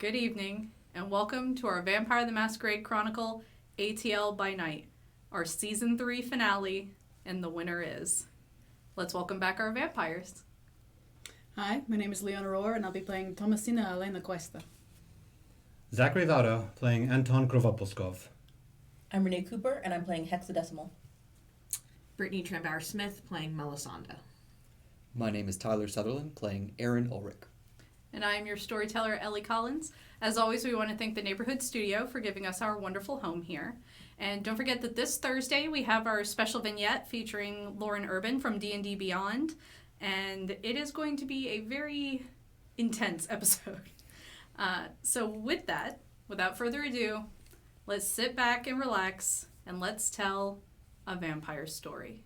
good evening, and welcome to our Vampire the Masquerade Chronicle ATL By Night, our Season 3 finale, and the winner is. Let's welcome back our vampires. Hi, my name is Leona Rohr, and I'll be playing Tomasina Elena Cuesta. Zachary Vado playing Anton Krovopolskov. I'm Renee Cooper, and I'm playing Hexadecimal. Brittany Trambauer-Smith playing Melisanda. My name is Tyler Sutherland, playing Aaron Ulrich. And I am your storyteller, Ellie Collins. As always, we want to thank the Neighborhood Studio for giving us our wonderful home here. And don't forget that this Thursday we have our special vignette featuring Lauren Urban from D&D Beyond. And it is going to be a very intense episode. So with that, without further ado, let's sit back and relax and let's tell a vampire story.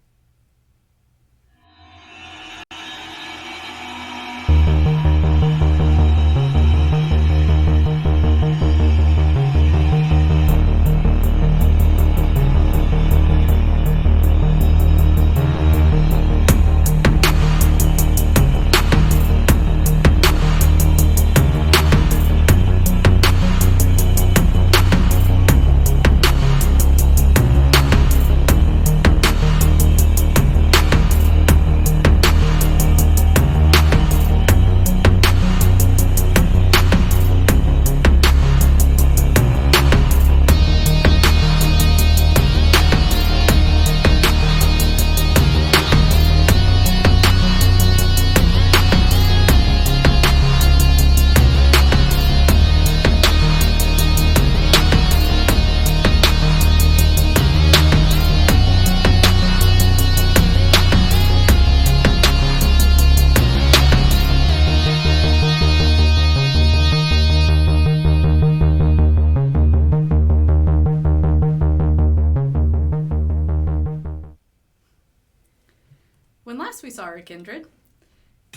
When last we saw our kindred,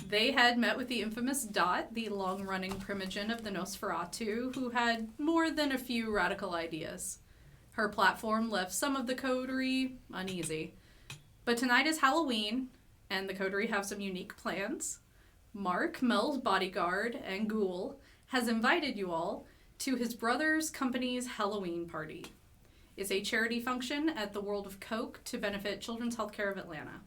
they had met with the infamous Dot, the long-running primogen of the Nosferatu, who had more than a few radical ideas. Her platform left some of the coterie uneasy. But tonight is Halloween, and the coterie have some unique plans. Mark, Mel's bodyguard and ghoul, has invited you all to his brother's company's Halloween party. It's a charity function at the World of Coke to benefit Children's Healthcare of Atlanta.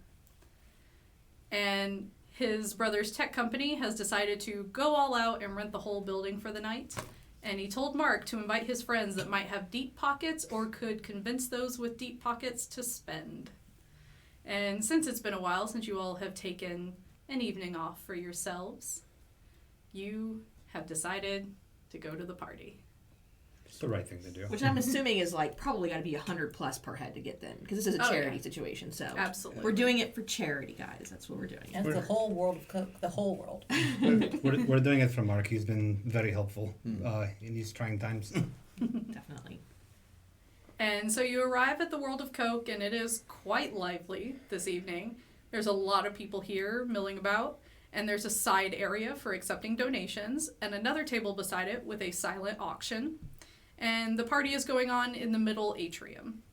And his brother's tech company has decided to go all out and rent the whole building for the night. And he told Mark to invite his friends that might have deep pockets or could convince those with deep pockets to spend. And since it's been a while since you all have taken an evening off for yourselves, you have decided to go to the party. It's the right thing to do. Which I'm assuming is like probably got to be $100+ per head to get them, because this is a charity situation. So Absolutely. we're doing it for charity, guys. That's what we're doing. And the whole world of Coke, the whole world. We're doing it for Mark. He's been very helpful in these trying times. Definitely. And so you arrive at the World of Coke, and it is quite lively this evening. There's a lot of people here milling about, and there's a side area for accepting donations, and another table beside it with a silent auction. And the party is going on in the middle atrium.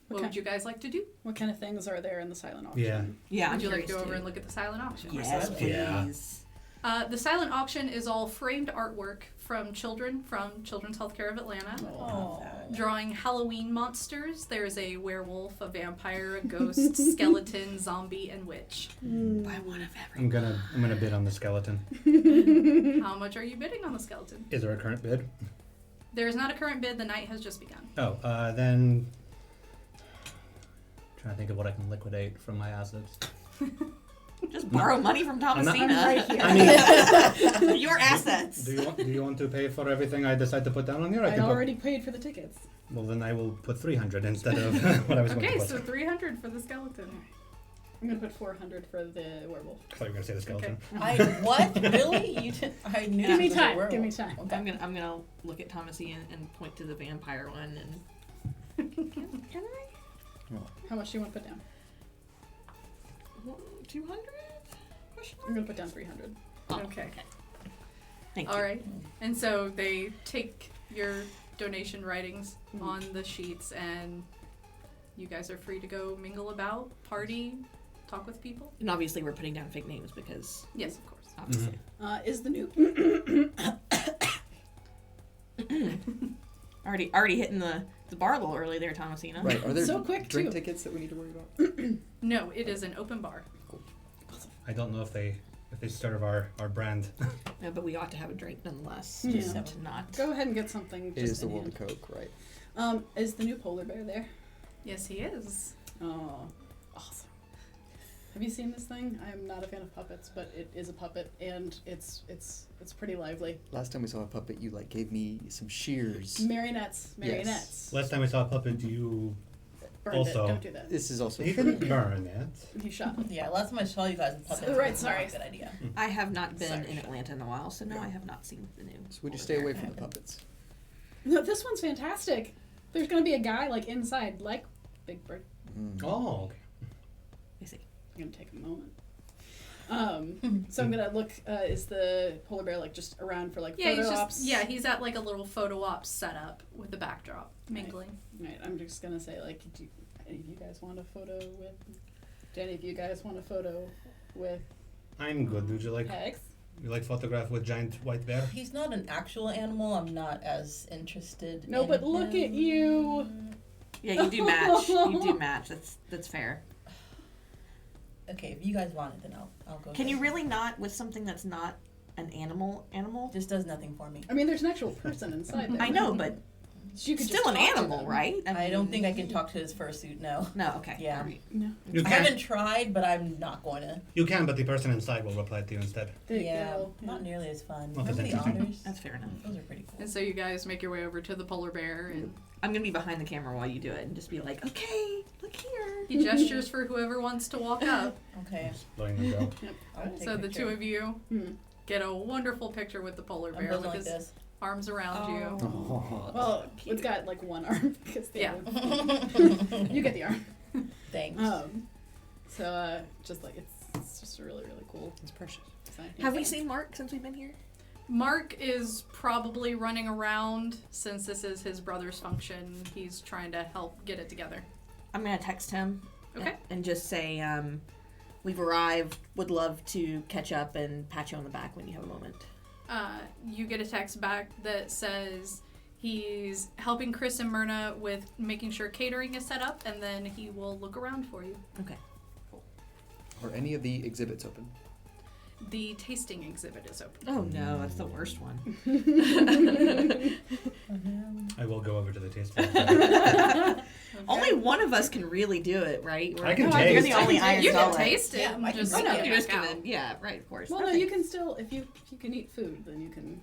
What would you guys like to do? What kind of things are there in the silent auction? Yeah. Yeah. Would you like to go over and look at the silent auction? Yes, please. Yeah. The silent auction is all framed artwork from children from Children's Healthcare of Atlanta. Oh. Drawing Halloween monsters. There's a werewolf, a vampire, a ghost, skeleton, zombie, and witch. Buy one of every. I'm gonna bid on the skeleton. How much are you bidding on the skeleton? Is there a current bid? There is not a current bid. The night has just begun. Oh, then trying to think of what I can liquidate from my assets. Just borrow money from Thomasina. I mean, Your assets. do you want to pay for everything I decide to put down on here? I already paid for the tickets. Well, then I will put 300 instead of what I was going to Okay, put. so 300 for the skeleton. I'm going to put 400 for the werewolf. I thought you were going to say the skeleton. I what? Really? You didn't? I knew. Give me it was a time. werewolf. Give me time. Okay. I'm gonna look at Thomasina and point to the vampire one and. Can I? How much do you want to put down? 200? I'm going to put down 300. Oh, Okay. Thank you. All right. And so they take your donation writings on the sheets, and you guys are free to go mingle about, party, talk with people. And obviously we're putting down fake names because Yes, of course. obviously. Is the new Already hitting the bar a little early there, Thomasina. Right. Are there So quick, drink too. tickets that we need to worry about? No, it is an open bar. I don't know if they serve our brand. Yeah, but we ought to have a drink nonetheless. Yeah. Just to not. Go ahead and get something. It just is the in World of hand. Coke, right? Is the new polar bear there? Yes, he is. Oh, awesome. Have you seen this thing? I'm not a fan of puppets, but it is a puppet, and it's pretty lively. Last time we saw a puppet, you gave me some shears. Marionettes. Last time we saw a puppet, you Burned also- it. Don't do that. This is also he true. didn't burn it. He shot it. Yeah, last time I saw you guys in puppets, Oh, right, it was not sorry. a good idea. I have not been Sorry. in Atlanta in a while, so no, I have not seen the new. So we just stay away from the puppets. No, this one's fantastic. There's gonna be a guy inside, like Big Bird. Mm. Oh, okay. I see. I'm gonna take a moment. So I'm gonna look. Is the polar bear just around for Yeah, photo he's ops? just he's at a little photo op setup with the backdrop mingling. Right. I'm just gonna say do any of you guys want a photo with? Do any of you guys want a photo with I'm good. Would you like Hex? photograph with giant white bear? He's not an actual animal. I'm not as interested. No, in but look at him. you. Yeah, you do match. You do match. That's fair. Okay, if you guys want it, then I'll go. Can get you it. really not with something that's not an animal? Just does nothing for me. I mean, there's an actual person inside there. I know, but you could still just an talk to animal, them. right? I don't think I can talk to his fursuit. No. No. Okay. Yeah. All right. No. You I can. haven't tried, but I'm not going to. You can, but the person inside will reply to you instead. There you Yeah, go. not nearly as fun. Not as Remember the interesting. otters? That's fair enough. Those are pretty cool. And so you guys make your way over to the polar bear, and I'm gonna be behind the camera while you do it and just be like, okay, look here. he gestures for whoever wants to walk up. Okay. Just letting them go. I'll take So a the picture. two of you Hmm. get a wonderful picture with the polar I'm bear building with like his this. arms around you. Oh. Well, it's got one arm because the Yeah. other- you get the arm. Thanks. So just it's just a really cool It's precious. design. Have we seen Mark since we've been here? Mark is probably running around since this is his brother's function. He's trying to help get it together. I'm gonna text him. Okay. And just say, we've arrived. Would love to catch up and pat you on the back when you have a moment. You get a text back that says he's helping Chris and Myrna with making sure catering is set up, and then he will look around for you. Okay. Are any of the exhibits open? The tasting exhibit is open. Oh no, that's the worst one. I will go over to the taste. Only one of us can really do it, right? I can You're taste. the only iron You can Gullet. taste it. Yeah, and I can just bring get it. it You're just back gonna, out. yeah, right, of course. Well, no, Okay. you can still if you can eat food, then you can.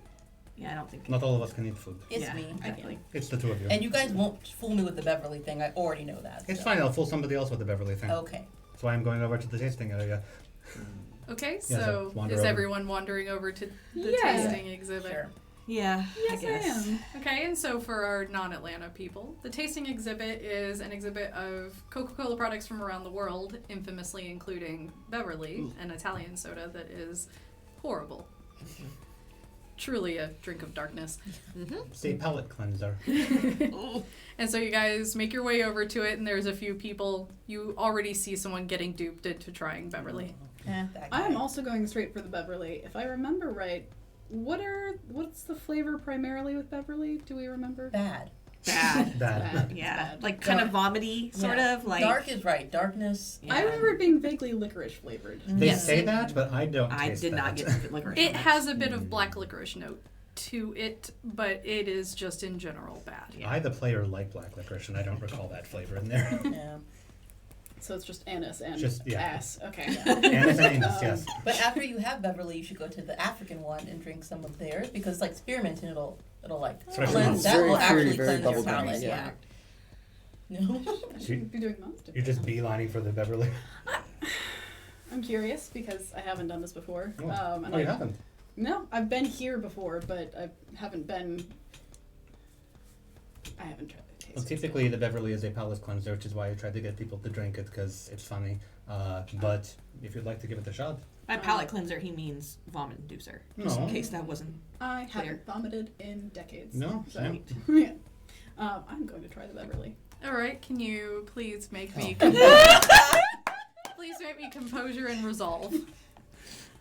Yeah, I don't think. Not all of us can eat food. It's yeah, me. exactly. It's the two of you. And you guys won't fool me with the Beverly thing. I already know that. It's so. fine. I'll fool somebody else with the Beverly thing. Okay. That's why I'm going over to the tasting area. Okay, so so wander is over. everyone wandering over to the Yeah. tasting exhibit? Sure. Yeah, Yes, I guess. am. Okay, and so for our non-Atlanta people, the tasting exhibit is an exhibit of Coca-Cola products from around the world, infamously including Beverly, an Italian soda that is horrible. Truly a drink of darkness. It's a palate cleanser. And so you guys make your way over to it, and there's a few people. You already see someone getting duped into trying Beverly. That guy. I'm also going straight for the Beverly. If I remember right, what's the flavor primarily with Beverly? Do we remember? bad. Bad. Bad. Yeah, Bad. like kind of vomity, sort Yeah. of like. Dark is right. Darkness. Yeah. I remember it being vaguely licorice flavored. They Yes. say that, but I don't I taste did that. not get licorice. It from has a bit of black licorice note to it, but it is just in general bad. Yeah. I, the player, like black licorice, and I don't recall that flavor in there. Yeah. So it's just anise and Just- yeah. ass. Okay. Anise and anus, yes. But after you have Beverly, you should go to the African one and drink some of theirs because like spearmint and it'll Especially cleanse. That very will fruity, actually very cleanse your bubblegummy, palate. yeah. Yeah. No. I shouldn't be doing most of You're it. just beelining for the Beverly. I'm curious because I haven't done this before. Oh, And oh you I- haven't? No, I've been here before, but I haven't tried the taste. Well, typically the Beverly is a palate cleanser, which is why I tried to get people to drink it because it's funny. But if you'd like to give it a shot, By palate cleanser, he means vomit inducer. Just No. in case that wasn't. I Clear. haven't vomited in decades. No, So, same. yeah. I'm going to try the Beverly. All right, can you please make me? Oh. Please make. me composure and resolve.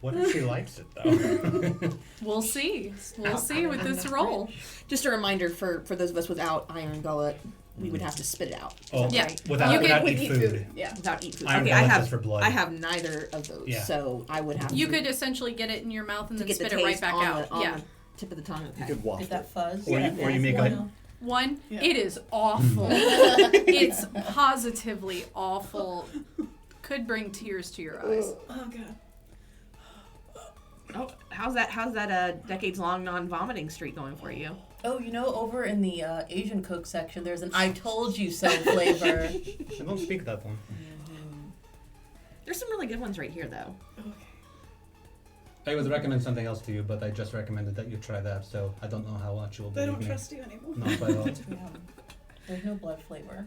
What if she likes it though? We'll see. We'll see with this roll. Just a reminder for those of us without iron gullet, we would have to spit it out. Oh, Yeah. without, You without could- eat food. Yeah. Without eat food. Iron Okay, I gullet's have just for blood. I have neither of those, Yeah. so I would have You to, could essentially get it in your mouth and to then get the spit it right taste back on out. the, on Yeah. the tip of the tongue. You Okay. could waffle. Get that fuzz. Or you make a One, Yeah. it is awful. It's positively awful. Could bring tears to your eyes. Oh god. Oh, how's that decades-long non-vomiting streak going for you? Oh, you know, over in the Asian cook section, there's an "I told you so" flavor. I don't speak that one. There's some really good ones right here, though. Okay. I would recommend something else to you, but I just recommended that you try that, so I don't know how much you will I believe don't me. trust you anymore. Not by all. Yeah. There's no blood flavor.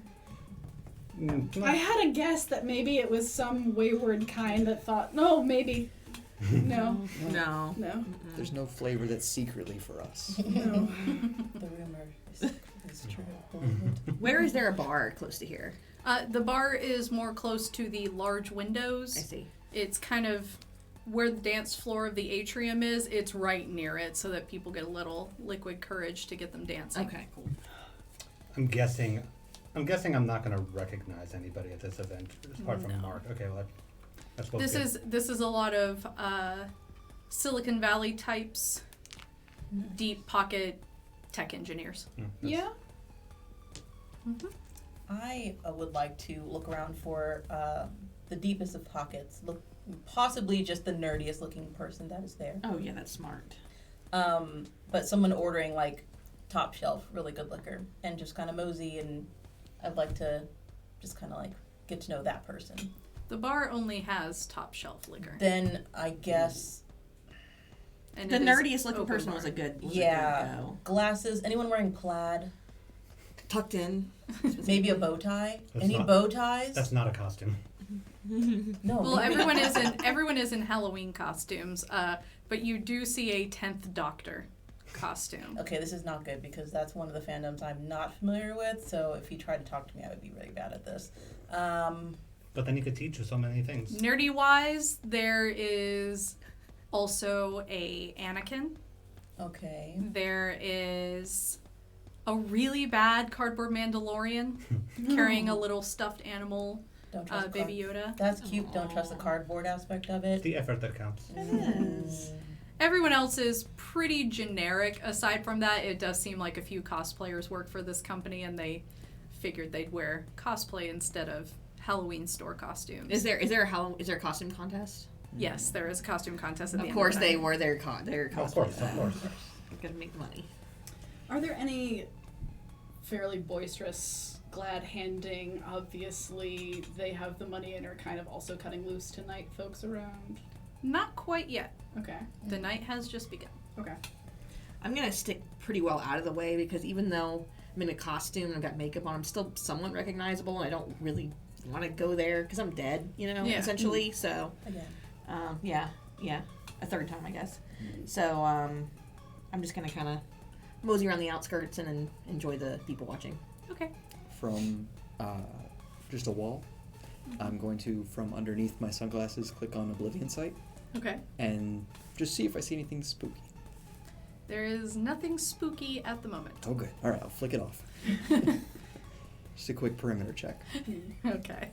I had a guess that maybe it was some wayward kind that thought, no, maybe. No. No. No. There's no flavor that's secretly for us. No. The rumor is true. Where is there a bar close to here? The bar is more close to the large windows. I see. It's kind of where the dance floor of the atrium is. It's right near it so that people get a little liquid courage to get them dancing. Okay, cool. I'm guessing I'm not going to recognize anybody at this event apart from No. Mark. Okay, well that's both This good. is a lot of Silicon Valley types, deep pocket tech engineers. That's- Yeah? I would like to look around for the deepest of pockets. Look, possibly just the nerdiest looking person that is there. Oh yeah, that's smart. But someone ordering like top shelf, really good liquor, and just kind of mosey, and I'd like to just kind of like get to know that person. The bar only has top shelf liquor. Then I guess And The it is nerdiest looking open person bar. was a good Yeah. go. glasses. Anyone wearing plaid? Tucked in. Maybe a bow tie. That's Any not- bow ties? That's not a costume. No. Well, maybe- everyone is in Halloween costumes, but you do see a 10th Doctor costume. Okay, this is not good because that's one of the fandoms I'm not familiar with. So if he tried to talk to me, I would be really bad at this. But then he could teach you so many things. Nerdy wise, there is also a Anakin. Okay. There is a really bad cardboard Mandalorian carrying a little stuffed animal, Don't trust Baby Yoda. That's cute. Don't trust the cardboard aspect of It's it. the effort that counts. is. Everyone else is pretty generic. Aside from that, it does seem like a few cosplayers work for this company and they figured they'd wear cosplay instead of Halloween store costumes. Is there a costume contest? Yes, there is a costume contest at the Of end course of the they night. wore their cosplay. Of course. Gotta make money. Are there any fairly boisterous, glad handing, obviously they have the money and are kind of also cutting loose tonight folks around? Not quite yet. Okay. The night has just begun. Okay. I'm gonna stick pretty well out of the way because even though I'm in a costume and I've got makeup on, I'm still somewhat recognizable and I don't really want to go there because I'm dead, Yeah. essentially. So, Again. yeah, a third time, I guess. So, I'm just gonna kind of mosey around the outskirts and enjoy the people watching. Okay. From just a wall, I'm going to, from underneath my sunglasses, click on Oblivion Sight Okay. and just see if I see anything spooky. There is nothing spooky at the moment. Oh, good. All right, I'll flick it off. Just a quick perimeter check. Okay.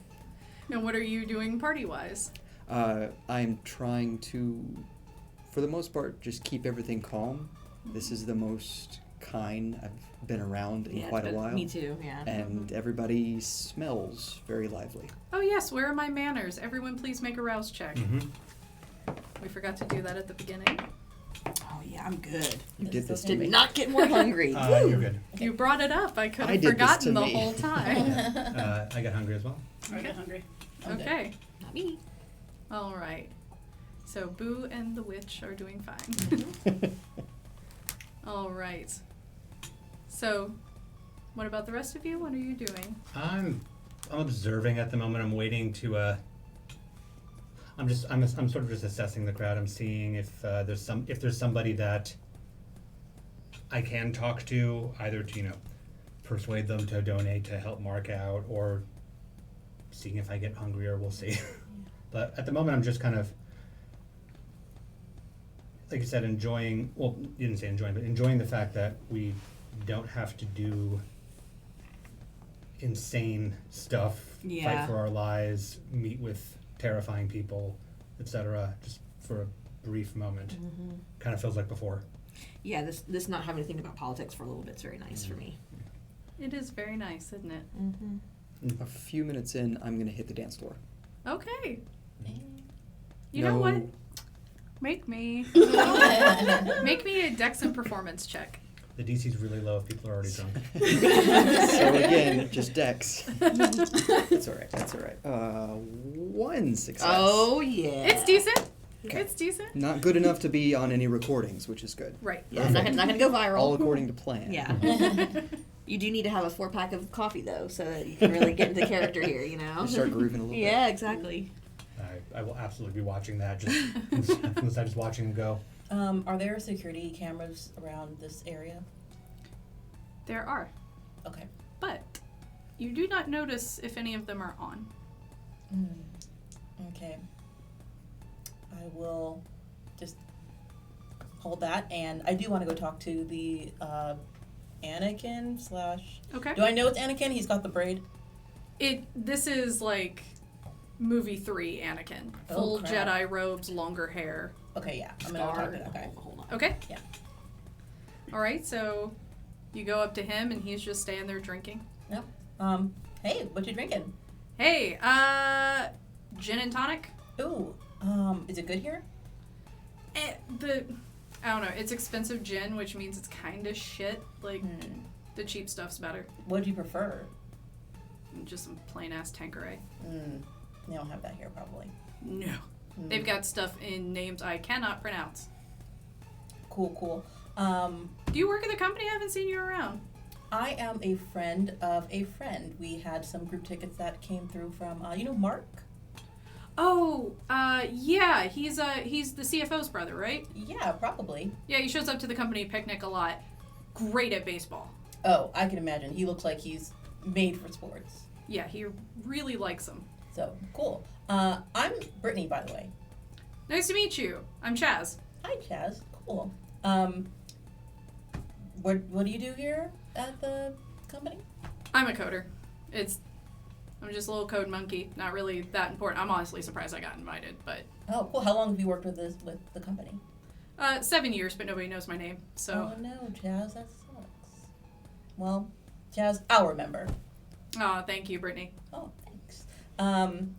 And what are you doing party-wise? I'm trying to, for the most part, just keep everything calm. This is the most kind I've been around in quite a while. Me too. Yeah. And everybody smells very lively. Oh yes, where are my manners? Everyone please make a rouse check. Mm-hmm. We forgot to do that at the beginning. Oh yeah, I'm good. You did this to Did me. not get more hungry. You're good. You brought it up. I could I have did this forgotten to the me. whole time. I get hungry as well. I get hungry. I'm dead. Okay. Not me. All right. So Boo and the witch are doing fine. All right. So, what about the rest of you? What are you doing? I'm observing at the moment. I'm waiting to. I'm sort of just assessing the crowd. I'm seeing if there's somebody that I can talk to, either to persuade them to donate to help Mark out, or seeing if I get hungrier. We'll see. But at the moment, I'm just kind of, like you said, enjoying, well, you didn't say enjoying, but enjoying the fact that we don't have to do insane stuff, Yeah. fight for our lives, meet with terrifying people, etc. Just for a brief moment. Mm-hmm. Kind of feels like before. Yeah, this not having to think about politics for a little bit's very nice for me. It is very nice, isn't it? Mm-hmm. A few minutes in, I'm going to hit the dance floor. Okay. You know what? Make me a Dex and performance check. The DC's really low if people are already drunk. So again, just Dex. That's all right. That's all right. 1 success. Oh yeah. It's decent. Okay. It's decent. Not good enough to be on any recordings, which is good. Right. Yeah, not gonna go viral. All according to plan. Yeah. You do need to have a 4-pack of coffee though, so that you can really get into character here. You know. You start grooving a little Yeah, exactly. I will absolutely be watching that, just instead of just watching them go. Are there security cameras around this area? There are, Okay. but you do not notice if any of them are on. Okay. I will just hold that, and I do want to go talk to the Anakin slash. Okay. Do I know it's Anakin? He's got the braid. This is like movie 3 Anakin. Oh, Full crap. Jedi robes, longer hair. Okay, yeah. I'm gonna go talk to that guy. Hold on. Okay. Yeah. All right. So you go up to him, and he's just staying there drinking. Yep. Hey, what you drinking? Hey, gin and tonic. Ooh. Is it good here? I don't know. It's expensive gin, which means it's kind of shit. Like the cheap stuff's better. What do you prefer? Just some plain ass Tanqueray. They don't have that here, probably. No. They've got stuff in names I cannot pronounce. Cool. Do you work at the company? I haven't seen you around. I am a friend of a friend. We had some group tickets that came through from, Mark? Oh, yeah. He's the CFO's brother, right? Yeah, probably. Yeah, he shows up to the company picnic a lot. Great at baseball. Oh, I can imagine. He looks like he's made for sports. Yeah, he really likes them. So, cool. I'm Brittany, by the way. Nice to meet you. I'm Chaz. Hi, Chaz. Cool. What do you do here at the company? I'm a coder. I'm just a little code monkey. Not really that important. I'm honestly surprised I got invited, but... Oh, cool. How long have you worked with the company? 7 years, but nobody knows my name, so... Oh, no, Chaz. That sucks. Well, Chaz, I'll remember. Aw, thank you, Brittany. Oh, thanks.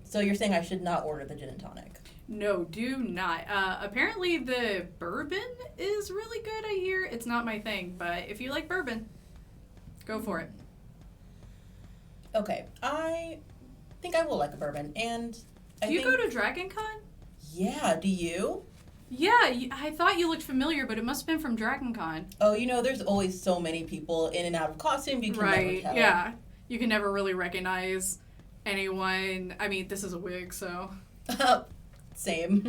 So you're saying I should not order the gin and tonic? No, do not. Apparently the bourbon is really good, I hear. It's not my thing, but if you like bourbon, go for it. Okay, I think I will like a bourbon, and Do you go to Dragon Con? Yeah, do you? Yeah, I thought you looked familiar, but it must have been from Dragon Con. Oh, there's always so many people in and out of costume, you can never Right, tell. yeah. You can never really recognize anyone. I mean, this is a wig, so... Same.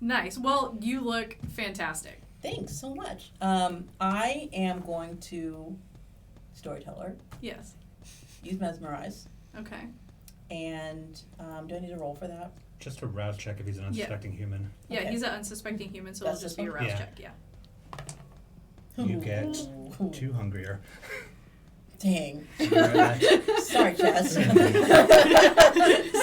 Nice. Well, you look fantastic. Thanks so much. I am going to storyteller, Yes. use mesmerize, Okay. and do I need to roll for that? Just a rouse check if he's an unsuspecting human. Yeah, Okay. he's an unsuspecting human, so That's it'll just this be a one? rouse Yeah. check, yeah. You get Ooh. 2 hungrier. Dang. Right. Sorry, Chaz.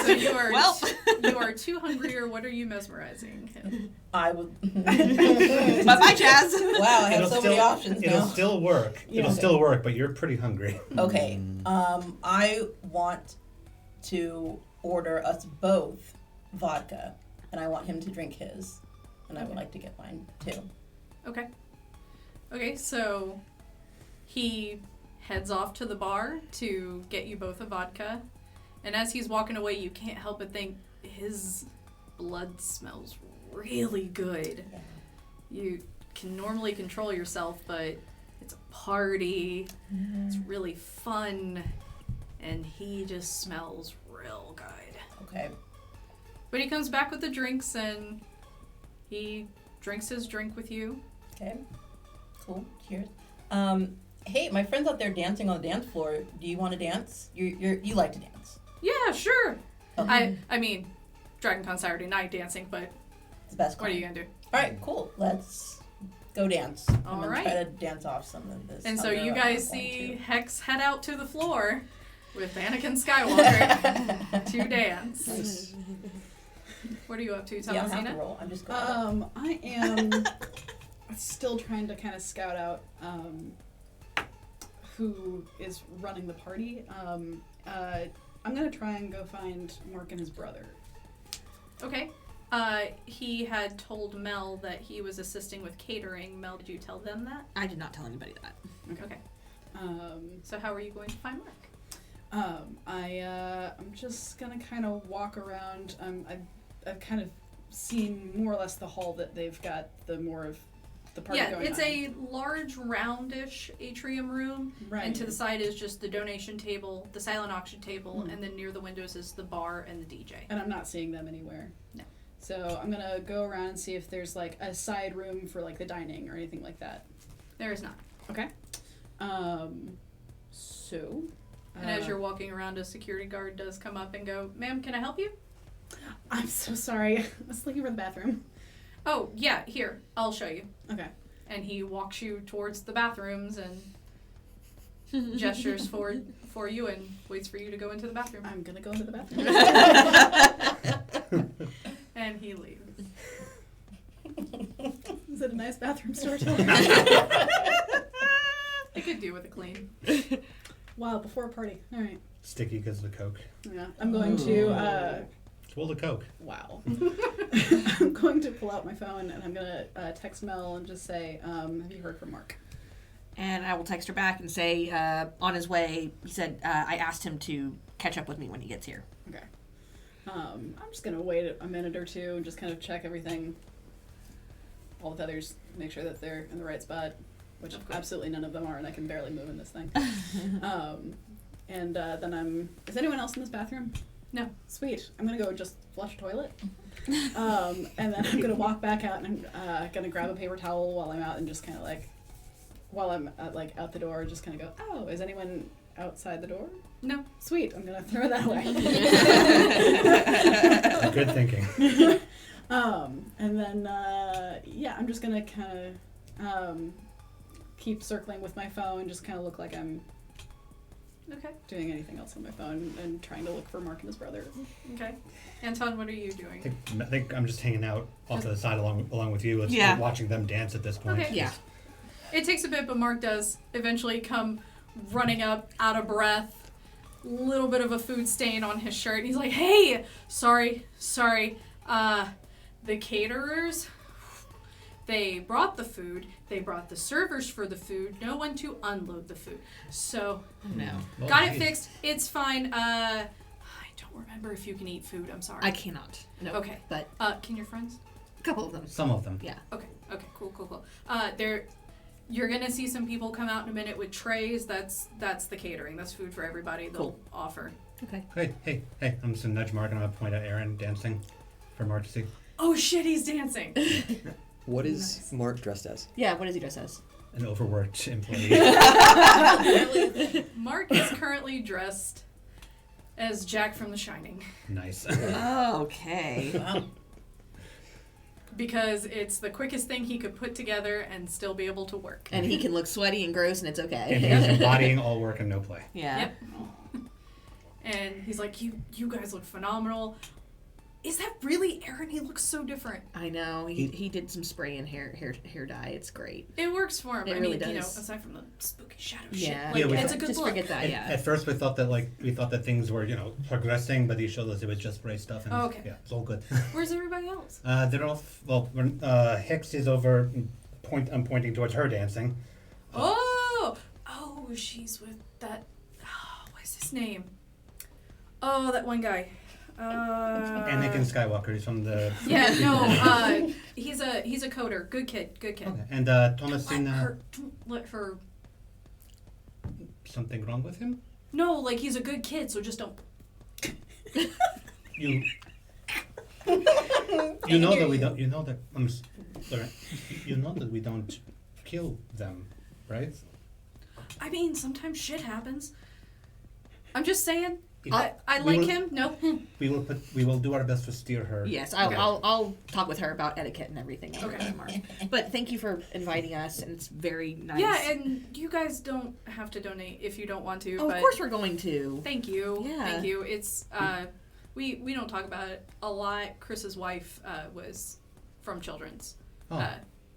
So you are Well. you are too hungry, or what are you mesmerizing him? I would. Bye-bye, Chaz. Wow, I have It'll so many still- options It'll now. still work. Yeah. It'll still work, but you're pretty hungry. Okay. I want to order us both vodka, and I want him to drink his, and I would Okay. like to get mine too. Okay. Okay, so he heads off to the bar to get you both a vodka, and as he's walking away, you can't help but think his blood smells really good. Yeah. You can normally control yourself, but it's a party. It's really fun, and he just smells real good. Okay. But he comes back with the drinks, and he drinks his drink with you. Okay. Cool. Cheers. Hey, my friend's out there dancing on the dance floor. Do you want to dance? You like to dance. Yeah, sure. Okay. I mean, DragonCon Saturday night dancing, but It's the best. what are kind. you gonna do? All right, cool. Let's go dance. All I'm gonna right. try to dance off some of this. And so other you I'm guys going see to. Hex head out to the floor with Anakin Skywalker to dance. Nice. What are you up to, Yeah, I don't have to Thomasina? roll. I'm just going. I am still trying to kind of scout out who is running the party. I'm gonna try and go find Mark and his brother. Okay. He had told Mel that he was assisting with catering. Mel, did you tell them that? I did not tell anybody that. Okay. Um, So how are you going to find Mark? I'm just gonna kind of walk around. I've kind of seen more or less the hall that they've got the more of the party Yeah, going it's on. a large, roundish atrium room, Right. and to the side is just the donation table, the silent auction table, Mhm. and then near the windows is the bar and the DJ. And I'm not seeing them anywhere. No. So I'm gonna go around and see if there's like a side room for like the dining or anything like that. There is not. Okay. So. And as you're walking around, a security guard does come up and go, "Ma'am, can I help you?" I'm so sorry. I was looking for the bathroom. Oh, yeah, here, I'll show you. Okay. And he walks you towards the bathrooms and gestures for you and waits for you to go into the bathroom. I'm gonna go into the bathroom. And he leaves. Is it a nice bathroom store too? I could do with a clean. Wow, before a party. All right. Sticky because of the Coke. Yeah, I'm going to. Well, the Coke. Wow. I'm going to pull out my phone and I'm gonna text Mel and just say, "Have you heard from Mark?" And I will text her back and say, on his way, he said, I asked him to catch up with me when he gets here. Okay. I'm just gonna wait a minute or two and just kind of check everything, all the feathers, make sure that they're in the right spot, which Of course. absolutely none of them are, and I can barely move in this thing. And then is anyone else in this bathroom? No. Sweet. I'm gonna go just flush a toilet. And then I'm gonna walk back out and I'm gonna grab a paper towel while I'm out and just kind of like, while I'm out the door, just kind of go, "Oh, is anyone outside the door?" No. Sweet. I'm gonna throw that away. Good thinking. And then I'm just gonna kind of keep circling with my phone, just kind of look like I'm Okay. doing anything else on my phone and trying to look for Mark and his brother. Okay. Anton, what are you doing? I think I'm just hanging out off to the side along with you. Yeah. Watching them dance at this point. Okay. Yeah. It takes a bit, but Mark does eventually come running up, out of breath, little bit of a food stain on his shirt. And he's like, "Hey, sorry. The caterers, they brought the food. They brought the servers for the food. No one to unload the food. So, No. Well, got it geez. fixed. It's fine. I don't remember if you can eat food. I'm sorry. I cannot. No. Okay. But Can your friends? a couple of them. Some of them. Yeah. Okay, cool. You're gonna see some people come out in a minute with trays. That's the catering. That's food for everybody. They'll Cool. offer. Okay. Hey! I'm just gonna nudge Mark and I'm gonna point at Aaron dancing for Mark to see. Oh shit, he's dancing. What is Mark dressed as? Yeah, what does he dress as? An overworked employee. Mark is currently dressed as Jack from The Shining Nice. Okay. Wow. because it's the quickest thing he could put together and still be able to work. And he can look sweaty and gross and it's And okay. he's embodying all work and no play. Yeah. Yep. And he's like, you guys look phenomenal. Is that really Aaron? He looks so different. I know. He did some spray and hair dye. It's great. It works for him. It I really mean, does. aside from the spooky shadow Yeah. shit. Yeah, we It's a thought- good Just look. forget that, yeah. At first we thought that things were, progressing, Oh, but he showed us it was just spray stuff and Okay. yeah, it's all good. Where's everybody else? They're all Hicks is over I'm pointing towards her dancing. Oh, she's with that. What's his name? Oh, that one guy. Anakin Skywalker is from the Yeah, no. He's a coder. Good kid. Okay. And Thomasina, Let her. something wrong with him? No, like he's a good kid, so just don't. You know that we don't. You know that sorry. You know that we don't kill them, right? I mean, sometimes shit happens. I'm just saying. I we like will- him. No. We will do our best to steer her. Yes, Okay. I'll talk with her about etiquette and everything. Okay. Tomorrow. But thank you for inviting us, and it's very nice. Yeah, and you guys don't have to donate if you don't want to. oh, but of course we're going to. Thank you. Yeah. Thank you. It's we don't talk about it a lot. Chris's wife was from Children's. Oh.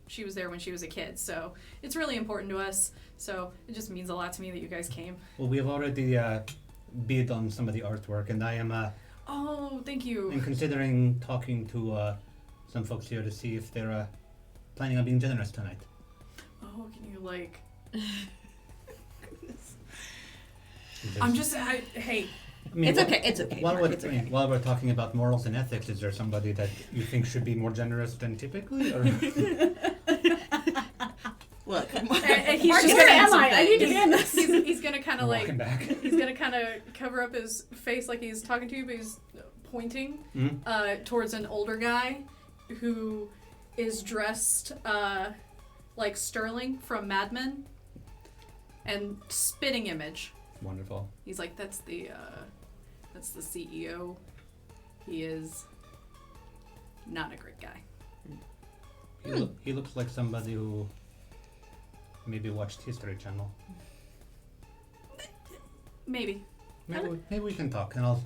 She was there when she was a kid, so it's really important to us. So it just means a lot to me that you guys came. Well, we have already bid on some of the artwork, and I am Oh, thank you. I'm considering talking to some folks here to see if they're planning on being generous tonight. Oh, can you like? There's- Hey. I mean, It's okay. It's okay. While Mark, we're, it's okay. while we're talking about morals and ethics, is there somebody that you think should be more generous than typically? Or? Look, And he's Mark just is Where saying am I? I need to something. be in this. He's gonna kind of like Walking back. he's gonna kind of cover up his face like he's talking to you, but he's pointing towards an older guy who is dressed like Sterling from Mad Men and spitting image. Wonderful. He's like, that's the CEO. He is not a great guy. He looks like somebody who maybe watched History Channel. Maybe. Maybe we can talk, and I'll.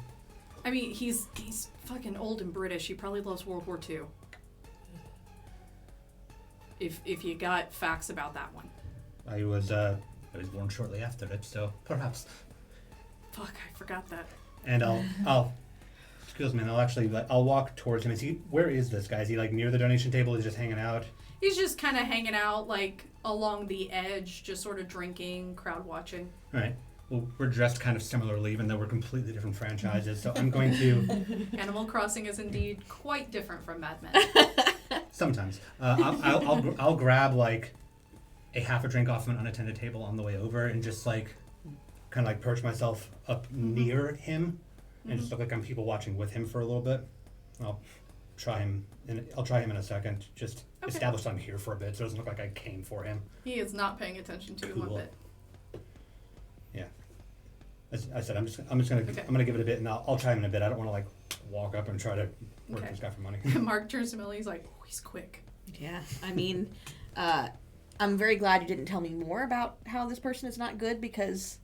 I mean, he's fucking old and British. He probably loves World War II. If you got facts about that one. I was born shortly after it, so perhaps. Fuck, I forgot that. And I'll. Excuse me. And I'll walk towards him. Where is this guy? Is he like near the donation table? Is he just hanging out? He's just kind of hanging out, like, along the edge, just sort of drinking, crowd watching. All right. Well, we're dressed kind of similarly, even though we're completely different franchises. So I'm going to. Animal Crossing is indeed quite different from Mad Men. Sometimes. I'll grab like a half a drink off of an unattended table on the way over and just like kind of like perch myself up near him and just look like I'm people watching with him for a little bit. I'll try him in a second. Just Okay. establish I'm here for a bit so it doesn't look like I came for him. He is not paying attention to you one Cool. bit. Yeah. As I said, I'm just gonna Okay. I'm gonna give it a bit and I'll try him in a bit. I don't want to like walk up and try to work Okay. this guy for money. Mark turns to Millie, he's like, oh, he's quick. Yeah, I mean, I'm very glad you didn't tell me more about how this person is not good because.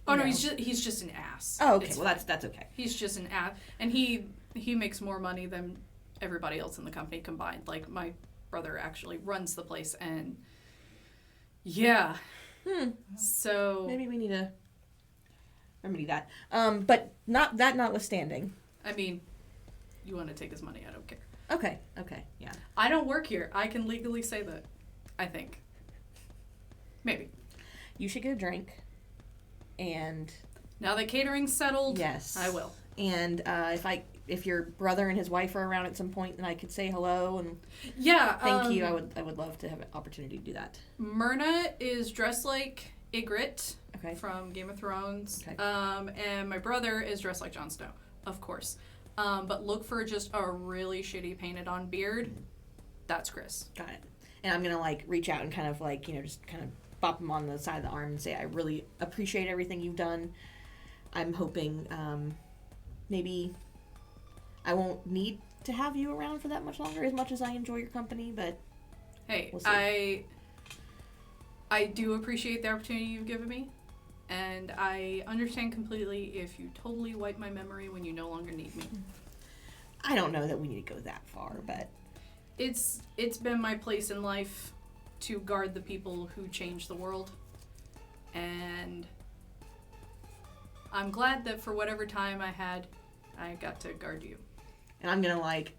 Oh, you no, know. he's just an ass. Oh, okay. It's Well, that's okay. He's just an ass. And he makes more money than everybody else in the company combined. Like, my brother actually runs the place, and yeah. So Maybe we need to remedy that. But not that notwithstanding. I mean, you want to take his money, I don't care. Okay, yeah. I don't work here. I can legally say that, I think. Maybe. You should get a drink. And Now that catering's settled, yes, I will. And if your brother and his wife are around at some point, then I could say hello and Yeah. thank you. I would love to have an opportunity to do that. Myrna is dressed like Ygritte Okay. from Game of Thrones. Okay. And my brother is dressed like Jon Snow, of course. But look for just a really shitty painted on beard. That's Chris. Got it. And I'm gonna like reach out and kind of like just kind of bop him on the side of the arm and say I really appreciate everything you've done. I'm hoping maybe I won't need to have you around for that much longer as much as I enjoy your company, but Hey, We'll see. I do appreciate the opportunity you've given me, and I understand completely if you totally wipe my memory when you no longer need me. I don't know that we need to go that far, but It's been my place in life to guard the people who change the world, and I'm glad that for whatever time I had, I got to guard you. and I'm gonna like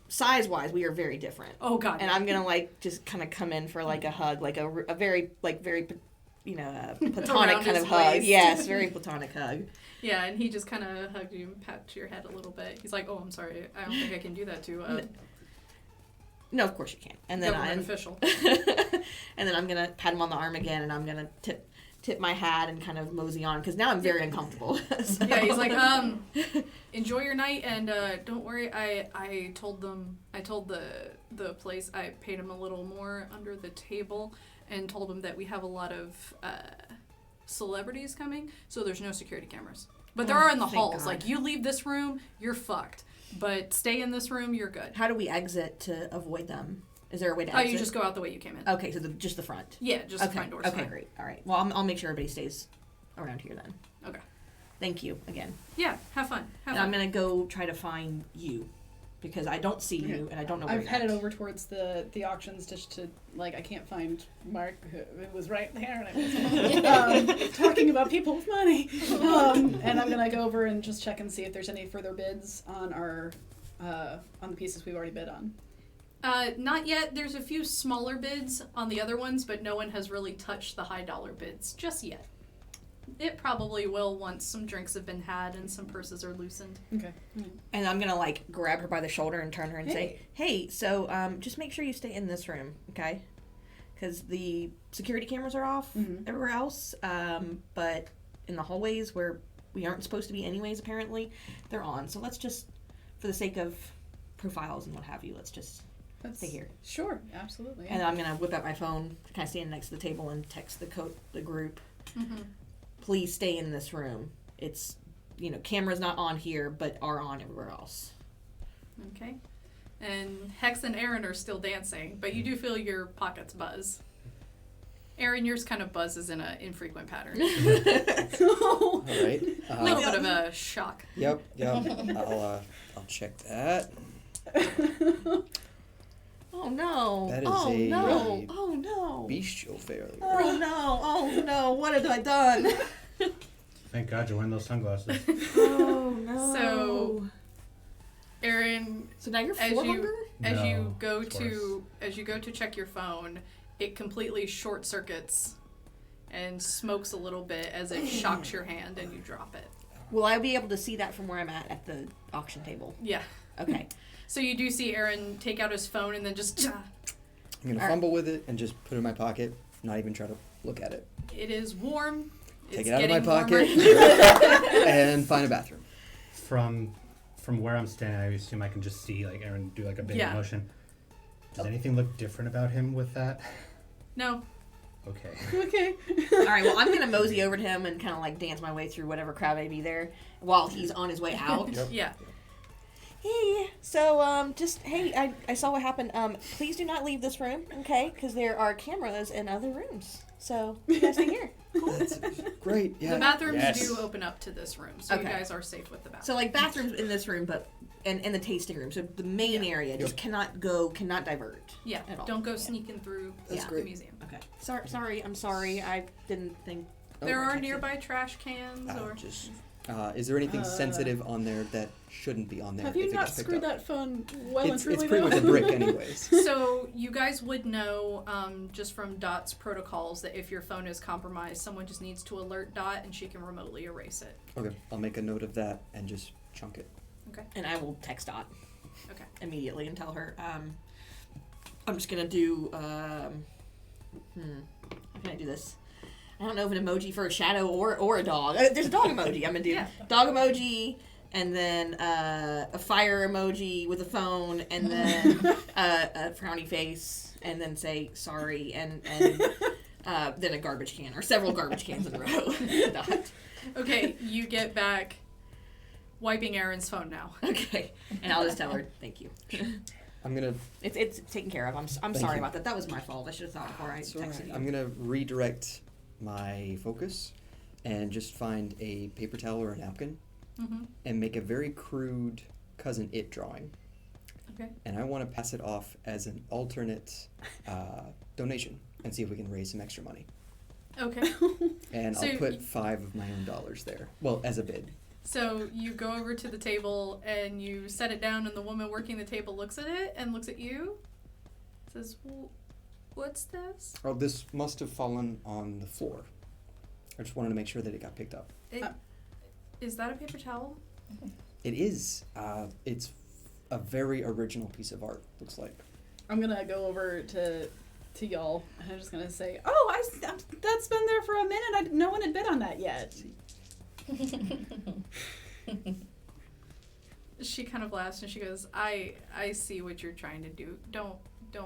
size wise we are very different. Oh God! And I'm gonna like just kind of come in for like a hug, like a very platonic Around kind his of hug. waist. Yes, very platonic hug. Yeah, and he just kind of hugged you and patted your head a little bit. He's like, "Oh, I'm sorry. I don't think I can do that to a No, of course you can. And then government official." and then I'm gonna pat him on the arm again, and I'm gonna tip my hat and kind of mosey on because now I'm very uncomfortable. So- Yeah, he's like, enjoy your night, and don't worry. I told the place I paid him a little more under the table, and told him that we have a lot of celebrities coming, so there's no security cameras. But there are in the thank halls. God. Like, you leave this room, you're fucked. But stay in this room, you're good. How do we exit to avoid them? Is there a way to Oh, exit? you just go out the way you came in. Okay, so just the front. Yeah, just the Okay. front door's Okay, fine. great. All right. Well, I'll make sure everybody stays around here then. Okay. Thank you again. Yeah, have fun. Have And I'm fun. gonna go try to find you because I don't see you and I don't know where I've you're headed at. over towards the auctions just to, like, I can't find Mark. It was right there, and I was talking about people with money. And I'm gonna go over and just check and see if there's any further bids on our on the pieces we've already bid on. Not yet. There's a few smaller bids on the other ones, but no one has really touched the high dollar bids just yet. It probably will once some drinks have been had and some purses are loosened. Okay. And I'm gonna like grab her by the shoulder and turn her and say, "Hey, so just make sure you stay in this room, okay? Because the security cameras are off everywhere else, but in the hallways where we aren't supposed to be anyways, apparently, they're on. So let's just, for the sake of profiles and what have you, let's just stay here." Sure, absolutely. And I'm gonna whip out my phone, kind of stand next to the table, and text the group. Mm-hmm. Please stay in this room. It's, cameras not on here, but are on everywhere else. Okay. And Hex and Aaron are still dancing, but you do feel your pockets buzz. Aaron, yours kind of buzzes in an infrequent pattern. All right. A little bit of a shock. Yep. I'll check that. Oh no! That is oh a no! Oh no! Bestial failure. Oh no! Oh no! What have I done? Thank God you're wearing those sunglasses. Oh no! So, Aaron, So now you're as four you hunger? as you No, go of to check your phone, it completely short circuits and smokes a little bit as it shocks your hand and you drop it. Will I be able to see that from where I'm at the auction table? Yeah. Okay. So you do see Aaron take out his phone and then just I'm gonna Alright. fumble with it and just put it in my pocket, not even try to look at it. it is warm. Take It's it out of my getting pocket warmer. and find a bathroom. From where I'm standing, I assume I can just see like Aaron do like a big Yeah. motion. Does anything look different about him with that? No. Okay. Okay. All right. Well, I'm gonna mosey over to him and kind of like dance my way through whatever crowd may be there while he's on his way out. Yep. Yeah. Hey, so I saw what happened. Please do not leave this room, okay? Because there are cameras in other rooms. So you guys stay here. That's great. Yeah. The bathrooms Yes. do open up to this room, so you Okay. guys are safe with the bathroom. So like bathrooms in this room, but and the tasting room. So the main area just cannot divert. Yeah, at all. don't go Yeah. sneaking through That's the great. museum. Okay. Sorry. I'm sorry. I didn't think. There are okay. nearby trash cans or Just. Is there anything sensitive on there that shouldn't be on there? Have if you it not gets picked screwed up? that phone well and It's truly pretty though? much a brick, anyways. So you guys would know just from Dot's protocols that if your phone is compromised, someone just needs to alert Dot and she can remotely erase it. Okay, I'll make a note of that and just chunk it. And I will text Dot. Okay. Immediately and tell her. I'm just gonna do. How can I do this? I don't know if an emoji for a shadow or a dog. There's a dog emoji. I'm gonna do Yeah. dog emoji, and then a fire emoji with a phone, and then a frowny face, and then say sorry, and then a garbage can or several garbage cans in a row. Dot. Okay, you get back wiping Aaron's phone now. Okay, and I'll just tell her thank you. I'm gonna. It's taken care of. I'm Thank sorry you. about that. That was my fault. I should have thought before I It's all right. texted you. I'm gonna redirect my focus and just find a paper towel or a napkin Mm-hmm. and make a very crude cousin it drawing. Okay. And I want to pass it off as an alternate donation and see if we can raise some extra money. Okay. And So I'll put 5 of my own dollars there. Well, as a bid. So you go over to the table and you set it down, and the woman working the table looks at it and looks at you. Says, "What's this?" Oh, this must have fallen on the floor. I just wanted to make sure that it got picked up. Is that a paper towel? It is. It's a very original piece of art, looks like. I'm gonna go over to y'all, and I'm just gonna say, "Oh, that's been there for a minute. No one had bid on that yet." She kind of laughs and she goes, I see what you're trying to do. Don't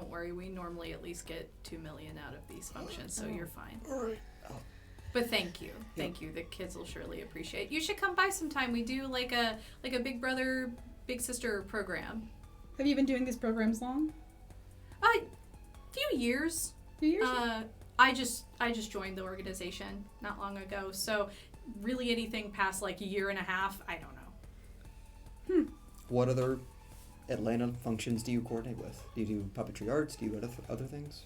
worry. We normally at least get $2 million out of these functions, so you're fine." But thank you. Thank you. The kids will surely appreciate. You should come by sometime. We do like a big brother, big sister program. Have you been doing these programs long? Few years. Few years? I just joined the organization not long ago. So really anything past like a year and a half, I don't know. What other Atlanta functions do you coordinate with? Do you do puppetry arts? Do you go to other things?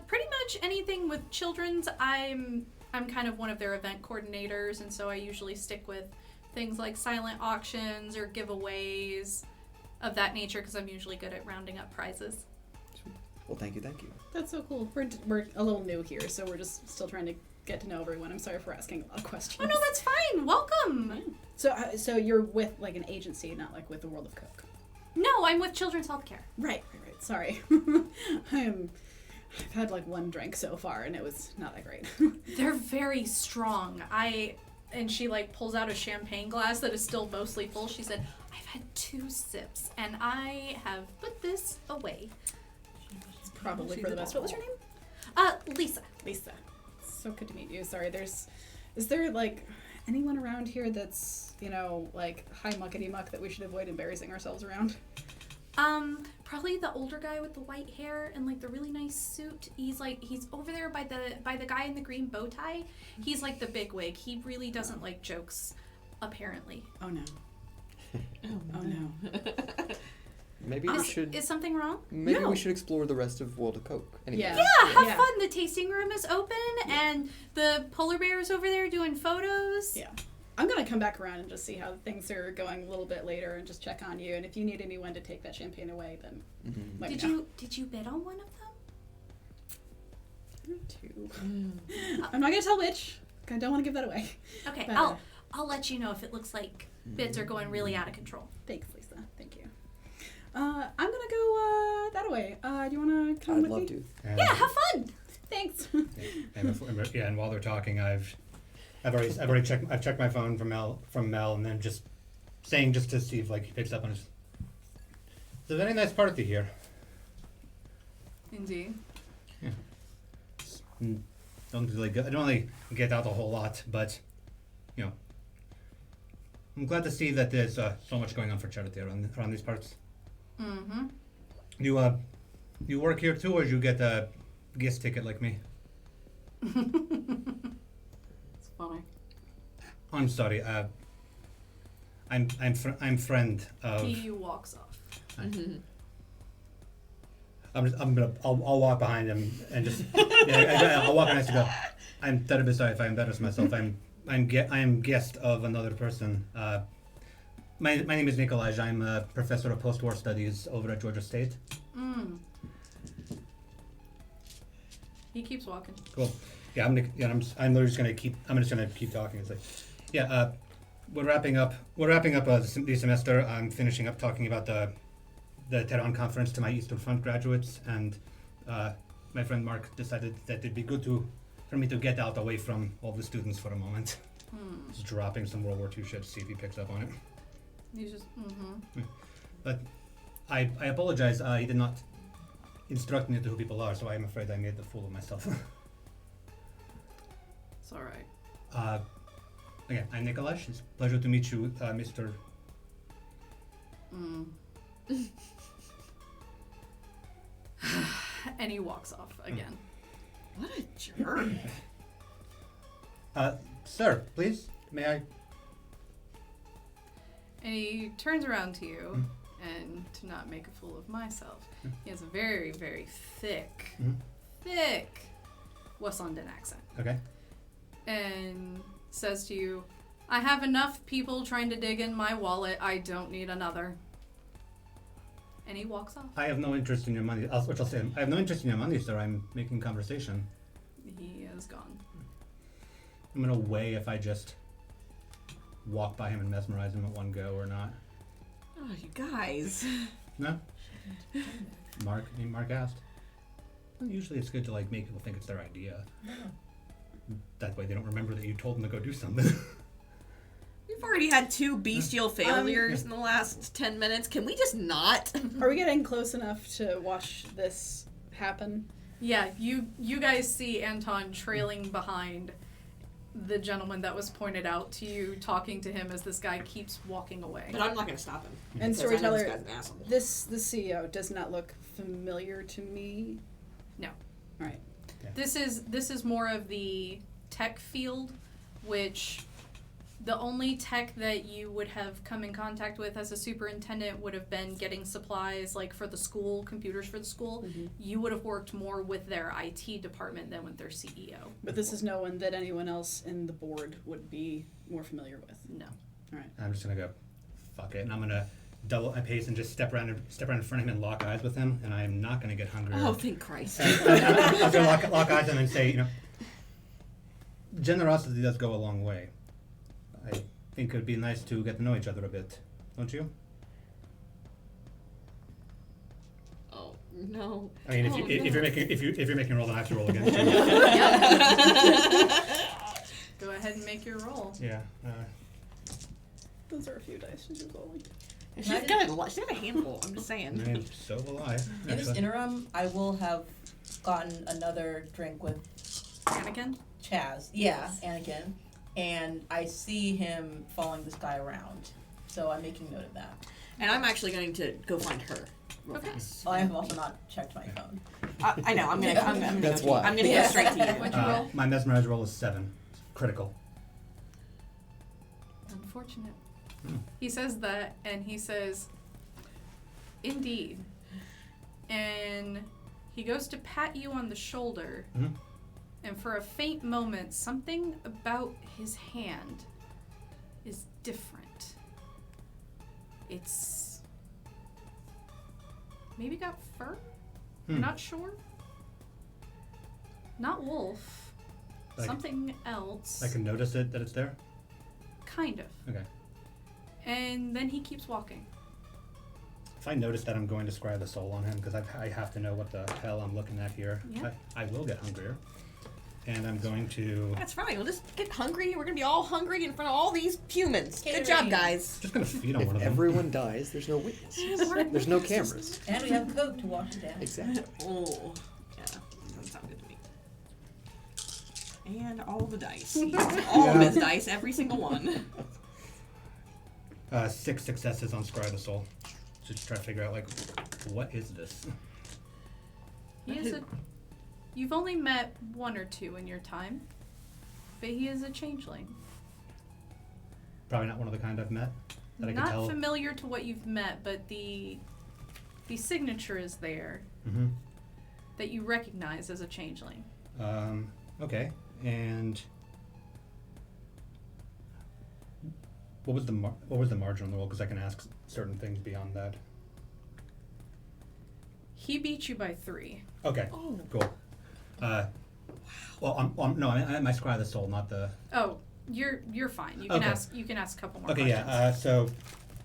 Pretty much anything with children's. I'm kind of one of their event coordinators, and so I usually stick with things like silent auctions or giveaways of that nature because I'm usually good at rounding up prizes. Well, thank you. That's so cool. We're a little new here, so we're just still trying to get to know everyone. I'm sorry for asking a lot of questions. Oh no, that's fine. Welcome. So you're with like an agency, not like with the World of Coke. No, I'm with Children's Healthcare. Right. Sorry. I've had like one drink so far, and it was not that great. They're very strong. And she like pulls out a champagne glass that is still mostly full. She said, "I've had 2 sips, and I have put this away." It's probably for the best. What was your name? Lisa. Lisa. So good to meet you. Sorry, is there like anyone around here that's, like high muckety muck that we should avoid embarrassing ourselves around? Probably the older guy with the white hair and like the really nice suit. He's over there by the guy in the green bow tie. He's like the bigwig. He really doesn't like jokes, apparently. Oh no. Oh no. Maybe we should. Is something wrong? Maybe No. we should explore the rest of World of Coke. Anyway. Yeah, have Yeah. fun. The tasting room is open, and the polar bear is over there doing photos. Yeah. I'm gonna come back around and just see how things are going a little bit later and just check on you. And if you need anyone to take that champagne away, then Mhm. let me Did know. you bid on one of them? 2. I'm not gonna tell which. I don't want to give that away. Okay, But, I'll let you know if it looks like bids are going really out of control. Thanks, Lisa. Thank you. I'm gonna go that way. Do you wanna come I'd with love me? to. And, Yeah, have fun. Thanks. and while they're talking, I've already checked my phone from Mel, and then just to see if like he picks up on his. It's a very nice party here. Indeed. Don't really get out a whole lot, but I'm glad to see that there's so much going on for charity around these parts. Mm-hmm. You work here too, or you get a guest ticket like me? It's funny. I'm sorry. I'm friend of. He walks off. I'll walk behind him and just. I'll walk behind him and go. I'm terribly sorry if I embarrass myself. I am guest of another person. My name is Nikolaj. I'm a professor of post-war studies over at Georgia State. He keeps walking. Cool. Yeah, I'm literally just gonna keep. I'm just gonna keep talking. It's like, we're wrapping up the semester. I'm finishing up talking about the Tehran conference to my Eastern Front graduates, and my friend Mark decided that it'd be good for me to get out away from all the students for a moment. Just dropping some World War II shit to see if he picks up on it. He's just. But I apologize. He did not instruct me to who people are, so I'm afraid I made the fool of myself. It's all right. Again, I'm Nikolaj. It's a pleasure to meet you, Mr. And he walks off again. What a jerk. Sir, please, may I? And he turns around to you, and to not make a fool of myself, he has a very, very thick Wassundan accent. Okay. And says to you, I have enough people trying to dig in my wallet. I don't need another. And he walks off. I have no interest in your money. Which I'll say, I have no interest in your money, sir. I'm making conversation. He is gone. I'm gonna weigh if I just walk by him and mesmerize him at one go or not. Oh, you guys. No? Mark asked. Well, usually it's good to like make people think it's their idea. That way they don't remember that you told them to go do something. We've already had 2 bestial failures in the last 10 minutes. Can we just not? Are we getting close enough to watch this happen? Yeah, you guys see Anton trailing behind, the gentleman that was pointed out to you talking to him as this guy keeps walking away. But I'm not going to stop him. And because I know storyteller, this guy's an asshole. this CEO does not look familiar to me. No. All right. This is more of the tech field, which the only tech that you would have come in contact with as a superintendent would have been getting supplies like for the school, computers for the school. Mm-hmm. You would have worked more with their IT department than with their CEO. But this is no one that anyone else in the board would be more familiar with. No. All right. I'm just gonna go, fuck it, and I'm gonna double my pace and just step around in front of him and lock eyes with him, and I am not gonna get hungry. Oh, thank Christ. I'm gonna lock eyes with him and say, generosity does go a long way. I think it would be nice to get to know each other a bit, don't you? Oh, no. I mean, Oh, if you're making a roll, then I have to roll again. Go ahead and make your roll. Yeah. Those are a few dice she's rolling. She's got a handful, I'm just saying. And so will I. In this actually. interim, I will have gotten another drink with Anakin? Chaz. Yeah, Anakin. And I see him following this guy around. So I'm making note of that. And I'm actually going to go find her real Okay. fast. Oh, I have also not checked my phone. I know, I'm gonna That's go to you. why. I'm gonna Yeah. go straight to you. What'd you roll? My mesmerize roll is 7. Critical. Unfortunate. Hmm. He says that, and he says, indeed. And he goes to pat you on the shoulder, Mhm. and for a faint moment, something about his hand is different. It's maybe got fur? You're not sure? Not wolf. Like- Something else. I can notice it, that it's there? Kind of. Okay. And then he keeps walking. If I notice that, I'm going to scry the soul on him, because I have to know what the hell I'm looking at here. Yeah. I will get hungrier. And I'm going to... That's fine, we'll just get hungry. We're gonna be all hungry in front of all these humans. Good job, Catering. guys. just going to feed on If one of them. everyone dies, there's no witnesses. There's no cameras. And we have Coke to wash it down. Exactly. Oh, yeah, doesn't sound good to me. And all the dice. All of his dice, every single one. 6 successes on scry the soul. Just try to figure out, like, what is this? He is a. You've only met one or two in your time, but he is a changeling. Probably not one of the kind I've met that I can Not tell. familiar to what you've met, but the signature is there Mm-hmm. that you recognize as a changeling. Okay. And what was the margin on the roll? Because I can ask certain things beyond that. He beat you by 3. Okay. Oh. Cool. Well, no, I my scry the soul, not the. Oh, you're fine. You can Okay. ask. You can ask a couple more Okay, questions. yeah. So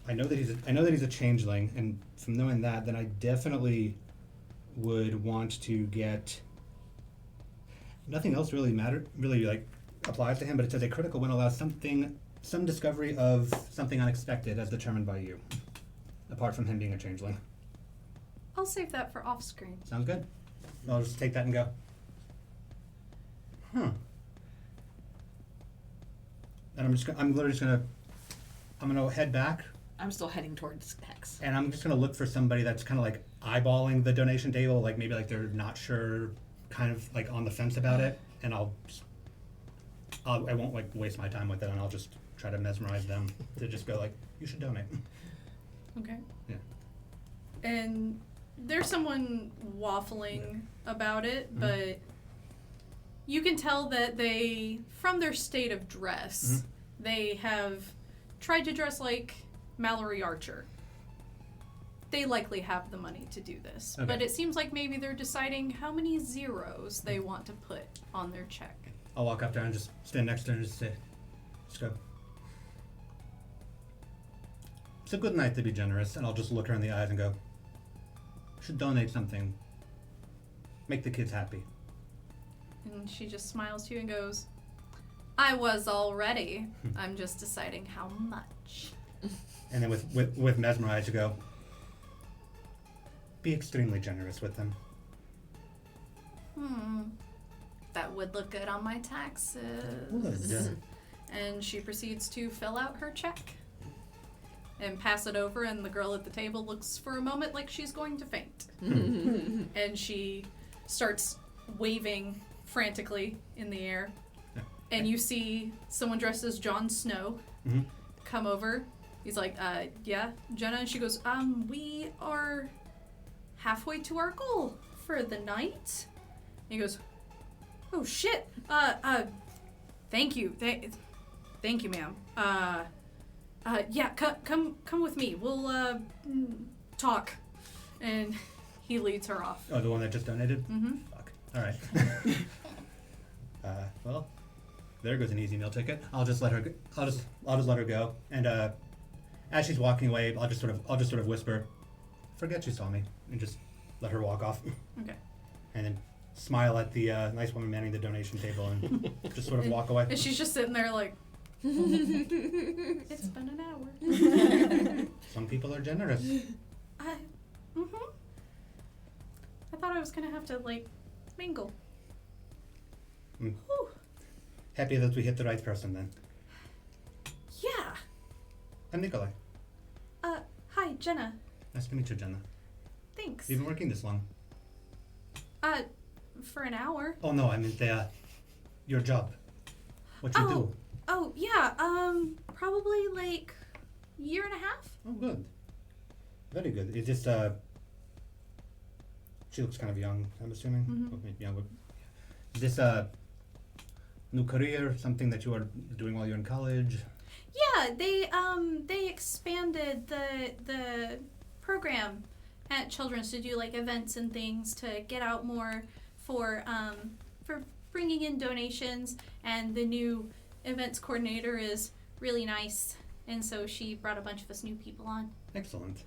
I know that he's a changeling, and from knowing that, then I definitely would want to get. Nothing else really applies to him, but it says a critical win allows some discovery of something unexpected as determined by you, apart from him being a changeling. I'll save that for off screen. Sounds good. I'll just take that and go. And I'm gonna head back, I'm still heading towards Hex. and I'm just gonna look for somebody that's kind of like eyeballing the donation table, like maybe like they're not sure, kind of like on the fence about it, and I won't like waste my time with it, and I'll just try to mesmerize them to just go like, you should donate. Okay. Yeah. And there's someone waffling about it, Mhm. but you can tell that they, from their state of dress, they have tried to dress like Mallory Archer. They likely have the money to do this, Okay. but it seems like maybe they're deciding how many zeros they want to put on their check. I'll walk up there and just stand next to her and just say, let's go. It's a good night to be generous, and I'll just look her in the eyes and go, should donate something. Make the kids happy. And she just smiles to you and goes, I was already. I'm just deciding how much. And then with mesmerize, you go, be extremely generous with them. That would look good on my taxes. Would. And she proceeds to fill out her check and pass it over, and the girl at the table looks for a moment like she's going to faint. And she starts waving frantically in the air. And you see someone dressed as Jon Snow Mhm. come over. He's like, yeah, Jenna? And she goes, we are halfway to our goal for the night. And he goes, oh shit, thank you. Thank you, ma'am. Yeah, come with me. We'll, talk. And he leads her off. Oh, the one that just donated? Mm-hmm. Fuck. Alright. Well, there goes an easy meal ticket. I'll just let her go. I'll just let her go. And, as she's walking away, I'll just sort of whisper, forget you saw me, and just let her walk off. Okay. And then smile at the nice woman manning the donation table and just sort of walk away. And she's just sitting there like, it's been an hour. Some people are generous. I thought I was gonna have to, like, mingle. Mm. Whew. Happy that we hit the right person then. Yeah. I'm Nikolai. Hi, Jenna. Nice to meet you, Jenna. Thanks. You've been working this long. For an hour. Oh no, I meant your job. What you do. Oh, yeah, probably, like, year and a half? Oh, good. Very good. Is this, she looks kind of young, I'm assuming? Mhm. Or maybe younger. Is this, new career, something that you are doing while you're in college? Yeah, they expanded the program at Children's to do, like, events and things to get out more for bringing in donations, and the new events coordinator is really nice, and so she brought a bunch of us new people on. Excellent.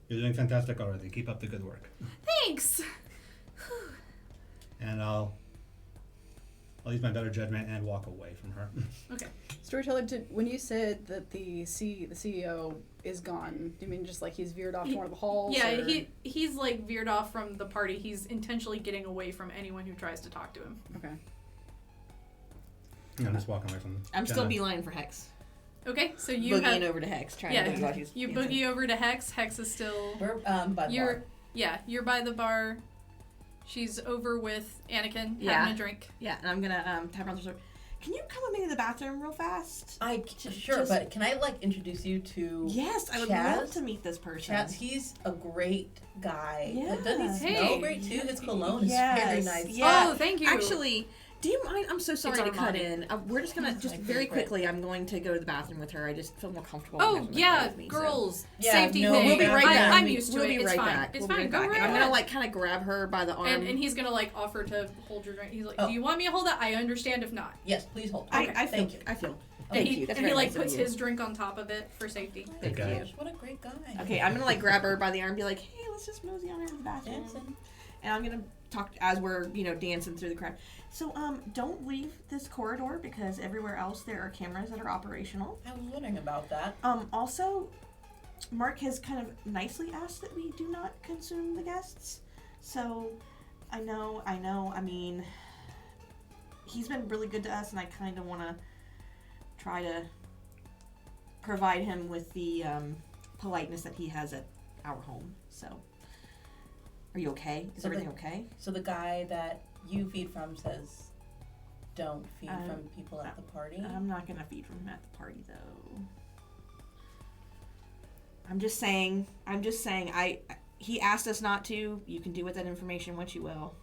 You're doing fantastic already. Keep up the good work. Thanks! And I'll use my better judgment and walk away from her. Okay. Storyteller, when you said that the CEO is gone, do you mean just like he's veered off to one of the halls? Yeah, or? he's like veered off from the party. He's intentionally getting away from anyone who tries to talk to him. Okay. I'm just walking away from I'm still Jenna. beeline for Hex. Okay, so you Boogieing have over to Hex, trying yeah, to boogie while she's you dancing. boogie over to Hex. Hex is still We're by the bar. you're by the bar. She's over with Anakin Yeah. having a drink. Yeah, and I'm gonna tap her on the shoulder. Can you come with me to the bathroom real fast? Sure, just- but can I like introduce you to Yes, I would Chaz? love to meet this person. Chaz? He's a great guy. Yeah. Doesn't he Hey. smell great too? His cologne is very Yes, nice. yeah. Oh, thank you. Actually, do you mind? I'm so sorry It's to cut Armani. in. We're just gonna just My very favorite. quickly. I'm going to go to the bathroom with her. I just feel more comfortable. Oh having my yeah, friend with me, so- girls. Yeah, Safety no, thing. We'll be right back. I'm used to we'll it. be It's right fine. back. It's We'll be fine. Go right back. right I'm gonna ahead. like kind of grab her by the arm. And he's gonna like offer to hold your drink. He's like, Oh. "Do you want me to hold it? I understand if not." Yes, please hold. I feel. Thank you. I feel. And Thank he, you. That's and he very like nice of puts you. his drink on top of it for safety. Good Thank guy. you. What a great guy. Okay, I'm gonna like grab her by the arm and be like, "Hey, let's just mosey on over to the bathroom." Dancing. And I'm gonna talk as we're dancing through the crowd. So don't leave this corridor because everywhere else there are cameras that are operational. I was wondering about that. Also, Mark has kind of nicely asked that we do not consume the guests. So I know. I mean, he's been really good to us, and I kind of want to try to provide him with the politeness that he has at our home. So, are you okay? Is So everything okay? So the guy that you feed from says, "Don't feed Um, from people at the party." I'm not gonna feed from him at the party though. I'm just saying. He asked us not to. You can do with that information what you will,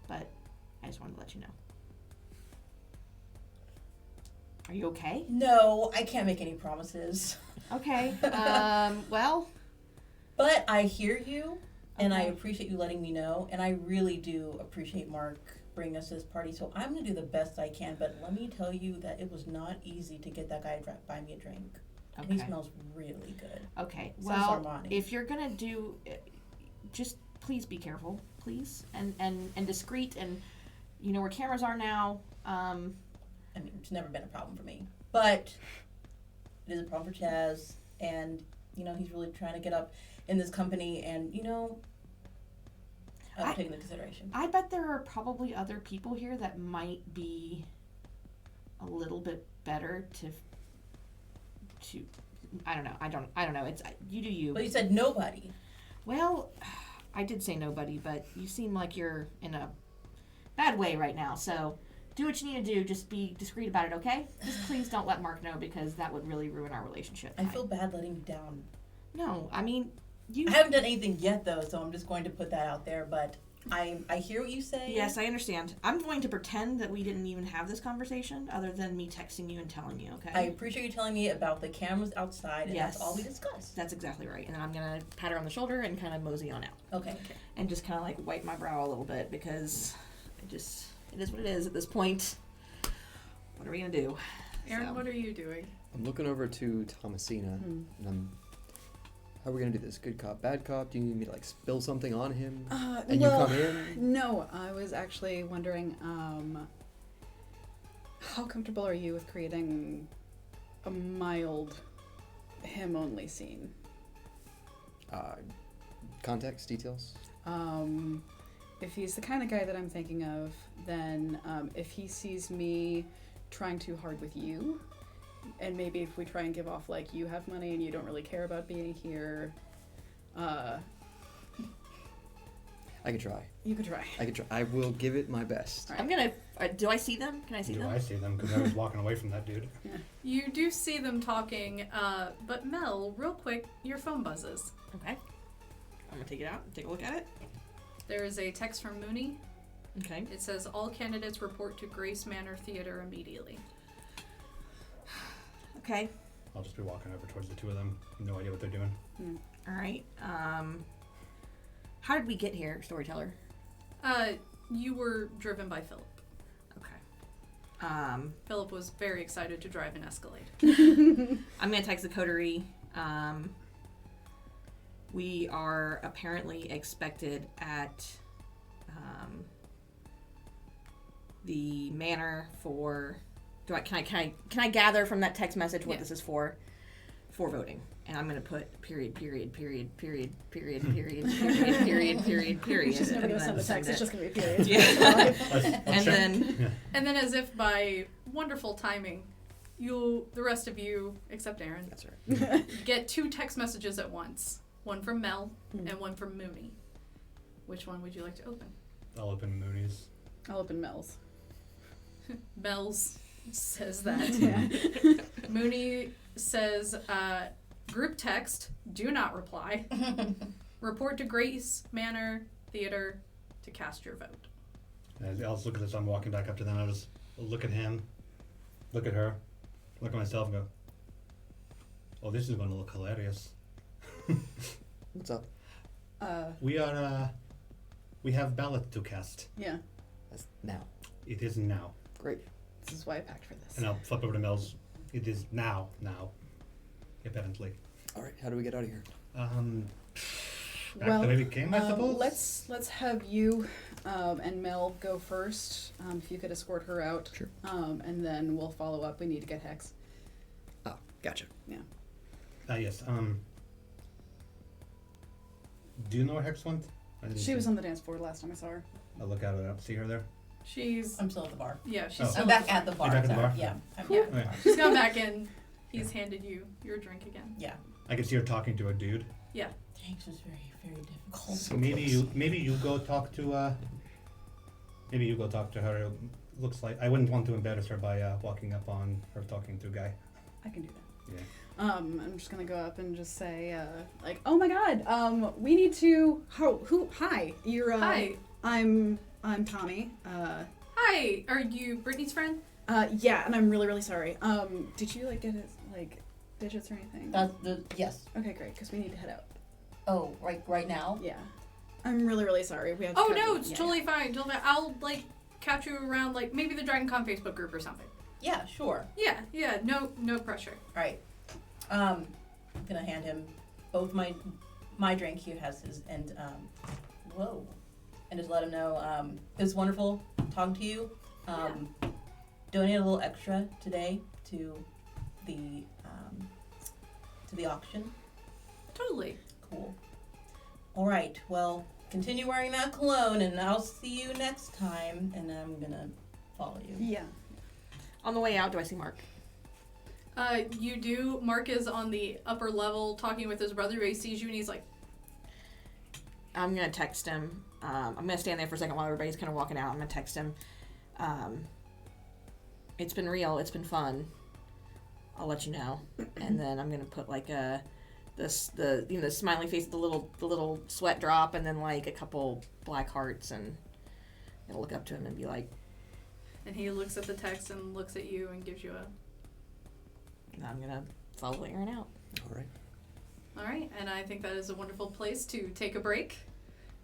but I just wanted to let you know. Are you okay? No, I can't make any promises. Okay. Well. But I hear you, and I Okay. appreciate you letting me know, and I really do appreciate Mark bringing us to this party. So I'm gonna do the best I can. But let me tell you that it was not easy to get that guy to buy me a drink. And he Okay. smells really good. Okay. So Well, Armani. if you're gonna do, just please be careful, please, and discreet, and you know where cameras are now. I mean, it's never been a problem for me, but it is a problem for Chaz, and he's really trying to get up in this company, and I'll take into consideration. I bet there are probably other people here that might be a little bit better to I don't know. It's you do you. But you said nobody. Well, I did say nobody, but you seem like you're in a bad way right now. So do what you need to do. Just be discreet about it, okay? Just please don't let Mark know because that would really ruin our relationship. I feel bad letting you down. No, I mean you. I haven't done anything yet though, so I'm just going to put that out there. But I hear what you say. Yes, I understand. I'm going to pretend that we didn't even have this conversation, other than me texting you and telling you. Okay. I appreciate you telling me about the cameras outside, and Yes. that's all we discussed. That's exactly right. And then I'm gonna pat her on the shoulder and kind of mosey on out. Okay. And just kind of like wipe my brow a little bit because it is what it is at this point. What are we gonna do? Aaron, So. what are you doing? I'm looking over to Thomasina, and how are we gonna do this? Good cop, bad cop? Do you need me to like spill something on him? And well, you come in? no, I was actually wondering, how comfortable are you with creating a mild him-only scene? Context, details? If he's the kind of guy that I'm thinking of, then if he sees me trying too hard with you, and maybe if we try and give off like you have money and you don't really care about being here, I can try. you could try. I will give it my best. All right. I'm gonna. Do I see them? Can I see Do them? I see them? Because I was walking away from that dude. You do see them talking, but Mel, real quick, your phone buzzes. Okay. I'm gonna take it out and take a look at it. There is a text from Mooney. Okay. It says, all candidates report to Grace Manor Theater immediately. Okay. I'll just be walking over towards the two of them. No idea what they're doing. All right. How did we get here, storyteller? You were driven by Philip. Okay. Philip was very excited to drive an Escalade. I'm gonna text the coterie. We are apparently expected at the manor for. Can I gather from that text message what Yeah. this is for voting? And I'm gonna put period. It's just never and gonna then send a text. it. It's just gonna be a period. Yeah. Let's And check. then Yeah. And then, as if by wonderful timing, the rest of you, except Aaron, That's right. get two text messages at once. One from Mel Hmm. and one from Mooney. Which one would you like to open? I'll open Mooney's. I'll open Mel's. Mel's says that. Yeah. Mooney says, group text, do not reply. Report to Grace Manor Theater to cast your vote. And I'll just look at this. I'm walking back up to them. I'll just look at him, look at her, look at myself and go, oh, this is going to look hilarious. What's up? We have ballot to cast. Yeah. That's now. It is now. Great. This is why I packed for this. And I'll flip over to Mel's. It is now. Apparently. All right. How do we get out of here? Back the way we came, I suppose? Let's have you and Mel go first. If you could escort her out. Sure. And then we'll follow up. We need to get Hex. Oh, gotcha. Yes. Do you know where Hex went? I didn't She see. was on the dance floor last time I saw her. I'll look at her. I'll see her there. She's, I'm still at the bar. yeah, she's Oh. still I'm back at the bar. You're back at the sorry. bar? Yeah. I'm Yeah. back at the Okay. bar. She's gone back in. He's handed you your drink again. Yeah. I can see her talking to a dude. Thanks was very, very difficult. So maybe close. you go talk to maybe you go talk to her. It looks like I wouldn't want to embarrass her by walking up on her talking to a guy. I can do that. Yeah. I'm just gonna go up and just say, like, oh my god, we need to. Hi, you're. Hi. I'm Tommy. Hi, are you Brittany's friend? Yeah, and I'm really, really sorry. Did you like get his like digits or anything? Yes. Okay, great, because we need to head out. Oh, right now? Yeah. I'm really, really sorry. We have. To Oh cut- no, it's yeah. totally fine. I'll like catch you around like maybe the Dragon Con Facebook group or something. Yeah, sure. Yeah, no pressure. All right. I'm gonna hand him both my drink. He has his, and whoa, and just let him know it was wonderful talking to you. Donate a little extra today to the auction. Totally. Cool. All right. Well, continue wearing that cologne, and I'll see you next time. And I'm gonna follow you. Yeah. On the way out, do I see Mark? You do. Mark is on the upper level talking with his brother. He sees you and he's like, I'm gonna text him. I'm gonna stand there for a second while everybody's kind of walking out. I'm gonna text him. It's been real. It's been fun. I'll let you know. And then I'm gonna put like the smiley face, the little sweat drop, and then like a couple black hearts, and I'll look up to him and be like. And he looks at the text and looks at you and gives you a. And I'm gonna follow Aaron out. All right. All right, and I think that is a wonderful place to take a break.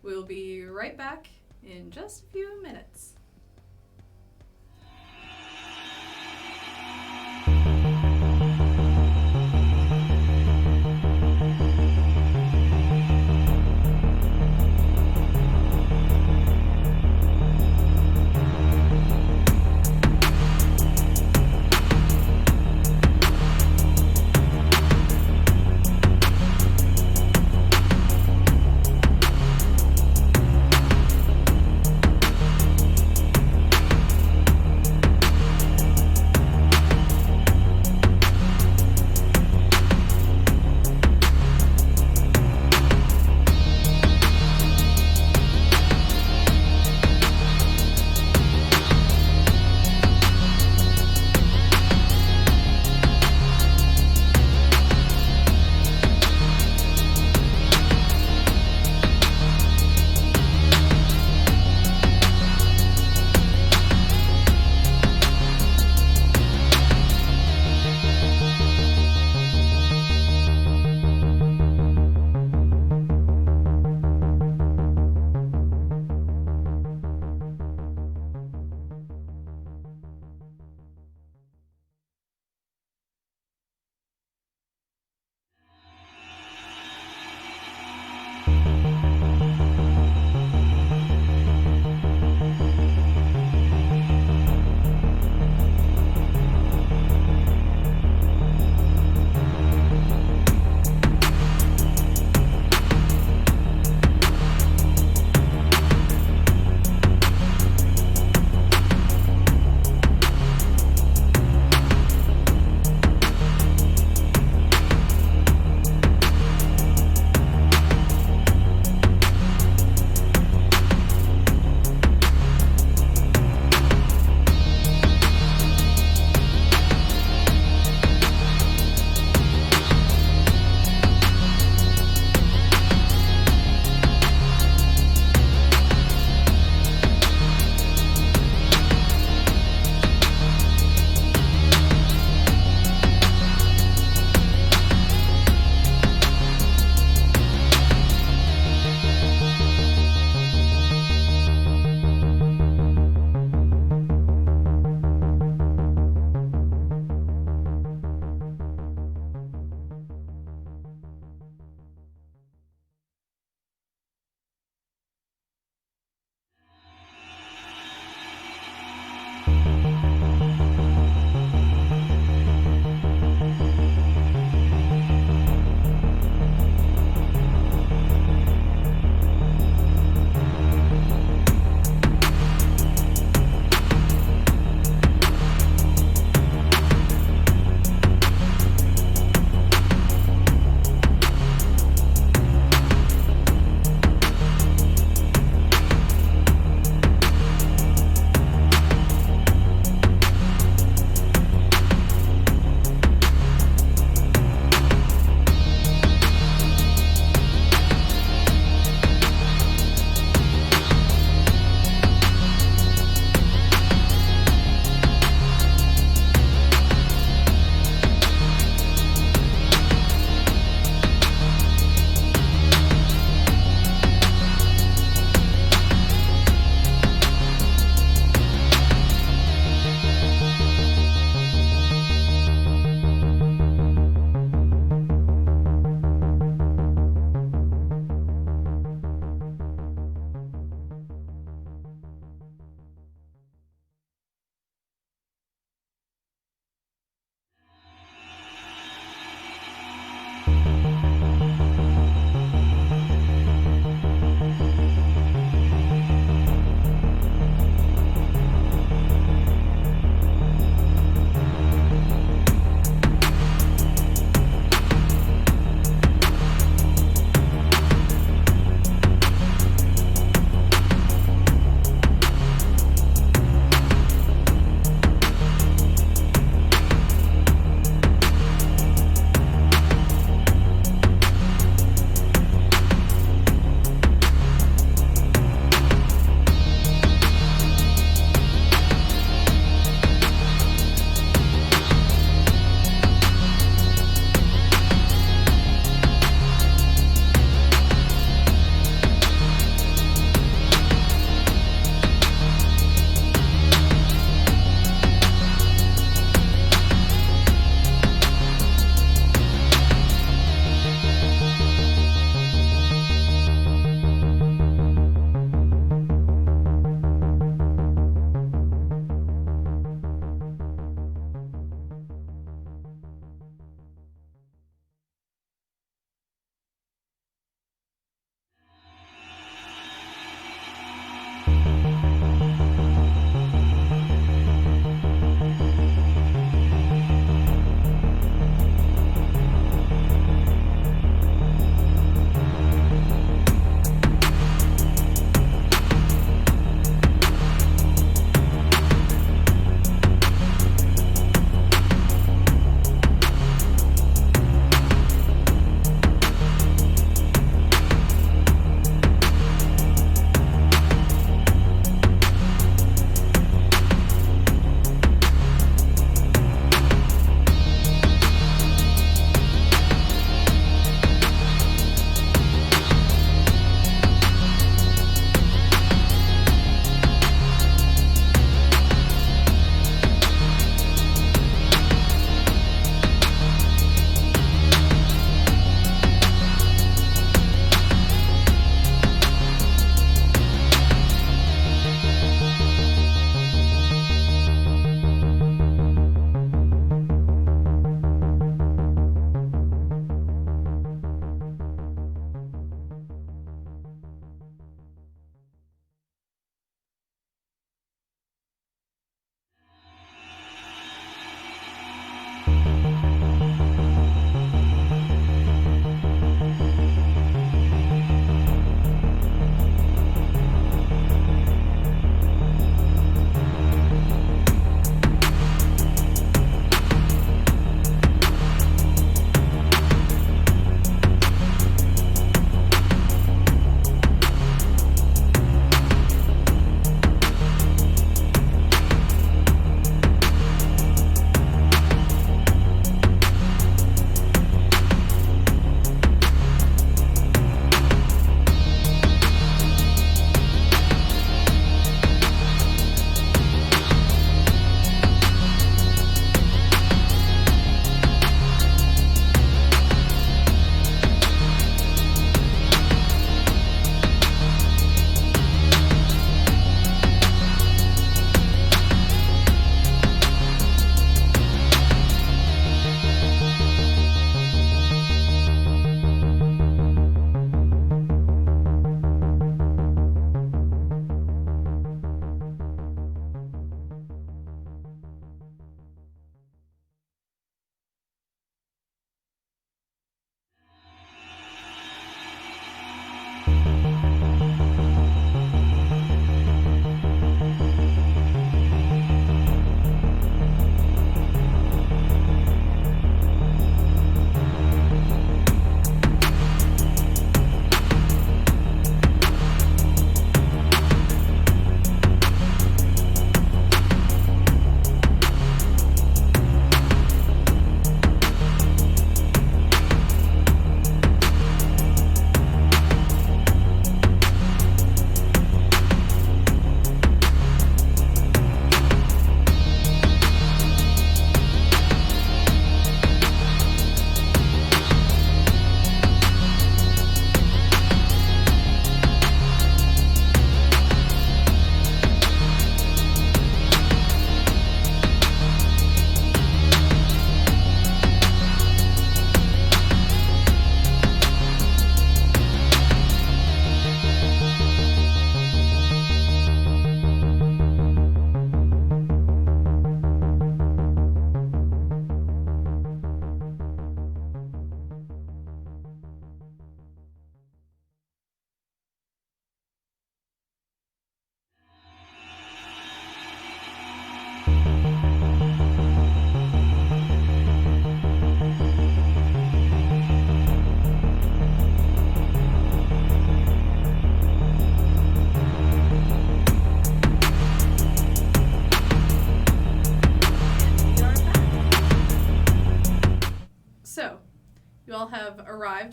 We'll be right back in just a few minutes.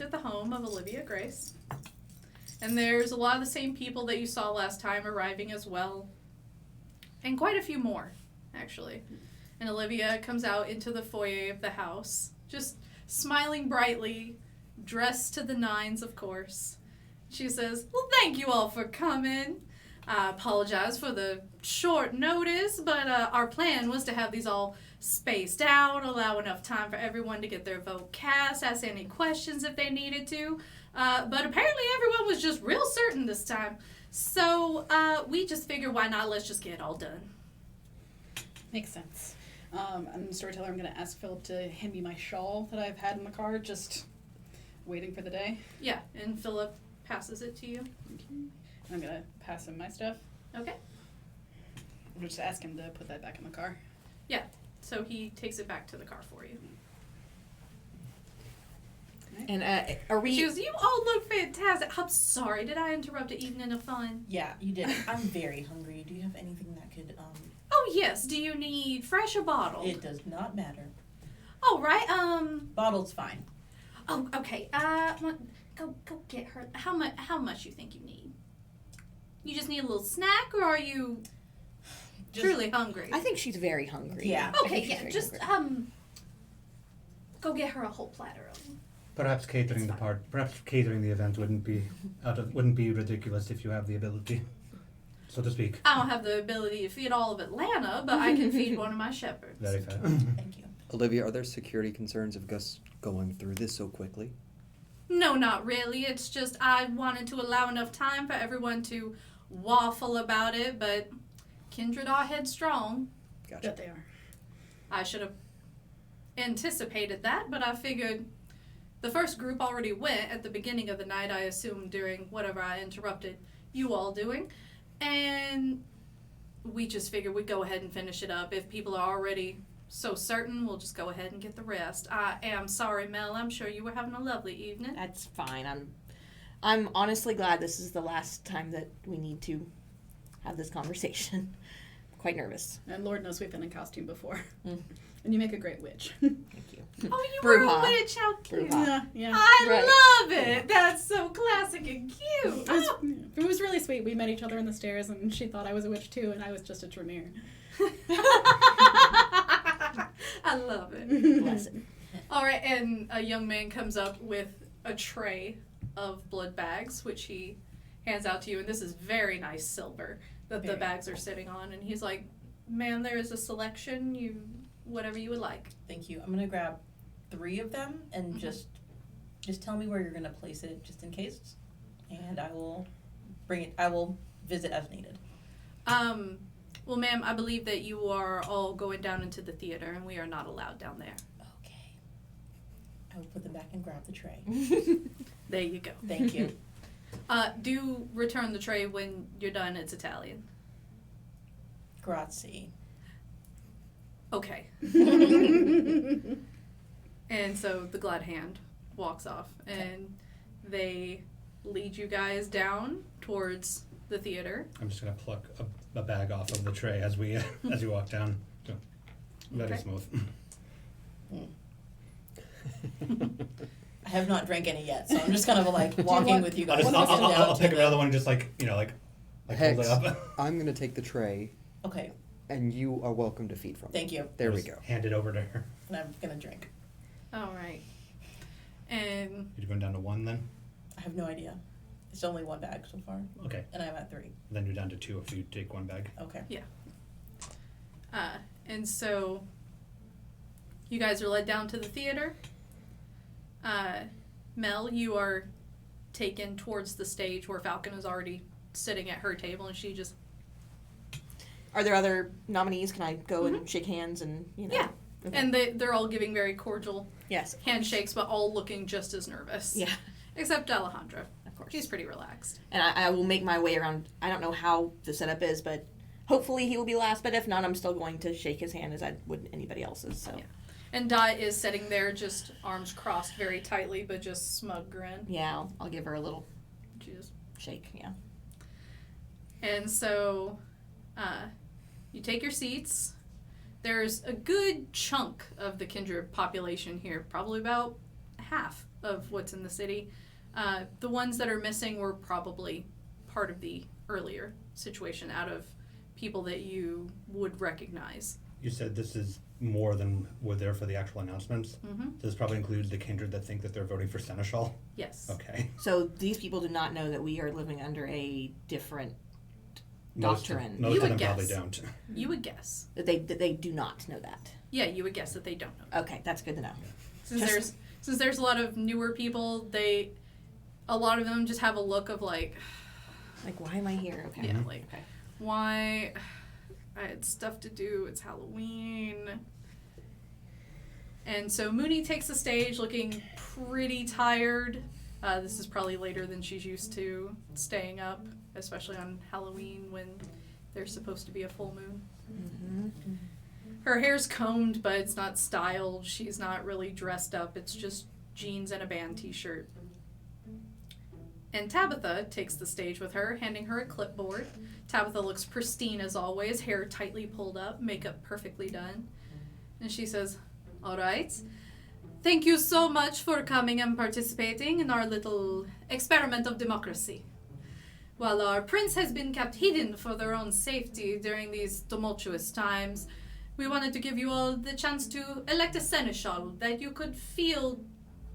at the home of Olivia Grace. And there's a lot of the same people that you saw last time arriving as well. And quite a few more, actually. And Olivia comes out into the foyer of the house, just smiling brightly, dressed to the nines, of course. She says, "Well, thank you all for coming. I apologize for the short notice, but our plan was to have these all spaced out, allow enough time for everyone to get their vote cast, ask any questions if they needed to. But apparently everyone was just real certain this time. So we just figured, why not? Let's just get it all done." Makes sense. I'm the storyteller. I'm going to ask Philip to hand me my shawl that I've had in the car, just waiting for the day. Yeah, and Philip passes it to you. I'm going to pass him my stuff. Okay. I'll just ask him to put that back in the car. So he takes it back to the car for you. And are we? She goes, "You all look fantastic. I'm sorry, did I interrupt an evening of fun?" Yeah, you did. I'm very hungry. Do you have anything that could, Oh, yes. Do you need fresh or bottled? It does not matter. Oh, right. Bottled's fine. Oh, okay. Go get her. How much you think you need? You just need a little snack, or are you truly hungry? I think she's very hungry. Yeah. I Okay, think she's yeah. very Just hungry. go get her a whole platter of them. Perhaps catering the event wouldn't be ridiculous if you have the ability, so to speak. I don't have the ability to feed all of Atlanta, but I can feed one of my shepherds. Very fair. Thank you. Olivia, are there security concerns of us going through this so quickly? No, not really. It's just I wanted to allow enough time for everyone to waffle about it, but kindred are headstrong. Gotcha. Bet they are. I should have anticipated that, but I figured the first group already went at the beginning of the night, I assume during whatever I interrupted you all doing, and we just figured we'd go ahead and finish it up. If people are already so certain, we'll just go ahead and get the rest. I am sorry, Mel. I'm sure you were having a lovely evening. That's fine. I'm honestly glad this is the last time that we need to have this conversation. I'm quite nervous. And Lord knows we've been in costume before. Mm. And you make a great witch. Thank you. Oh, you were a Bruja. witch. How cute. Bruja. Yeah. I love it. That's so classic and cute. It was really sweet. We met each other in the stairs, and she thought I was a witch too, and I was just a Tremere. I love it. Bless it. All right, and a young man comes up with a tray of blood bags, which he hands out to you, and this is very nice silver that the Very bags are sitting on, and he's like, "Ma'am, there is a selection. Whatever you would like." Thank you. I'm gonna grab 3 of them and Mhm. just tell me where you're gonna place it, just in case, and I will bring it. I will visit as needed. Well, ma'am, I believe that you are all going down into the theater, and we are not allowed down there. Okay. I will put them back and grab the tray. There you go. Thank you. Do return the tray when you're done. It's Italian. Grazie. Okay. And so the glad hand walks off, and they lead you guys down towards the theater. I'm just gonna pluck a bag off of the tray as we walk down. So, very Okay. smooth. I have not drank any yet, so I'm just kind of like walking want- with you I'll, guys. just, I'll pick another one, and just like hold Hex, it up. I'm gonna take the tray, Okay, and you are welcome to feed from it. thank you. There we Just go. Hand it over to her. And I'm gonna drink. All right. And You're going down to 1 then? I have no idea. It's only 1 bag so far, Okay. and I'm at 3. Then you're down to 2 if you take 1 bag. Okay. and so you guys are led down to the theater. Mel, you are taken towards the stage where Falcon is already sitting at her table, and she just Are there other nominees? Can I go and shake hands and Yeah. Okay. and they're all giving very cordial yes, handshakes, but all looking just as nervous. yeah, Except Alejandra. of course. She's pretty relaxed. And I will make my way around. I don't know how the setup is, but hopefully he will be last. But if not, I'm still going to shake his hand as I would anybody else's. So Yeah. And Dot is sitting there, just arms crossed very tightly, but just smug grin. yeah, I'll give her a little She just shake. Yeah. And so you take your seats. There's a good chunk of the kindred population here, probably about half of what's in the city. The ones that are missing were probably part of the earlier situation out of people that you would recognize. You said this is more than were there for the actual announcements. Mm-hmm. This probably includes the kindred that think that they're voting for Seneschal. Yes. Okay. So these people do not know that we are living under a different Most doctrine. of You them would probably guess. don't. You would guess. That they do not know that. Yeah, you would guess that they don't know. Okay, that's good to know. Since there's a lot of newer people, a lot of them just have a look of like, Like, why am I here? Okay. yeah, like, Okay. why? I had stuff to do. It's Halloween. And so Mooney takes the stage looking pretty tired. This is probably later than she's used to staying up, especially on Halloween when there's supposed to be a full moon. Mm-hmm. Her hair's combed, but it's not styled. She's not really dressed up. It's just jeans and a band t-shirt. And Tabitha takes the stage with her, handing her a clipboard. Tabitha looks pristine as always, hair tightly pulled up, makeup perfectly done. And she says, "All right. Thank you so much for coming and participating in our little experiment of democracy. While our prince has been kept hidden for their own safety during these tumultuous times, we wanted to give you all the chance to elect a seneschal that you could feel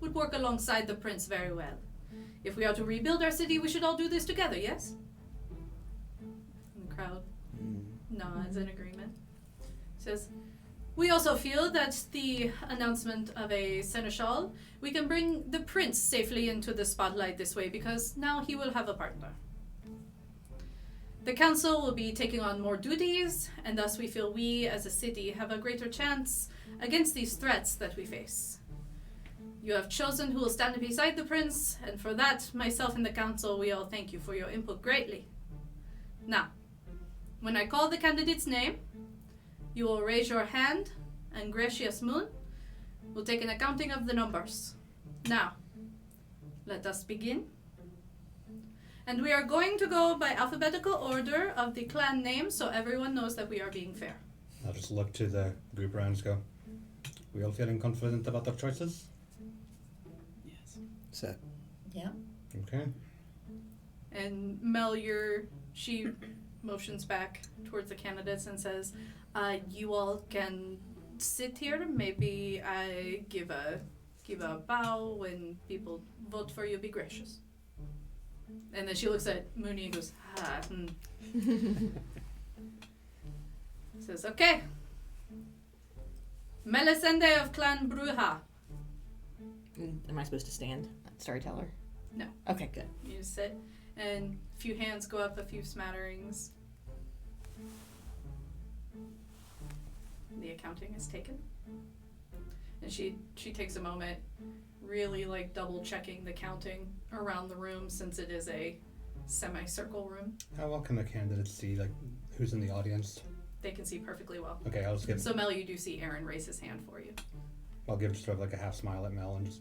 would work alongside the prince very well. If we are to rebuild our city, we should all do this together, yes?" And the crowd nods in agreement. Says, "We also feel that the announcement of a seneschal, we can bring the prince safely into the spotlight this way because now he will have a partner. The council will be taking on more duties, and thus we feel we, as a city, have a greater chance against these threats that we face. You have chosen who will stand beside the prince, and for that, myself and the council, we all thank you for your input greatly. Now, when I call the candidate's name, you will raise your hand, and Gracious Moon will take an accounting of the numbers. Now, let us begin. And we are going to go by alphabetical order of the clan names so everyone knows that we are being fair." I'll just look to the group around and go, "We all feeling confident about our choices?" Yes. Set. Yeah. Okay. And Mel, she motions back towards the candidates and says, "You all can sit here. Maybe I give a bow when people vote for you. Be gracious." And then she looks at Mooney and goes, Says, "Okay. Melisende of Clan Bruja." Am I supposed to stand? Storyteller? No. Okay, good. You just sit, and a few hands go up, a few smatterings. The accounting is taken. And she takes a moment, really like double checking the counting around the room since it is a semicircle room. How well can the candidates see, like, who's in the audience? They can see perfectly well. Okay, I'll just give. So Mel, you do see Aaron raise his hand for you. I'll give just sort of like a half smile at Mel and just.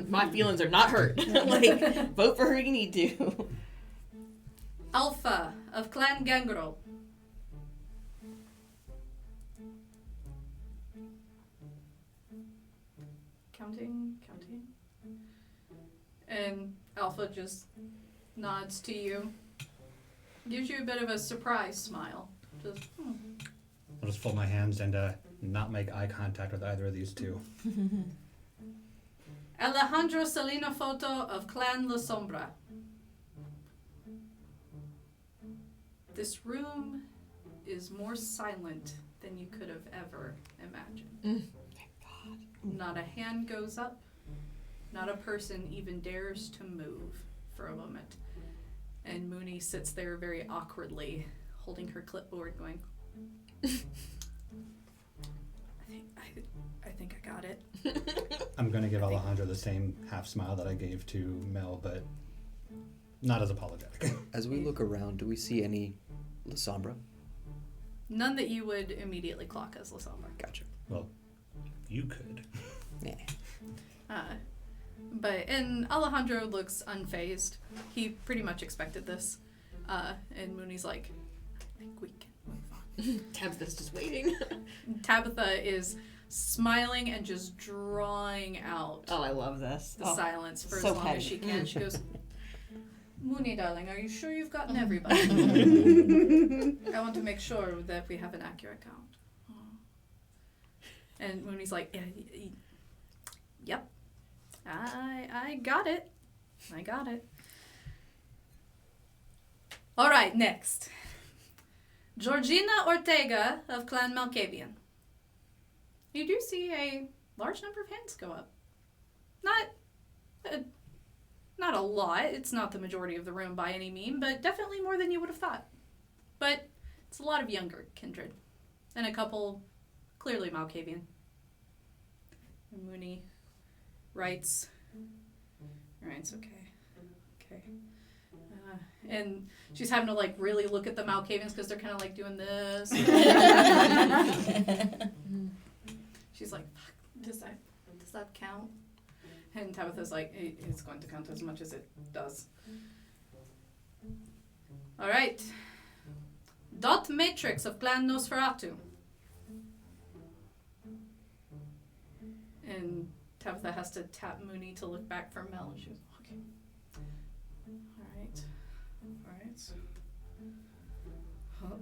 My feelings are not hurt. Like, vote for who you need to. Alpha of Clan Gangrel. Counting. And Alpha just nods to you. Gives you a bit of a surprise smile. Just, I'll just fold my hands and not make eye contact with either of these two. Alejandro Salina Foto of Clan La Sombra. This room is more silent than you could have ever imagined. Thank God. Not a hand goes up. Not a person even dares to move for a moment. And Mooney sits there very awkwardly, holding her clipboard, going, I think I got it. I'm going to give Alejandro the same half smile that I gave to Mel, but not as apologetic. As we look around, do we see any La Sombra? None that you would immediately clock as La Sombra. Gotcha. Well, you could. Yeah. And Alejandro looks unfazed. He pretty much expected this. And Mooney's like, I think we can move on. Tabitha's just waiting. Tabitha is smiling and just drawing out Oh, I love this. the silence for so as long as she petty. can. She goes, Mooney, darling, are you sure you've gotten everybody? I want to make sure that we have an accurate count. And Mooney's like, yep, I got it. I got it. All right, next. Georgina Ortega of Clan Malkavian. You do see a large number of hands go up. Not a lot. It's not the majority of the room by any mean, but definitely more than you would have thought. But it's a lot of younger kindred. And a couple clearly Malkavian. And Mooney writes, okay. And she's having to like really look at the Malkavians because they're kind of like doing this. She's like, fuck, does that count? And Tabitha's like, it's going to count as much as it does. All right. Dot Matrix of Clan Nosferatu. And Tabitha has to tap Mooney to look back for Mel. And she goes, okay. All right. Oh,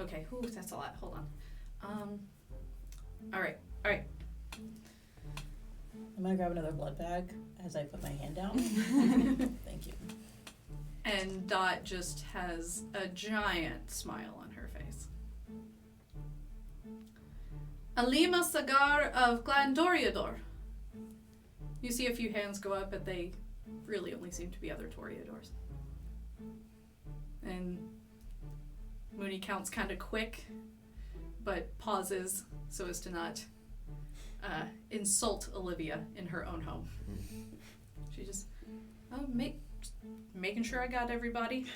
okay. Ooh, that's a lot. Hold on. All right. I'm gonna grab another blood bag as I put my hand down. Thank you. And Dot just has a giant smile on her face. Alima Sagar of Clan Doriador. You see a few hands go up, but they really only seem to be other Toreadors. And Mooney counts kind of quick, but pauses so as to not insult Olivia in her own home. She just, making sure I got everybody.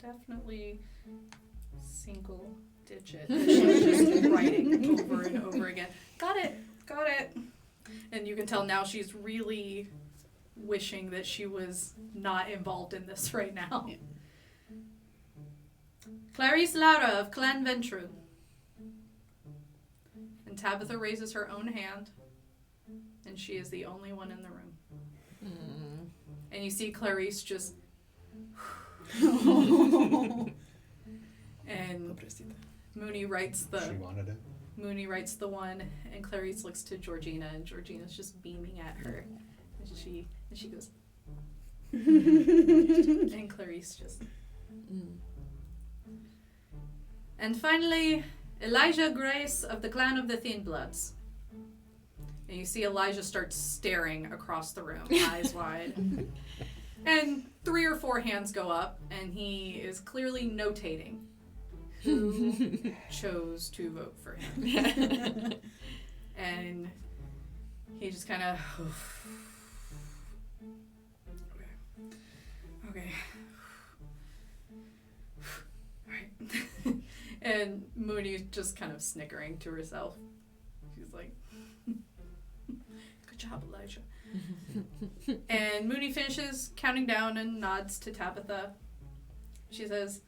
Definitely single digit. She was just writing over and over again. Got it. And you can tell now she's really wishing that she was not involved in this right now. Yeah. Clarice Lara of Clan Ventru. And Tabitha raises her own hand, and she is the only one in the room. And you see Clarice just... and Mooney writes She wanted it. Mooney writes the one, and Clarice looks to Georgina, and Georgina's just beaming at her. And she goes... and Clarice just... And finally, Elijah Grace of the Clan of the Thin Bloods. And you see Elijah start staring across the room, eyes wide. And 3 or 4 hands go up, and he is clearly notating who chose to vote for him. And he just kind of... Okay. Alright. And Mooney's just kind of snickering to herself. She's like, good job, Elijah. And Mooney finishes counting down and nods to Tabitha. She says,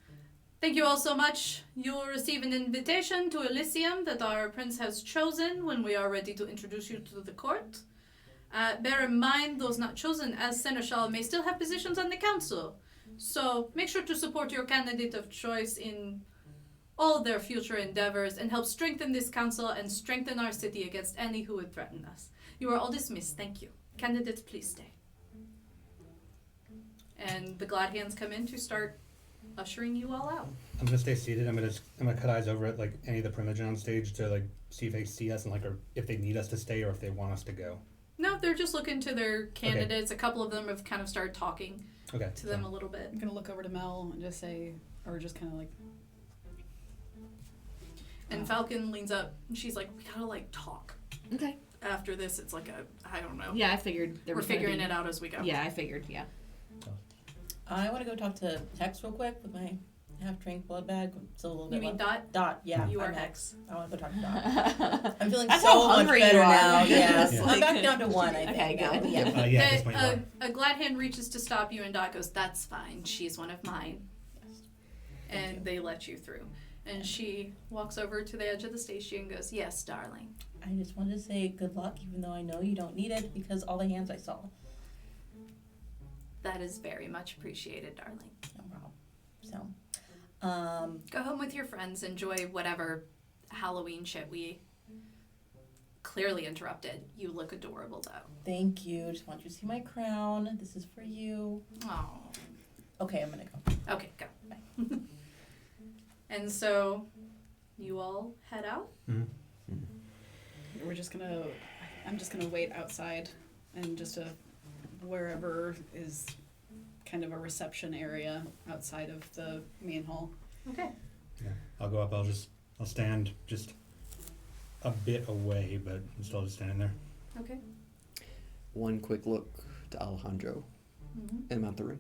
thank you all so much. You will receive an invitation to Elysium that our prince has chosen when we are ready to introduce you to the court. Bear in mind, those not chosen as seneschal may still have positions on the council. So make sure to support your candidate of choice in all their future endeavors and help strengthen this council and strengthen our city against any who would threaten us. You are all dismissed. Thank you. Candidates, please stay. And the glad hands come in to start ushering you all out. I'm gonna stay seated. I'm gonna cut eyes over at like any of the Primogen on stage to like see if they see us and like or if they need us to stay or if they want us to go. No, they're just looking to their candidates. Okay. A couple of them have kind of started talking to them a little bit. I'm gonna look over to Mel and just say, or just kind of like. And Falcon leans up and she's like, we gotta like talk. Okay. After this, it's like I don't know. Yeah, I figured we're figuring it out as we go. Yeah, I figured, yeah. I want to go talk to Hex real quick with my half-drink blood bag. Still a little bit You mean left. Dot? Dot, yeah. You are I'm Hex. I want to go talk to Dot. I'm feeling That's so how much hungry better you are. now. Yes. Yeah. I'm back down to 1, I think. Okay, now. good. Yeah. Yeah, at this point you are. A glad hand reaches to stop you, and Dot goes, that's fine. She's one of mine. And they let you through. And she walks over to the edge of the station and goes, "Yes, darling." I just wanted to say good luck, even though I know you don't need it because all the hands I saw. That is very much appreciated, darling. No problem. So, Go home with your friends. Enjoy whatever Halloween shit we clearly interrupted. You look adorable, though. thank you. Just want you to see my crown. This is for you. Oh. Okay, I'm gonna go. Okay, go. Bye. And so, you all head out? I'm just gonna wait outside and just wherever is kind of a reception area outside of the main hall. Okay. Yeah, I'll go up. I'll stand just a bit away, but I'm still just standing there. Okay. One quick look to Alejandro, Mm-hmm. and I'm out the room.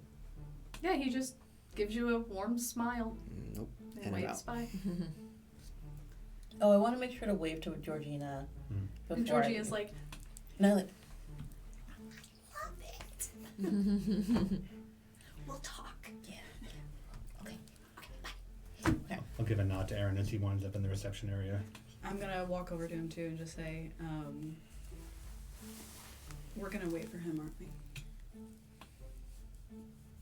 Yeah, he just gives you a warm smile Nope. and And I'm waves out. by. Oh, I want to make sure to wave to Georgina. Mm. And before Georgina's like, No, like, "We'll talk." yeah. Okay. I'll give a nod to Aaron as he winds up in the reception area. I'm gonna walk over to him too and just say, we're gonna wait for him, aren't we?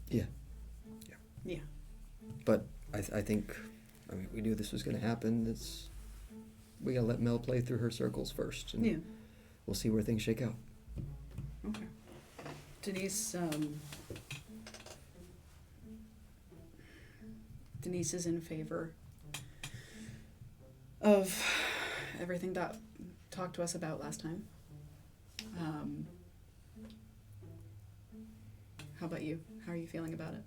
Yeah. Yeah. But I think, we knew this was going to happen. We got to let Mel play through her circles first, and Yeah. we'll see where things shake out. Okay. Denise is in favor of everything Dot talked to us about last time. How about you? How are you feeling about it?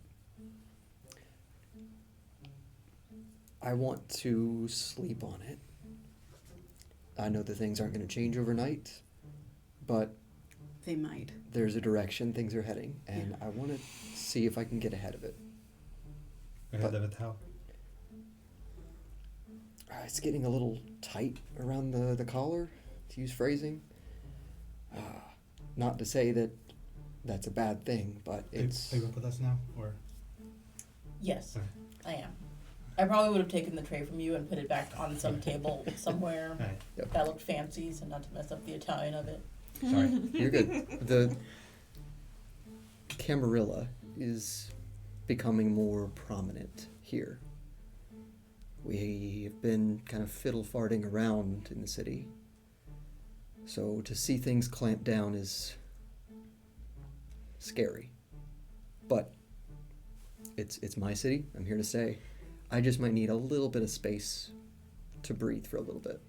I want to sleep on it. I know that things aren't going to change overnight, but They might. there's a direction things are heading, and I want to see if I can get ahead of it. Ahead of it, how? It's getting a little tight around the collar, to use phrasing. Not to say that that's a bad thing, but it's... Are you up with us now, or? Yes, Okay. I am. I probably would have taken the tray from you and put it back on some table somewhere Alright, that looked fancy, so not to mess up the Italian of it. sorry. You're good. The Camarilla is becoming more prominent here. We have been kind of fiddle-farting around in the city. So to see things clamp down is scary. But it's my city. I'm here to stay. I just might need a little bit of space to breathe for a little bit.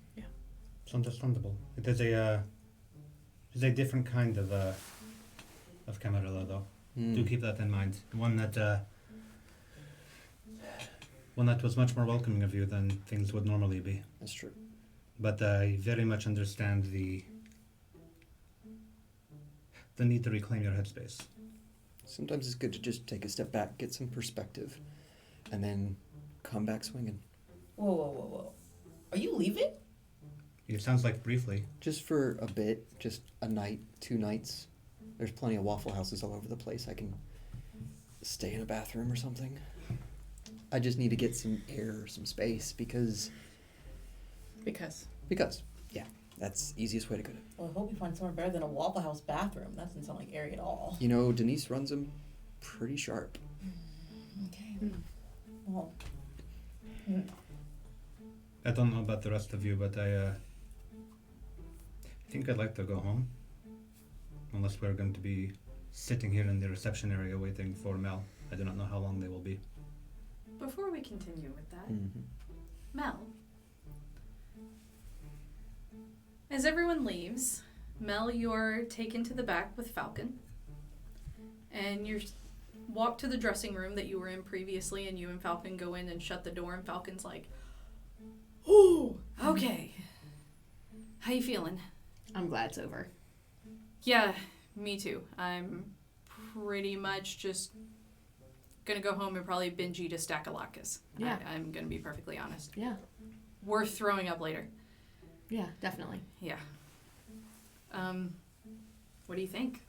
It's understandable. It is a different kind of Camarilla, though. Do keep that in mind. One that was much more welcoming of you than things would normally be. That's true. But I very much understand the need to reclaim your headspace. Sometimes it's good to just take a step back, get some perspective, and then come back swinging. Whoa. Are you leaving? It sounds like briefly. Just for a bit, just a night, 2 nights. There's plenty of Waffle Houses all over the place. I can stay in a bathroom or something. I just need to get some air, some space, because, yeah, that's the easiest way to go. Well, I hope you find somewhere better than a Waffle House bathroom. That doesn't sound like airy at all. You know, Denise runs them pretty sharp. Okay. Well, I don't know about the rest of you, but I think I'd like to go home. Unless we're going to be sitting here in the reception area waiting for Mel. I do not know how long they will be. Before we continue with that, Mm-hmm. Mel. As everyone leaves, Mel, you're taken to the back with Falcon. And you're walked to the dressing room that you were in previously, and you and Falcon go in and shut the door, and Falcon's like, "Ooh, okay. How you feeling?" I'm glad it's over. Yeah, me too. I'm pretty much just gonna go home and probably binge eat a stack of latkes. Yeah. I'm gonna be perfectly honest. Yeah. Worth throwing up later. Yeah, definitely. Yeah. What do you think?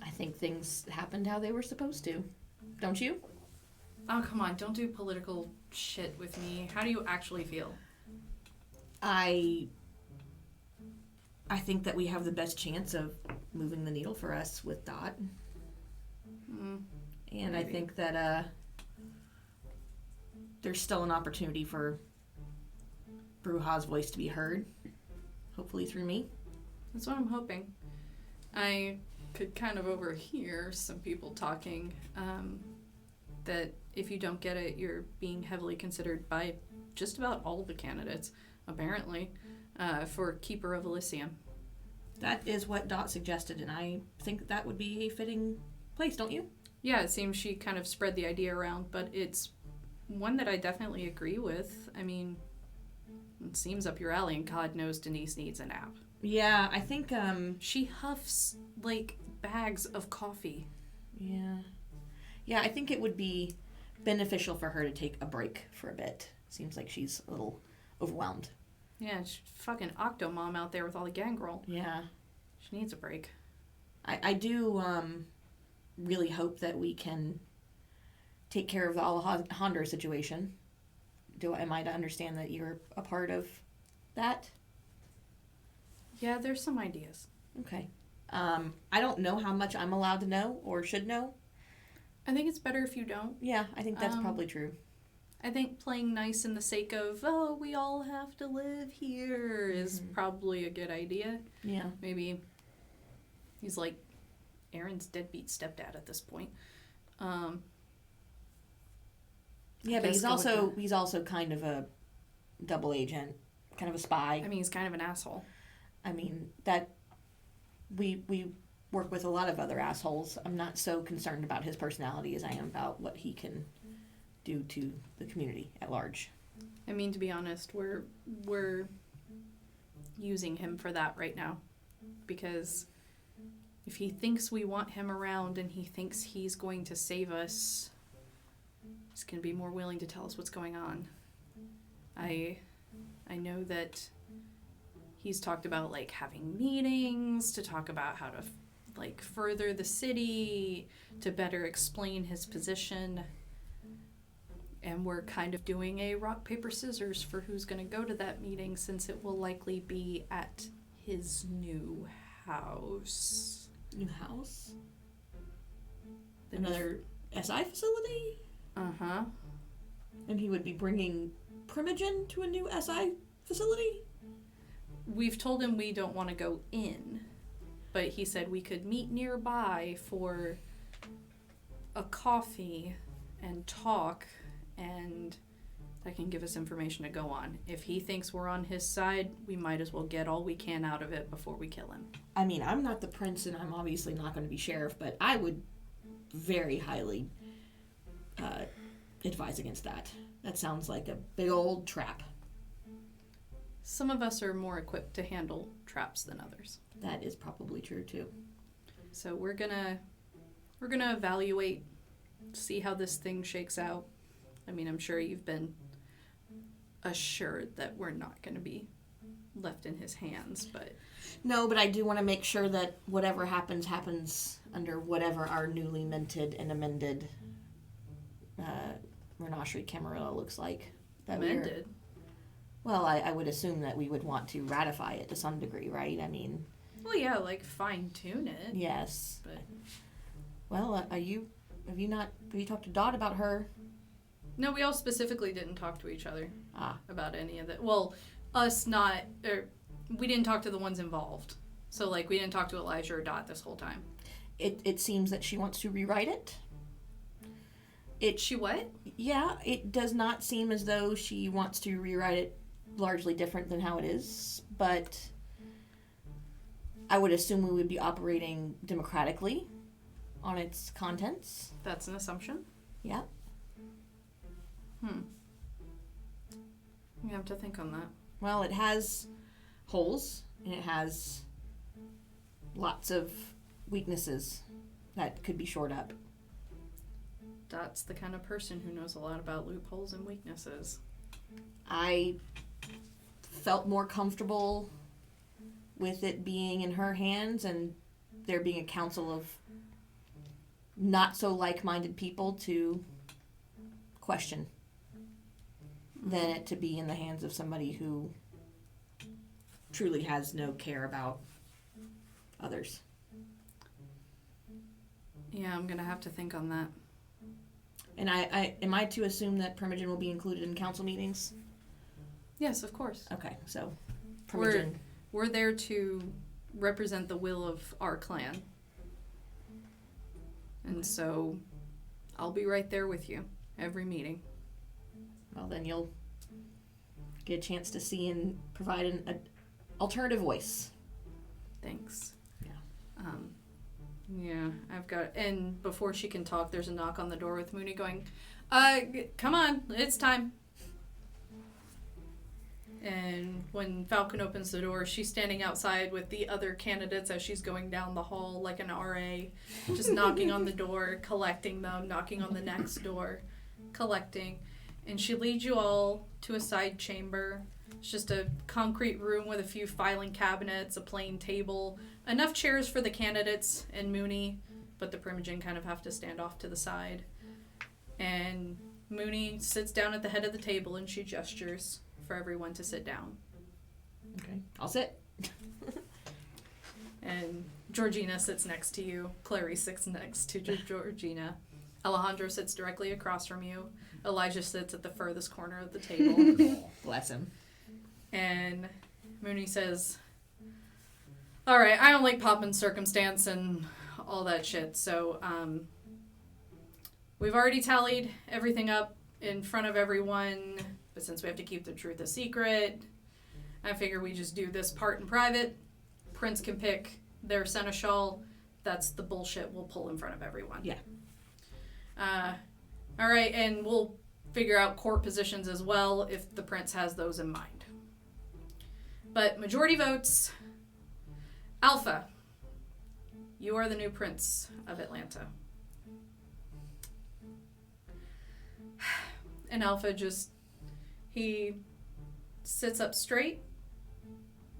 I think things happened how they were supposed to. Don't you? Oh, come on, don't do political shit with me. How do you actually feel? I think that we have the best chance of moving the needle for us with Dot. And I think that there's still an opportunity for Bruja's voice to be heard, hopefully through me. That's what I'm hoping. I could kind of overhear some people talking that if you don't get it, you're being heavily considered by just about all the candidates, apparently, for Keeper of Elysium. That is what Dot suggested, and I think that would be a fitting place, don't you? Yeah, it seems she kind of spread the idea around, but it's one that I definitely agree with. I mean, it seems up your alley, and God knows Denise needs a nap. Yeah, I think, She huffs, like, bags of coffee. Yeah, I think it would be beneficial for her to take a break for a bit. Seems like she's a little overwhelmed. Yeah, she's fucking Octomom out there with all the gangrel. Yeah. She needs a break. I do really hope that we can take care of the Alejandro situation. Am I to understand that you're a part of that? Yeah, there's some ideas. Okay. I don't know how much I'm allowed to know or should know. I think it's better if you don't. Yeah, I think that's probably true. I think playing nice in the sake of, oh, we all have to live here is probably a good idea. Yeah. Maybe he's like Aaron's deadbeat stepdad at this point. Yeah, but he's also kind of a double agent, kind of a spy. I mean, he's kind of an asshole. I mean, that we work with a lot of other assholes. I'm not so concerned about his personality as I am about what he can do to the community at large. I mean, to be honest, we're using him for that right now, because if he thinks we want him around and he thinks he's going to save us, he's going to be more willing to tell us what's going on. I know that he's talked about, like, having meetings to talk about how to, like, further the city, to better explain his position. And we're kind of doing a rock, paper, scissors for who's going to go to that meeting, since it will likely be at his new house. New house? Another SI facility? Uh-huh. And he would be bringing Primogen to a new SI facility? We've told him we don't want to go in, but he said we could meet nearby for a coffee and talk, and that can give us information to go on. If he thinks we're on his side, we might as well get all we can out of it before we kill him. I mean, I'm not the prince and I'm obviously not going to be sheriff, but I would very highly advise against that. That sounds like a big old trap. Some of us are more equipped to handle traps than others. That is probably true too. So we're gonna evaluate, see how this thing shakes out. I mean, I'm sure you've been assured that we're not going to be left in his hands, but... No, but I do want to make sure that whatever happens under whatever our newly minted and amended Rinascere Camarilla looks like. Amended? Well, I would assume that we would want to ratify it to some degree, right? I mean... Well, yeah, like fine-tune it. Yes. But... Well, have you talked to Dot about her? No, we all specifically didn't talk to each other about any of that. Well, we didn't talk to the ones involved. So, like, we didn't talk to Elijah or Dot this whole time. It seems that she wants to rewrite it. She what? Yeah, it does not seem as though she wants to rewrite it largely different than how it is, but I would assume we would be operating democratically on its contents. That's an assumption? Yeah. You have to think on that. Well, it has holes, and it has lots of weaknesses that could be shored up. Dot's the kind of person who knows a lot about loopholes and weaknesses. I felt more comfortable with it being in her hands and there being a council of not so like-minded people to question. than it to be in the hands of somebody who truly has no care about others. Yeah, I'm gonna have to think on that. And I am I to assume that Primogen will be included in council meetings? Yes, of course. Okay, so We're- Primogen. We're there to represent the will of our clan. And so I'll be right there with you every meeting. Well, then you'll get a chance to see and provide an alternative voice. Thanks. Yeah. Yeah, I've got, and before she can talk, there's a knock on the door with Mooney going, come on, it's time. And when Falcon opens the door, she's standing outside with the other candidates as she's going down the hall like an RA, just knocking on the door, collecting them, knocking on the next door, collecting. And she leads you all to a side chamber. It's just a concrete room with a few filing cabinets, a plain table, enough chairs for the candidates and Mooney, but the Primogen kind of have to stand off to the side. And Mooney sits down at the head of the table and she gestures for everyone to sit down. Okay, I'll sit. And Georgina sits next to you. Clarice sits next to Georgina. Alejandro sits directly across from you. Elijah sits at the furthest corner of the table. Bless him. And Mooney says, all right, I don't like pomp and circumstance and all that shit. So, we've already tallied everything up in front of everyone. But since we have to keep the truth a secret, I figure we just do this part in private. Prince can pick their seneschal. That's the bullshit we'll pull in front of everyone. Yeah. All right, and we'll figure out court positions as well if the prince has those in mind. But majority votes, Alpha, you are the new prince of Atlanta. And Alpha he sits up straight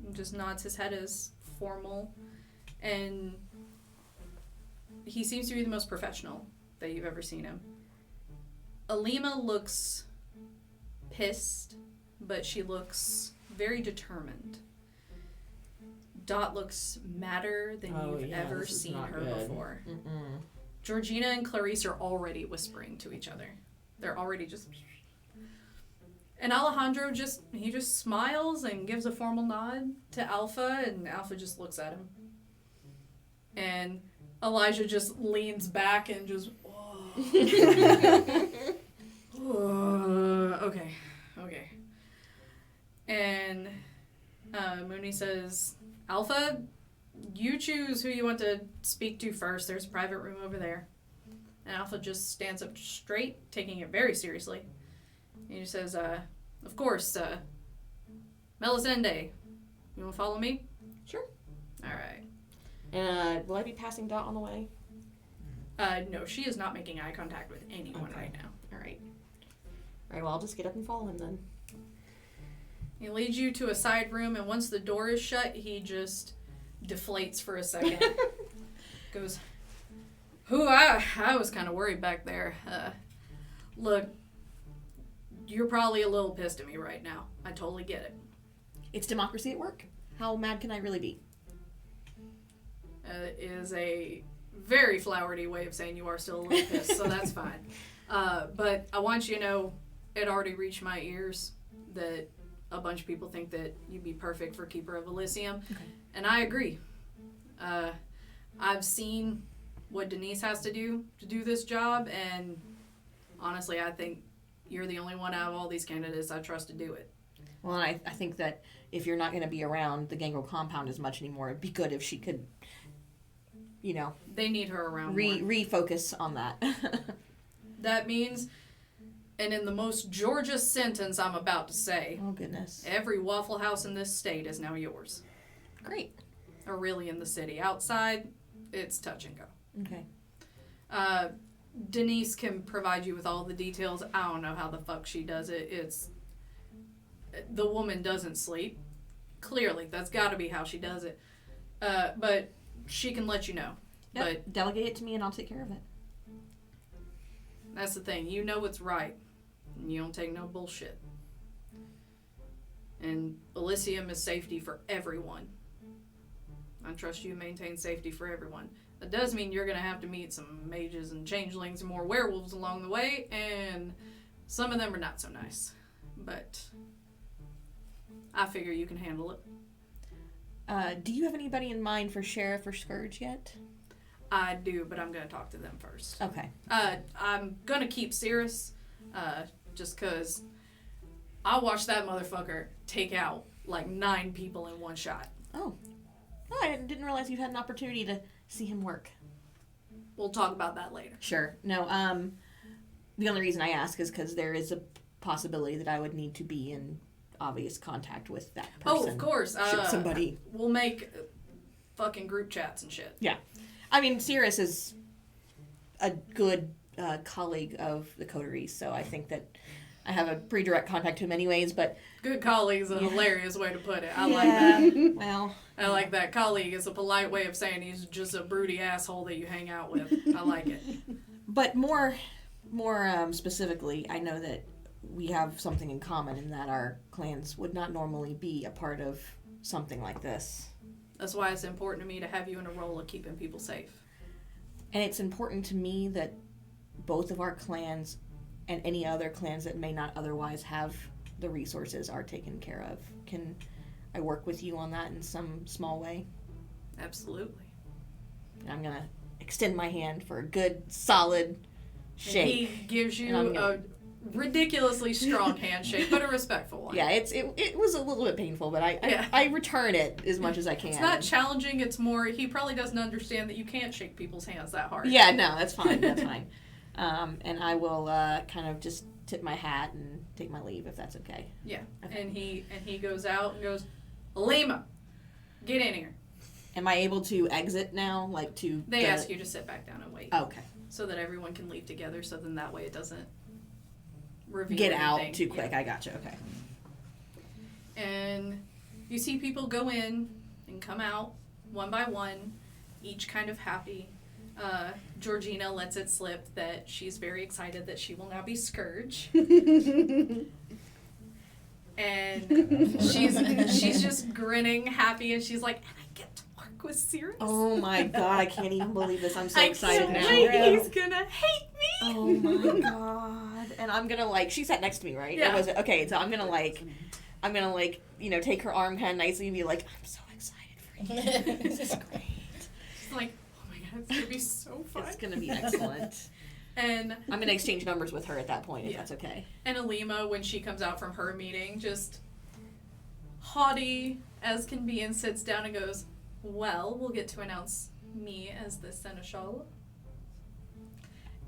and just nods his head as formal. And he seems to be the most professional that you've ever seen him. Alima looks pissed, but she looks very determined. Dot looks madder than you've ever seen her before. Mm-mm. Georgina and Clarice are already whispering to each other. They're already just... And Alejandro just smiles and gives a formal nod to Alpha, and Alpha just looks at him. And Elijah just leans back and just... Okay. And Mooney says, Alpha, you choose who you want to speak to first. There's a private room over there. And Alpha just stands up straight, taking it very seriously. And he says, of course, Melisende, you want to follow me? Sure. All right. And will I be passing Dot on the way? No, she is not making eye contact with anyone right now. All right. All right, well, I'll just get up and follow him then. He leads you to a side room, and once the door is shut, he just deflates for a second. Goes, I was kind of worried back there. Look, you're probably a little pissed at me right now. I totally get it. It's democracy at work. How mad can I really be? Is a very flowery way of saying you are still a little pissed, so that's fine. But I want you to know, it already reached my ears that a bunch of people think that you'd be perfect for Keeper of Elysium. Okay. And I agree. I've seen what Denise has to do this job, and honestly, I think you're the only one out of all these candidates I trust to do it. Well, I think that if you're not going to be around the Gangrel compound as much anymore, it'd be good if she could, They need her around more. refocus on that. That means, and in the most Georgia sentence I'm about to say, Oh, goodness. every Waffle House in this state is now yours. Great. Or really in the city. Outside, it's touch and go. Okay. Denise can provide you with all the details. I don't know how the fuck she does it. The woman doesn't sleep. Clearly, that's got to be how she does it. But she can let you know. Yep. But delegate it to me and I'll take care of it. that's the thing. You know what's right. And you don't take no bullshit. And Elysium is safety for everyone. I trust you to maintain safety for everyone. That does mean you're going to have to meet some mages and changelings and more werewolves along the way, and some of them are not so nice. But I figure you can handle it. Do you have anybody in mind for Sheriff or Scourge yet? I do, but I'm going to talk to them first. Okay. I'm going to keep Cirrus, just because I watched that motherfucker take out like 9 people in one shot. Oh. I didn't realize you had an opportunity to see him work. We'll talk about that later. Sure. No, the only reason I ask is because there is a possibility that I would need to be in obvious contact with that person. Oh, of course. Should somebody... We'll make fucking group chats and shit. Yeah. I mean, Cirrus is a good colleague of the coterie, so I think that I have a pretty direct contact to him anyways, but... Good colleague is a hilarious way to put it. I like that. Well... I like that. Colleague is a polite way of saying he's just a broody asshole that you hang out with. I like it. But more specifically, I know that we have something in common in that our clans would not normally be a part of something like this. That's why it's important to me to have you in a role of keeping people safe. And it's important to me that both of our clans and any other clans that may not otherwise have the resources are taken care of. Can I work with you on that in some small way? Absolutely. And I'm going to extend my hand for a good, solid shake. And he gives you a ridiculously strong handshake, but a respectful one. Yeah, it was a little bit painful, but I return it as much as I can. It's not challenging, it's more, he probably doesn't understand that you can't shake people's hands that hard. Yeah, no, that's fine, that's fine. And I will kind of just tip my hat and take my leave if that's okay. Yeah, okay. And he goes out and goes, Lima, get in here. Am I able to exit now? Like to... They ask you to sit back down and wait. Oh, okay. So that everyone can leave together, so then that way it doesn't reveal Get anything. out too quick. Yeah. I gotcha, okay. And you see people go in and come out one by one, each kind of happy. Georgina lets it slip that she's very excited that she will now be Scourge. And she's just grinning, happy, and she's like, and I get to work with Cirrus. Oh my god, I can't even believe this. I'm so excited now. He's gonna hate me. Oh my god. And I'm gonna like, she sat next to me, right? Yeah. Or was it? Okay, so I'm gonna take her arm kind of nicely and be like, I'm so excited for you. This is great. She's like, oh my god, it's gonna be so fun. It's gonna be excellent. And I'm gonna exchange numbers with her at that point, if Yeah. that's okay. And Alima, when she comes out from her meeting, just haughty as can be, and sits down and goes, well, we'll get to announce me as the Seneschal.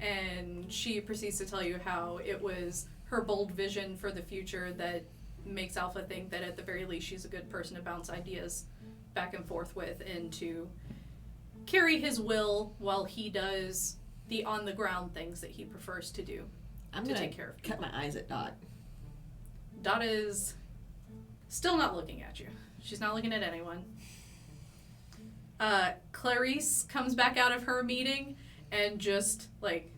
And she proceeds to tell you how it was her bold vision for the future that makes Alpha think that at the very least she's a good person to bounce ideas back and forth with and to carry his will while he does the on-the-ground things that he prefers to do. I'm to gonna take care of cut people. my eyes at Dot. Dot is still not looking at you. She's not looking at anyone. Clarice comes back out of her meeting and just, like,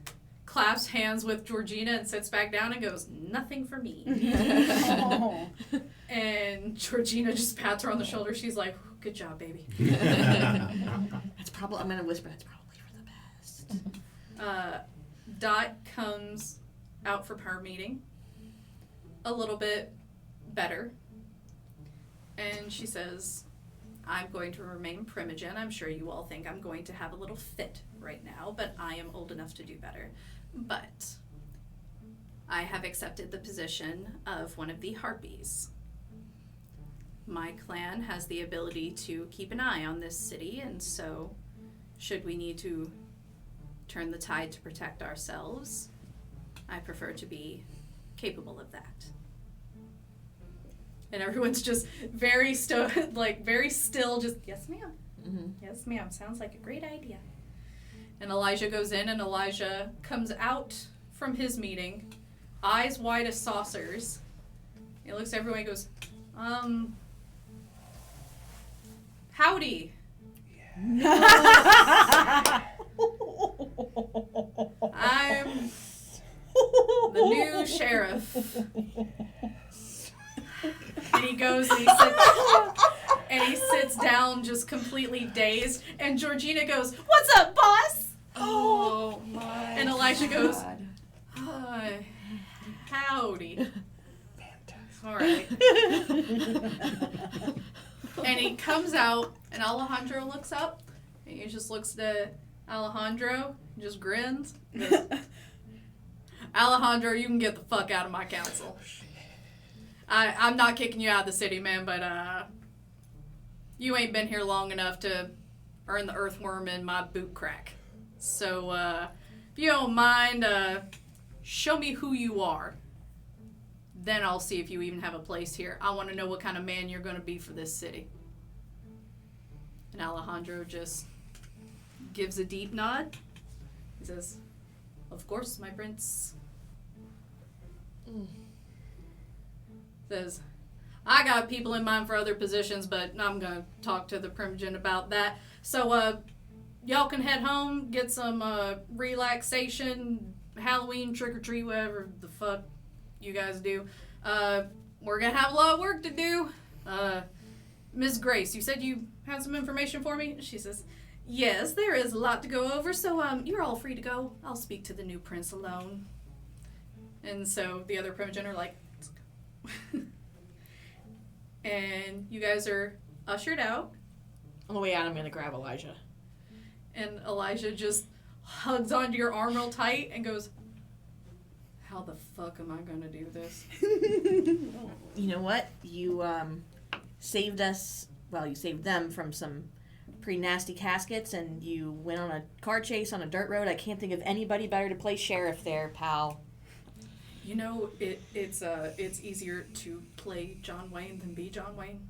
clasps hands with Georgina and sits back down and goes, nothing for me. Oh. And Georgina just pats her on the shoulder. She's like, good job, baby. That's probably, I'm gonna whisper, that's probably for the best. Dot comes out from her meeting a little bit better. And she says, I'm going to remain Primogen. I'm sure you all think I'm going to have a little fit right now, but I am old enough to do better. But I have accepted the position of one of the Harpies. My clan has the ability to keep an eye on this city, and so should we need to turn the tide to protect ourselves, I prefer to be capable of that. And everyone's just very still, just, yes ma'am. Mm-hmm. Yes ma'am, sounds like a great idea. And Elijah goes in, and Elijah comes out from his meeting, eyes wide as saucers. He looks at everyone and goes, howdy. I'm the new sheriff. And he goes just completely dazed, and Georgina goes, "What's up, boss?" Oh my. And Elijah goes, God. "Hi, howdy." All right. And he comes out, and Alejandro looks up, and he just looks at Alejandro, and just grins. And goes, "Alejandro, you can get the fuck out of my council. I'm not kicking you out of the city, man, but you ain't been here long enough to earn the earthworm in my boot crack. So if you don't mind, show me who you are. Then I'll see if you even have a place here. I want to know what kind of man you're going to be for this city." And Alejandro just gives a deep nod. He says, "Of course, my prince." Says, "I got people in mind for other positions, but I'm going to talk to the Primogen about that. So y'all can head home, get some relaxation, Halloween, trick-or-treat, whatever the fuck you guys do. We're gonna have a lot of work to do. Ms. Grace, you said you had some information for me?" She says, "Yes, there is a lot to go over, so you're all free to go. I'll speak to the new prince alone." And so the other Primogen are like, "Let's go." And you guys are ushered out, On the way out, I'm gonna grab Elijah. and Elijah just hugs onto your arm real tight and goes, "How the fuck am I gonna do this?" You know what? You saved us. Well, you saved them from some pretty nasty caskets, and you went on a car chase on a dirt road. I can't think of anybody better to play sheriff there, pal. You know, it's easier to play John Wayne than be John Wayne.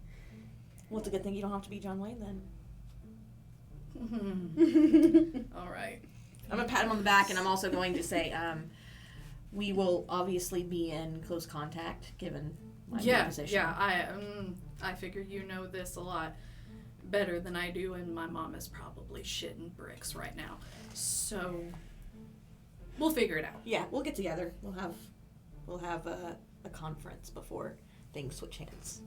Well, it's a good thing you don't have to be John Wayne then. All right. I'm gonna pat him on the back, and I'm also going to say, we will obviously be in close contact, given my new position. Yeah. I figure you know this a lot better than I do, and my mom is probably shitting bricks right now. So we'll figure it out. Yeah, we'll get together. We'll have a conference before things switch hands.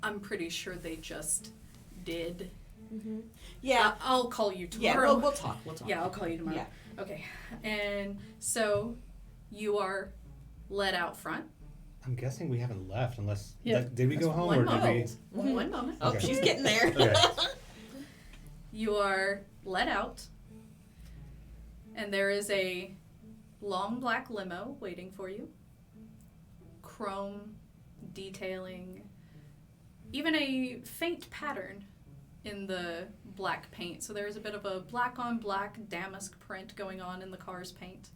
I'm pretty sure they just did. Mm-hmm. Yeah. I'll call you Yeah, tomorrow. we'll talk. Yeah, I'll call you tomorrow. Yeah. Okay. And so you are led out front. I'm guessing we haven't left unless. Yeah. Did we go home or did we? One moment. Oh, Okay. she's getting there. Okay. You are let out, and there is a long black limo waiting for you. Chrome detailing, even a faint pattern in the black paint. So there's a bit of a black on black damask print going on in the car's paint.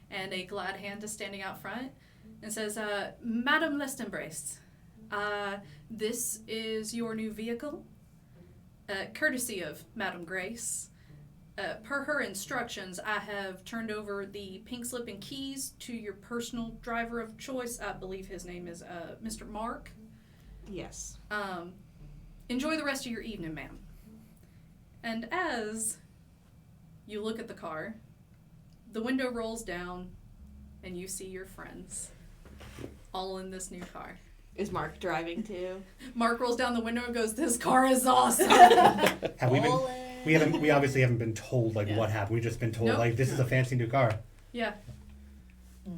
And a glad hand is standing out front and says, "Madame Lestembrace, this is your new vehicle. Courtesy of Madame Grace. Per her instructions, I have turned over the pink slip and keys to your personal driver of choice. I believe his name is Mr. Mark. Yes. Enjoy the rest of your evening, ma'am." And as you look at the car, the window rolls down, and you see your friends all in this new car. Is Mark driving too? Mark rolls down the window and goes, "This car is awesome." Have we been? We obviously haven't been told like what happened. We've just been told Nope. like this is a fancy new car. Yeah.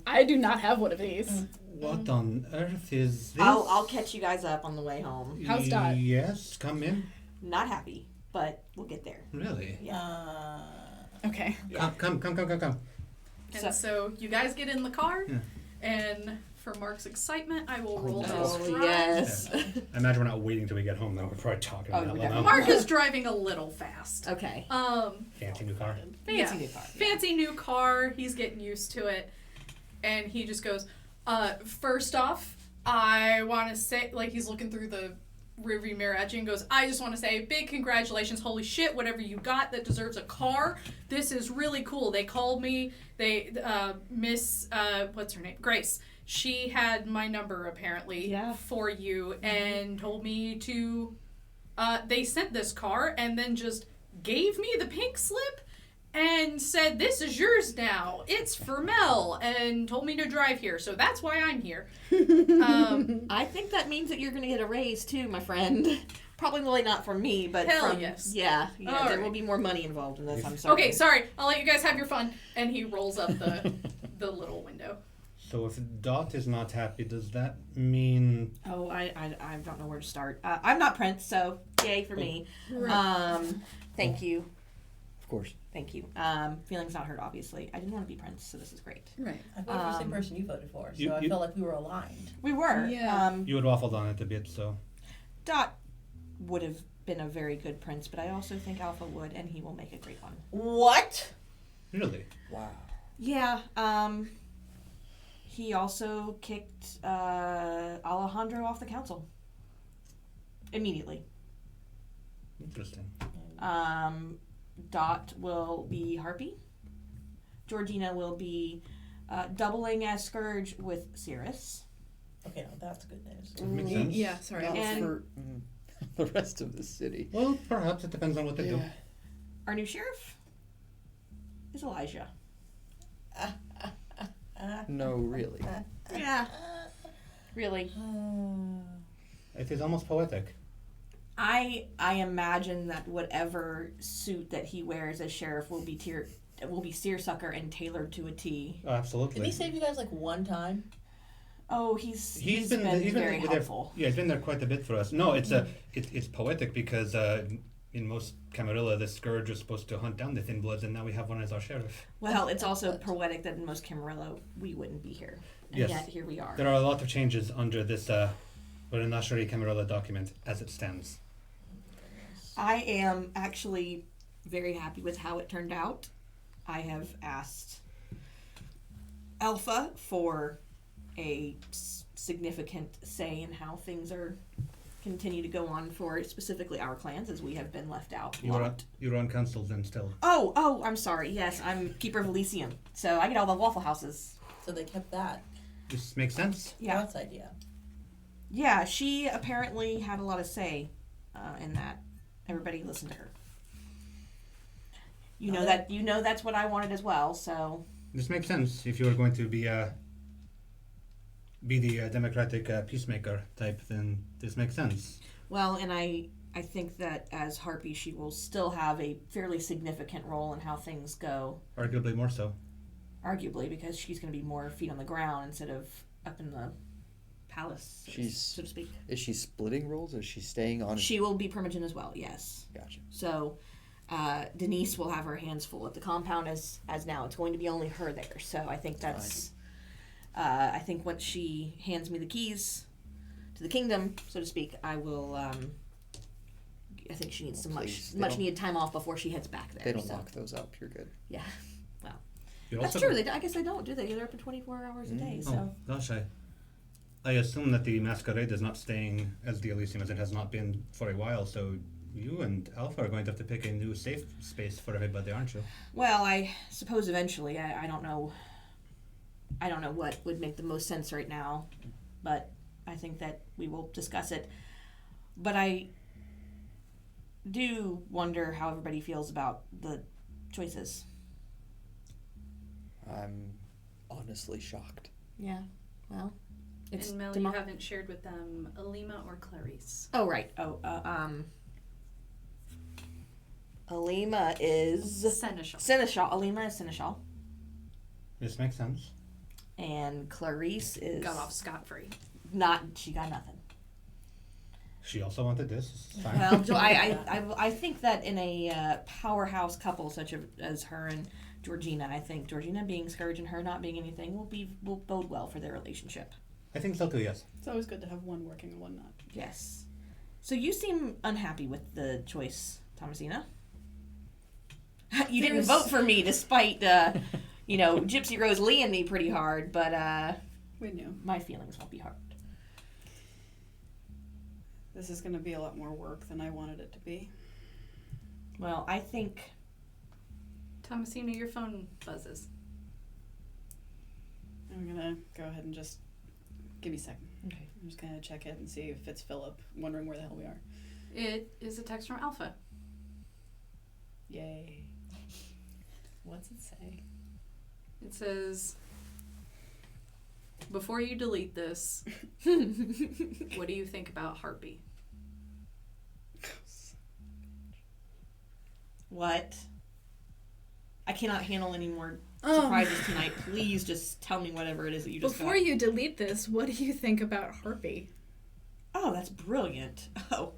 I do not have one of these. What on earth is this? I'll catch you guys up on the way home. How's Dot? Yes, come in. Not happy, but we'll get there. Really? Okay. Come. And so you guys get in the car, Yeah. and for Mark's excitement, I will roll nice. his ride. yes. I imagine we're not waiting till we get home though. We're probably talking Oh, about okay. that. Mark is driving a little fast. Okay. Fancy new car. Fancy new car. Fancy new car. He's getting used to it. And he just goes, first off, I want to say, like he's looking through the rearview mirror at you and goes, "I just want to say big congratulations. Holy shit, whatever you got that deserves a car. This is really cool. They called me. Miss, what's her name? Grace. She had my number apparently for you and told me to, they sent this car and then just gave me the pink slip and said, 'This is yours now. It's for Mel,' and told me to drive here. So that's why I'm here." I think that means that you're going to get a raise too, my friend. Probably not from me, but Hell from yes. Yeah, All there right. will be more money involved in this. I'm sorry. Okay, sorry. I'll let you guys have your fun. And he rolls up the little window. So if Dot is not happy, does that mean Oh, I don't know where to start. I'm not Prince, so yay for me. Thank you. Of course. Thank you. Feelings not hurt, obviously. I didn't want to be Prince, so this is great. Right. I voted for the same person you voted for, so You- I you- felt like we were aligned. We were. Yeah. you had waffled on it a bit? So Dot would have been a very good Prince, but I also think Alpha would, and he will make a great one. What? really, Wow. Yeah. He also kicked Alejandro off the council immediately. interesting. Dot will be Harpy. Georgina will be doubling as Scourge with Cirrus. Okay, no, that's good news. That makes sense. Yeah, sorry. Not And- for the rest of the city. Well, perhaps it depends on what they do. Our new sheriff is Elijah. No, really. Yeah. Really. It is almost poetic. I imagine that whatever suit that he wears as sheriff will be seersucker and tailored to a T. Oh, absolutely. Did he save you guys like one time? Oh, he's He's been been very there, helpful. yeah, he's been there quite a bit for us. No, it's poetic because in most Camarilla, the Scourge is supposed to hunt down the Thin Bloods, and now we have one as our sheriff. Well, it's also poetic that in most Camarilla we wouldn't be here, and Yes. yet here we are. There are a lot of changes under this Rinascere Camarilla document as it stands. I am actually very happy with how it turned out. I have asked Alpha for a significant say in how things are continue to go on for specifically our clans, as we have been left out. You're on council then still. Oh, I'm sorry. Yes, I'm Keeper of Elysium, so I get all the Waffle Houses. So they kept that. This makes sense. Yeah, That's idea. yeah. She apparently had a lot of say in that. Everybody listened to her. You know that. You know that's what I wanted as well. So This makes sense if you are going to be the democratic peacemaker type. Then this makes sense. well, and I think that as Harpy, she will still have a fairly significant role in how things go. Arguably more so. Arguably, because she's going to be more feet on the ground instead of up in the palace, so to speak. Is she splitting roles or is she staying on? She will be Primogen as well. Yes. Gotcha. So Denise will have her hands full at the compound as now. It's going to be only her there. So I think that's. I think once she hands me the keys to the kingdom, so to speak, I will. I think she needs some Please, they much don't- needed time off before she heads back there. They don't so. lock those up. You're good. Yeah. You That's also- true. I guess they don't, do they? They're open 24 hours a day. So. Oh gosh, I assume that the Masquerade is not staying as the Elysium as it has not been for a while. So you and Alpha are going to have to pick a new safe space for everybody, aren't you? Well, I suppose eventually. I don't know. I don't know what would make the most sense right now, but I think that we will discuss it. But I do wonder how everybody feels about the choices. I'm honestly shocked. Yeah. Well, it's And Mel, you haven't shared with them Alima or Clarice. Oh, right. Alima is Seneschal. Seneschal. Alima is Seneschal, This makes sense. and Clarice is Got off scot-free. not. She got nothing. She also wanted this. It's fine. Well, I think that in a powerhouse couple such as her and Georgina, I think Georgina being Scourge and her not being anything will bode well for their relationship. I think so too. Yes. It's always good to have one working and one not. Yes. So you seem unhappy with the choice, Thomasina. You didn't There's- vote for me despite, Gypsy Rose leeing me pretty hard, but We knew. my feelings won't be hurt. This is going to be a lot more work than I wanted it to be. Well, I think Thomasina, your phone buzzes. I'm going to go ahead and just give me a second. Okay. I'm just going to check it and see if it's Philip, wondering where the hell we are. It is a text from Alpha. Yay. What's it say? It says, before you delete this, what do you think about Harpy? What? I cannot handle any more surprises tonight. Please just tell me whatever it is that you just Before got. you delete this, what do you think about Harpy? Oh, that's brilliant. Oh.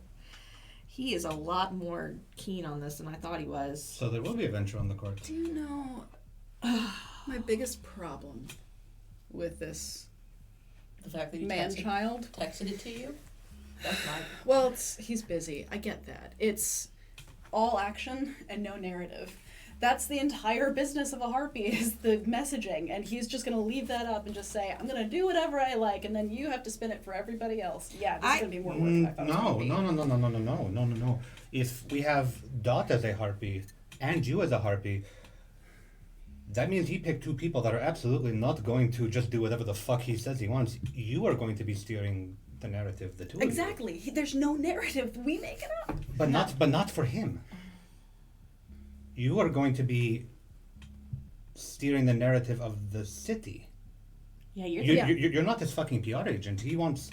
He is a lot more keen on this than I thought he was. So there will be a venture on the court. Do you know my biggest problem with this The fact that you man-child? texted it to you? That's my... Well, he's busy. I get that. It's all action and no narrative. That's the entire business of a harpy, is the messaging, and he's just going to leave that up and just say, I'm going to do whatever I like, and then you have to spin it for everybody else. Yeah, this is going to be more work than I thought it was going to be. No. If we have Dot as a harpy and you as a harpy, that means he picked two people that are absolutely not going to just do whatever the fuck he says he wants. You are going to be steering the narrative, the two of you. Exactly. There's no narrative. We make it up. But not for him. You are going to be steering the narrative of the city. Yeah, You're not his fucking PR agent. He wants,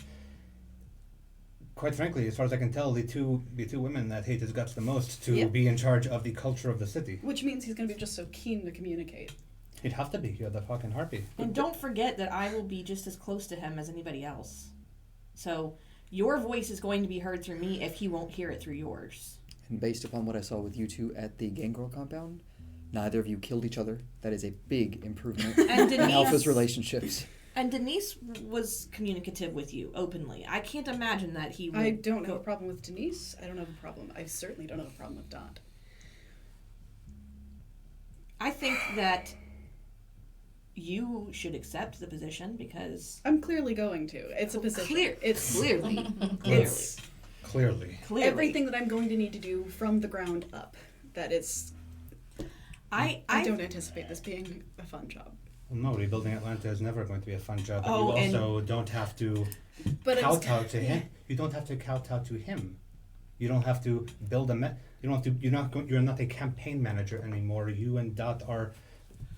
quite frankly, as far as I can tell, the two women that hate his guts the most to be in charge of the culture of the city. Which means he's going to be just so keen to communicate. He'd have to be. You're the fucking harpy. And don't forget that I will be just as close to him as anybody else. So your voice is going to be heard through me if he won't hear it through yours. And based upon what I saw with you two at the Gangrel compound, neither of you killed each other. That is a big improvement And in Alpha's relationships. And Denise was communicative with you openly. I can't imagine that he would. I don't have a problem with Denise. I don't have a problem. I certainly don't have a problem with Dot. I think that you should accept the position because I'm clearly going to. It's a position. It's clearly. It's Clearly. everything that I'm going to need to do from the ground up. That is. I don't anticipate this being a fun job. Well, no, rebuilding Atlanta is never going to be a fun job. But Oh, you also don't have to kowtow to him. You don't have to kowtow to him. You don't have to build you don't have to. You're not a campaign manager anymore. You and Dot are.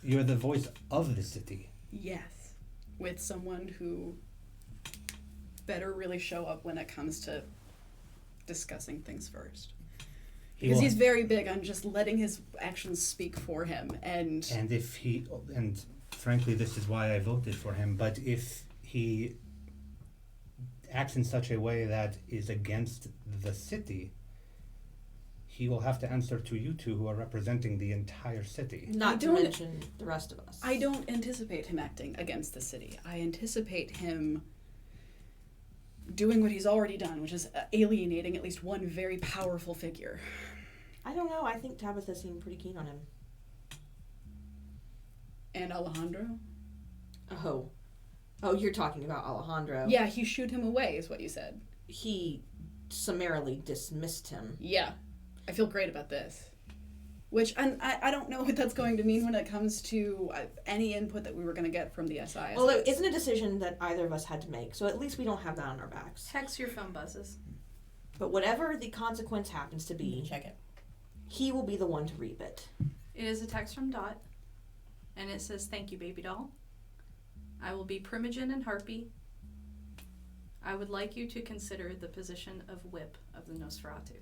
You're the voice of the city. Yes, with someone who better really show up when it comes to discussing things first. Because he's very big on just letting his actions speak for him, and frankly, this is why I voted for him. But if he acts in such a way that is against the city, he will have to answer to you two who are representing the entire city. Not to mention the rest of us. I don't anticipate him acting against the city. I anticipate him doing what he's already done, which is alienating at least one very powerful figure. I don't know. I think Tabitha seemed pretty keen on him. And Alejandro? Oh, you're talking about Alejandro. Yeah, he shooed him away, is what you said. He summarily dismissed him. Yeah. I feel great about this. Which, and I don't know what that's going to mean when it comes to any input that we were going to get from the SI. Well, it isn't a decision that either of us had to make, so at least we don't have that on our backs. Text your phone buzzes. But whatever the consequence happens to be, Check it. he will be the one to reap it. It is a text from Dot, and it says, "Thank you, baby doll. I will be Primogen and Harpy. I would like you to consider the position of whip of the Nosferatu."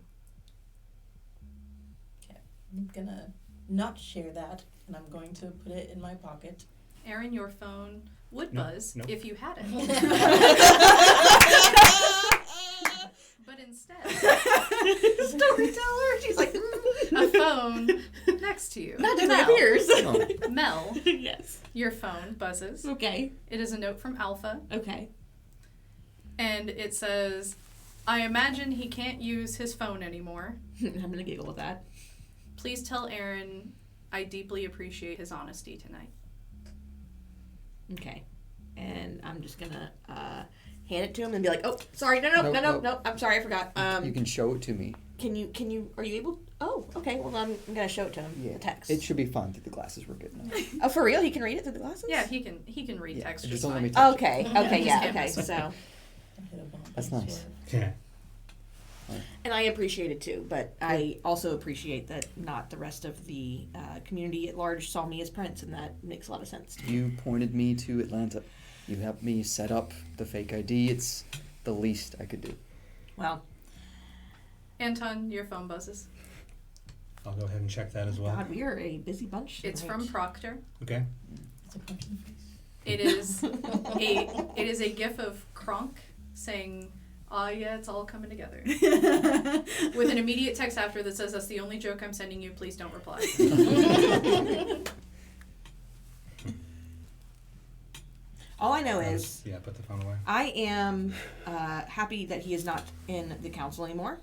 I'm gonna not share that, and I'm going to put it in my pocket. Aaron, your phone would No, buzz no. if you had it. But instead, Storyteller! She's like, a phone next to you. not in Mel, my ears. Oh, Mel, Yes. your phone buzzes. Okay. It is a note from Alpha, Okay. and it says, "I imagine he can't use his phone anymore. I'm gonna giggle at that. Please tell Aaron I deeply appreciate his honesty tonight." Okay. And I'm just gonna hand it to him and be like, "Oh, sorry, no. I'm sorry, I forgot. you can show it to me. Can you? Are you able? Oh, okay. Well, I'm gonna show it to him. Yeah, The text. it should be fine through the glasses. We're good now. Oh, for real? He can read it through the glasses? Yeah, he can read Yeah, text just just don't let me fine. touch Okay. Yeah, Okay. just Yeah. can't Okay. mess with So, I hit a bump. That's I nice. swear. Yeah. and I appreciate it too, but I also appreciate that not the rest of the community at large saw me as Prince, and that makes a lot of sense. You pointed me to Atlanta. You helped me set up the fake ID. It's the least I could do. Well, Anton, your phone buzzes. I'll go ahead and check that as well. God, we are a busy bunch. It's tonight. from Proctor. Okay. It's a punch in the face. It is a gif of Kronk saying, "Ah, yeah, it's all coming together." With an immediate text after that says, "That's the only joke I'm sending you. Please don't reply." All I know is Yeah, put the phone away. I am happy that he is not in the council anymore.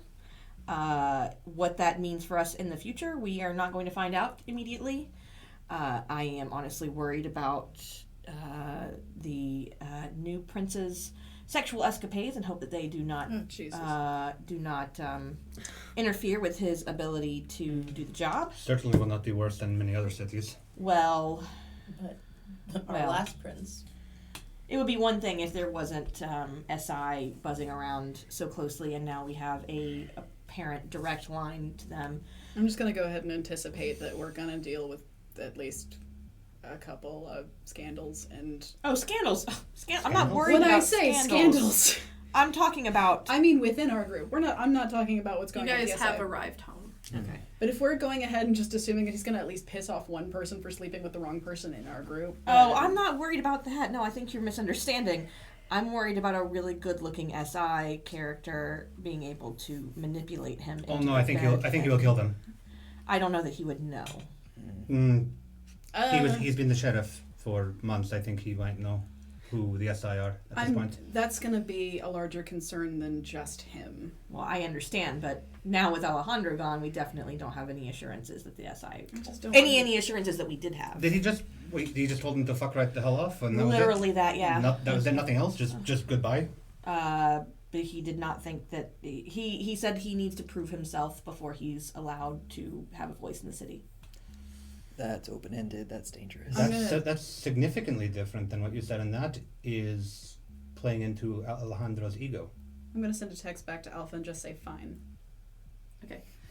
What that means for us in the future, we are not going to find out immediately. I am honestly worried about the new prince's sexual escapades and hope that they do not Jesus. interfere with his ability to do the job. Certainly will not be worse than many other cities. Well, But our Well. last prince. it would be one thing if there wasn't SI buzzing around so closely, and now we have a apparent direct line to them. I'm just gonna go ahead and anticipate that we're gonna deal with at least a couple of scandals and. Oh, scandals! I'm not worried When about I say scandals, I'm talking about. I mean within our group. I'm not talking about what's You going on. guys with have SI. arrived home. Okay. But if we're going ahead and just assuming that he's gonna at least piss off one person for sleeping with the wrong person in our group. Oh, I'm not worried about that. No, I think you're misunderstanding. I'm worried about a really good-looking SI character being able to manipulate him. Oh into no, a I think bad he will kill them. I don't know that he would know. He's been the sheriff for months. I think he might know who the SI are at this point. That's gonna be a larger concern than just him. Well, I understand, but now with Alejandro gone, we definitely don't have any assurances that the SI. I just don't Any assurances that we did have. Did he just told him to fuck right the hell off? And that Literally was it? that, yeah. That was it. Nothing else. Just goodbye. But he did not think that he said he needs to prove himself before he's allowed to have a voice in the city. That's open-ended. That's dangerous. That's significantly different than what you said, and that is playing into Alejandro's ego. I'm gonna send a text back to Alpha and just say fine.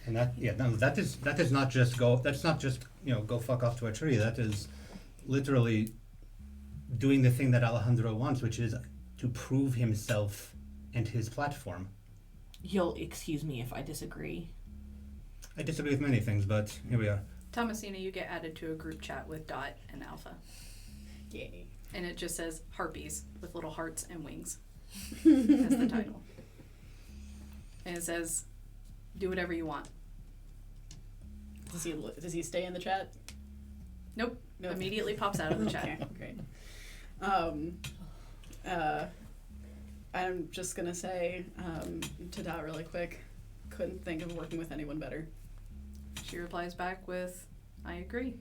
And that is not just go. That's not just go fuck off to a tree. That is literally doing the thing that Alejandro wants, which is to prove himself and his platform. You'll excuse me if I disagree. I disagree with many things, but here we are. Thomasina, you get added to a group chat with Dot and Alpha. Yay. And it just says harpies with little hearts and wings as the title. And it says, do whatever you want. Does he stay in the chat? Nope. No. Immediately pops out of the chat. Okay, great. I'm just gonna say to Dot really quick, couldn't think of working with anyone better. She replies back with, I agree.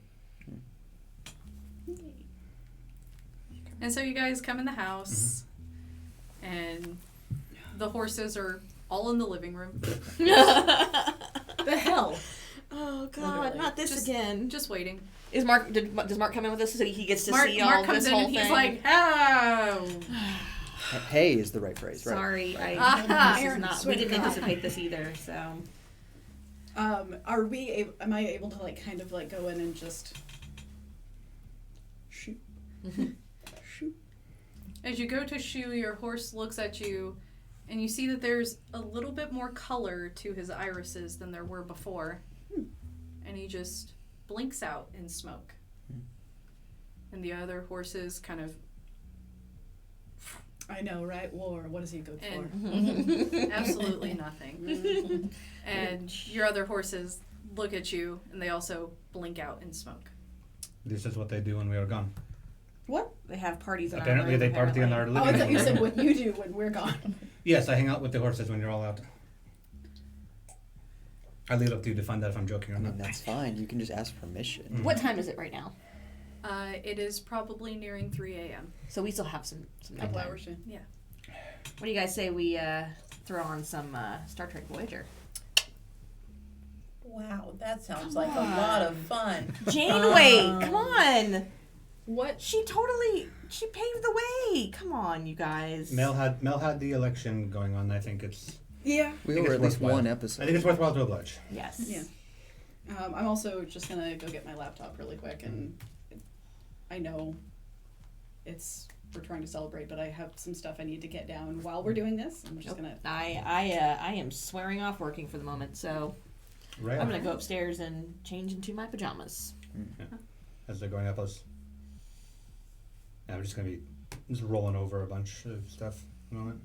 And so you guys come in the house, and the horses are all in the living room, The hell? Oh God, Literally. not this again. just waiting. Does Mark come in with us so he gets to see all Mark comes this in whole and thing? he's like, oh. Hey is the right phrase, right? Sorry, Ah. this is Aaron, not. swear We to didn't God. anticipate this either. So Am I able to kind of go in and just shoot? Shoot. As you go to shoo, your horse looks at you, and you see that there's a little bit more color to his irises than there were before. And he just blinks out in smoke. And the other horses kind of... I know, right? War. What does he go for? And absolutely nothing. And your other horses look at you, and they also blink out in smoke. This is what they do when we are gone. What? they have parties in Apparently our room, they party in our Oh, living I thought you room. said what you do when we're gone. Yes, I hang out with the horses when you're all out. I leave it up to you to find out if I'm joking or I not. mean, that's fine. You can just ask permission. What time is it right now? It is probably nearing 3 a.m. So we still have some Couple nighttime. hours. Yeah. What do you guys say we throw on some Star Trek Voyager? Wow, that sounds Come like a lot of fun. Janeway, come on! What? She paved the way. Come on, you guys. Mel had the election going on. I think Yeah. We I think were it's at least worthwhile. one I episode. think it's worthwhile to oblige. Yes. Yeah. I'm also just gonna go get my laptop really quick, and I know we're trying to celebrate, but I have some stuff I need to get down while we're doing this. I'm just Nope. gonna. I am swearing off working for the moment, so Right. I'm gonna go upstairs and change into my pajamas. As they're going up, I'm just gonna be just rolling over a bunch of stuff at the moment.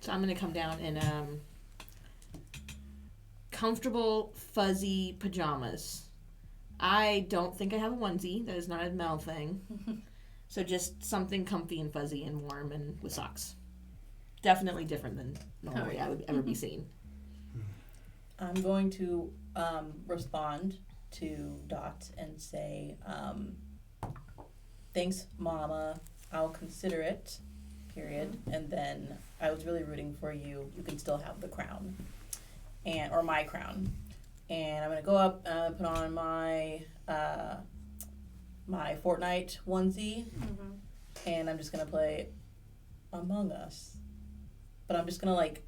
So I'm gonna come down in comfortable, fuzzy pajamas. I don't think I have a onesie. That is not a Mel thing. So just something comfy and fuzzy and warm and with socks. Definitely different than normally I would ever be seen. I'm going to respond to Dot and say, thanks, Mama. I'll consider it, period. And then I was really rooting for you. You can still have the crown, or my crown. And I'm gonna go up, put on my my Fortnite onesie, and I'm just gonna play Among Us. But I'm just gonna like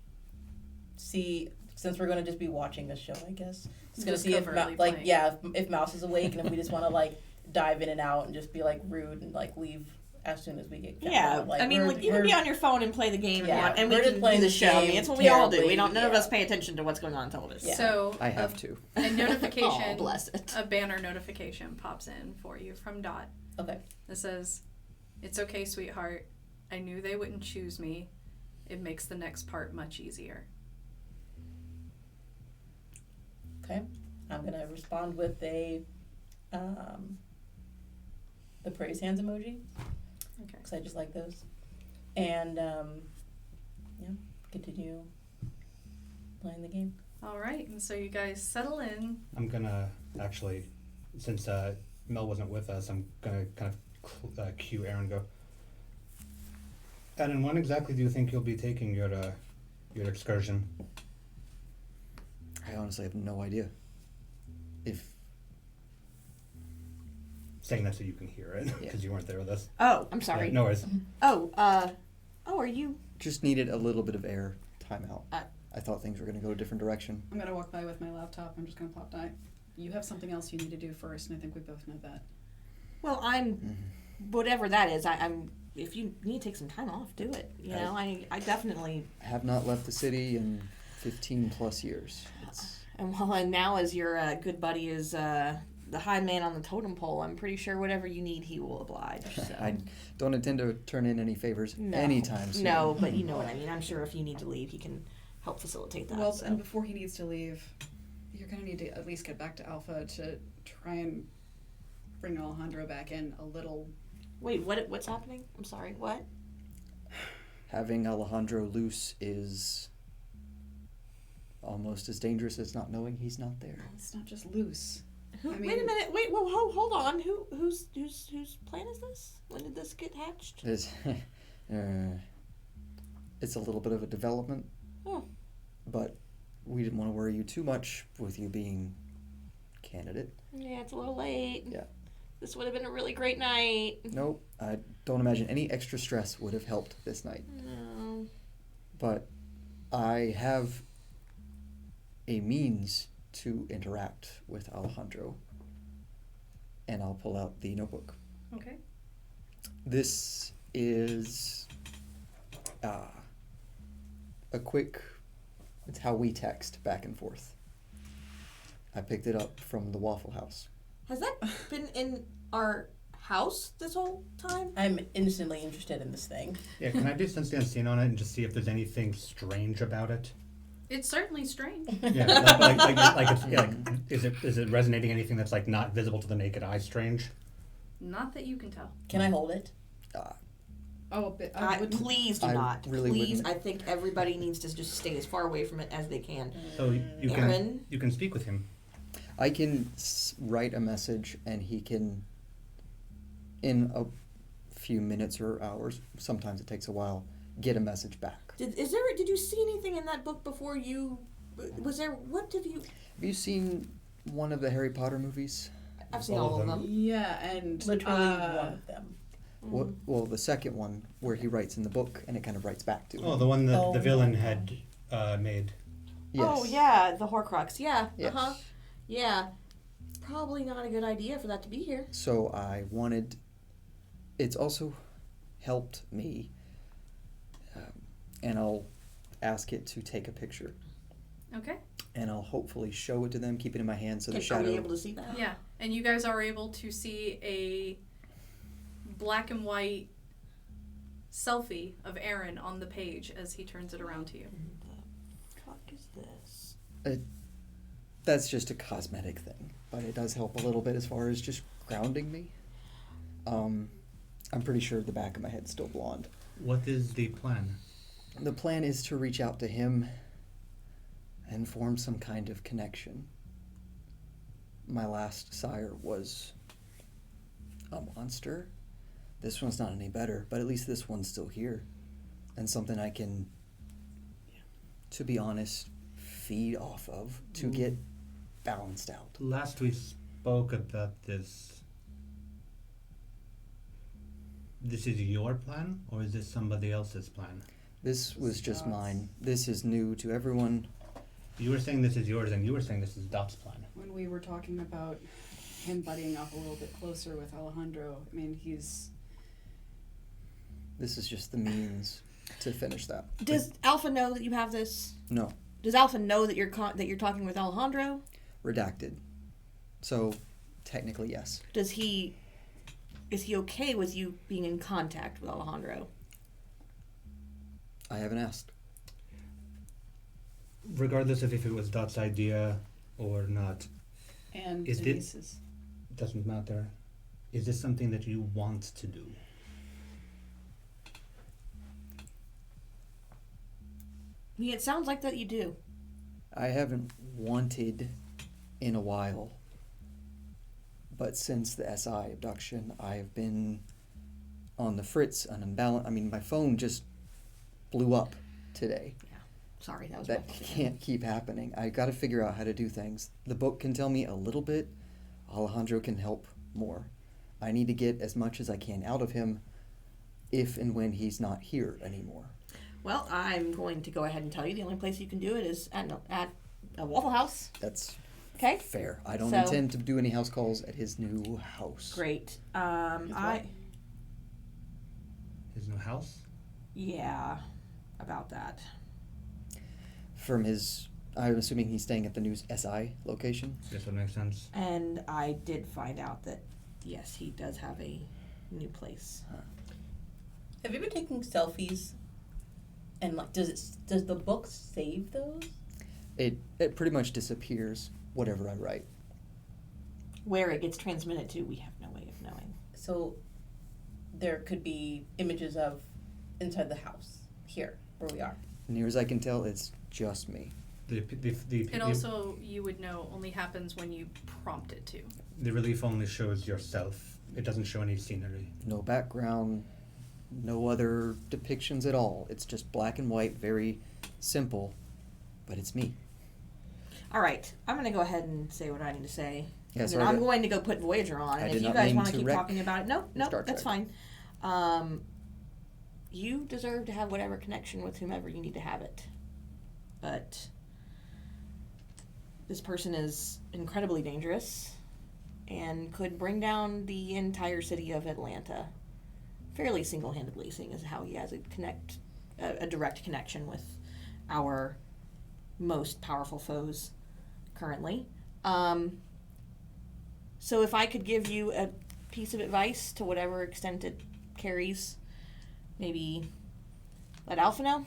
see, since we're gonna just be watching this show, I guess. Just gonna see if if Mouse is awake, and if we just want to like dive in and out and just be like rude and like leave as soon as we get down. Yeah, Like, I mean, like, you can be on your phone and play the game, and we we're just can playing do the the show. I mean, game it's what we all do. terribly, None of us pay attention to what's going on television. Yeah. So I have to. a notification, Oh, bless it. a banner notification pops in for you from Dot. Okay. That says, "It's okay, sweetheart. I knew they wouldn't choose me. It makes the next part much easier." Okay. I'm gonna respond with a the praise hands emoji. Okay. Because I just like those. And continue playing the game. All right, and so you guys settle in. I'm gonna actually, since Mel wasn't with us, I'm gonna kind of cue Aaron. Go. Aaron, when exactly do you think you'll be taking your excursion? I honestly have no idea. If Saying that so you can hear it, because you weren't there with us. Oh, I'm sorry. Yeah, no worries. Are you? just needed a little bit of air timeout. I thought things were going to go a different direction. I'm gonna walk by with my laptop. I'm just gonna pop die. You have something else you need to do first, and I think we both know that. Well, whatever that is. I'm. If you need to take some time off, do it. You know, I definitely. I have not left the city in 15 plus years. And now as your good buddy is the high man on the totem pole, I'm pretty sure whatever you need, he will oblige. So. I don't intend to turn in any favors anytime soon. No, but you know what I mean. I'm sure if you need to leave, he can help facilitate that. Well, so. and before he needs to leave, you're gonna need to at least get back to Alpha to try and bring Alejandro back in a little. Wait, what's happening? I'm sorry, what? Having Alejandro loose is almost as dangerous as not knowing he's not there. It's not just loose. Wait a minute. Wait. Whoa. Hold on. Whose plan is this? When did this get hatched? It's a little bit of a development. Oh. But we didn't want to worry you too much with you being candidate. Yeah, it's a little late. Yeah. This would have been a really great night. Nope. I don't imagine any extra stress would have helped this night. No. But I have a means to interact with Alejandro. And I'll pull out the notebook. Okay. This is it's how we text back and forth. I picked it up from the Waffle House. Has that been in our house this whole time? I'm instantly interested in this thing. Yeah, can I do sense the unseen on it and just see if there's anything strange about it? It's certainly strange. Yeah, is it resonating anything that's like not visible to the naked eye? Strange. Not that you can tell. Can I hold it? Please do I not. really Please, wouldn't. I think everybody needs to just stay as far away from it as they can. So you Aaron? can speak with him. I can write a message and he can, in a few minutes or hours, sometimes it takes a while, get a message back. Did you see anything in that book before you? Have you seen one of the Harry Potter movies? I've seen all of them. Yeah, and Literally one of them. Well, the second one where he writes in the book and it kind of writes back to him. Oh, the one that the villain had made. Yes. Oh yeah, the Horcrux. Yeah. Yes. Yeah. Probably not a good idea for that to be here. So I wanted. It's also helped me, and I'll ask it to take a picture. Okay. And I'll hopefully show it to them, keep it in my hand so the Are shadow. we able to see that? Yeah, and you guys are able to see a black and white selfie of Aaron on the page as he turns it around to you. The fuck is this? That's just a cosmetic thing, but it does help a little bit as far as just grounding me. I'm pretty sure the back of my head's still blonde. What is the plan? The plan is to reach out to him and form some kind of connection. My last sire was a monster. This one's not any better, but at least this one's still here. And something I can, to be honest, feed off of to get balanced out. Last we spoke about this. This is your plan, or is this somebody else's plan? This was just Dot's. mine. This is new to everyone. You were saying this is yours, and you were saying this is Dot's plan. When we were talking about him buddying up a little bit closer with Alejandro, I mean, This is just the means to finish that. Does Alpha know that you have this? No, Does Alpha know that you're talking with Alejandro? redacted. So, technically, yes. Is he okay with you being in contact with Alejandro? I haven't asked. Regardless of if it was Dot's idea or not, and Is it- Denise's. doesn't matter. Is this something that you want to do? Yeah, it sounds like that you do. I haven't wanted in a while. But since the SI abduction, I've been on the fritz and unbalanced. I mean, my phone just blew up today. Sorry, that was That my fault. can't keep happening. I got to figure out how to do things. The book can tell me a little bit. Alejandro can help more. I need to get as much as I can out of him if and when he's not here anymore. Well, I'm going to go ahead and tell you the only place you can do it is at a Waffle House. That's Okay. fair. I don't So- intend to do any house calls at his new house. Great. His new house? Yeah, about that. From his, I'm assuming he's staying at the new SI location. This would make sense. And I did find out that yes, he does have a new place. Have you been taking selfies? And like, does the book save those? It pretty much disappears, whatever I write. Where it gets transmitted to, we have no way of knowing. So there could be images of inside the house here where we are. Near as I can tell, it's just me. And also, you would know only happens when you prompt it to. The relief only shows yourself. It doesn't show any scenery. No background, no other depictions at all. It's just black and white, very simple, but it's me. All right, I'm going to go ahead and say what I need to say. Yeah, And sorry I'm to- going to go put Voyager on, I and did if you not guys mean want to to keep wreck talking about it, no, Star that's Trek. fine. You deserve to have whatever connection with whomever you need to have it. But this person is incredibly dangerous and could bring down the entire city of Atlanta fairly single-handedly, seeing as how he has a direct connection with our most powerful foes currently. So if I could give you a piece of advice to whatever extent it carries, maybe let Alpha know.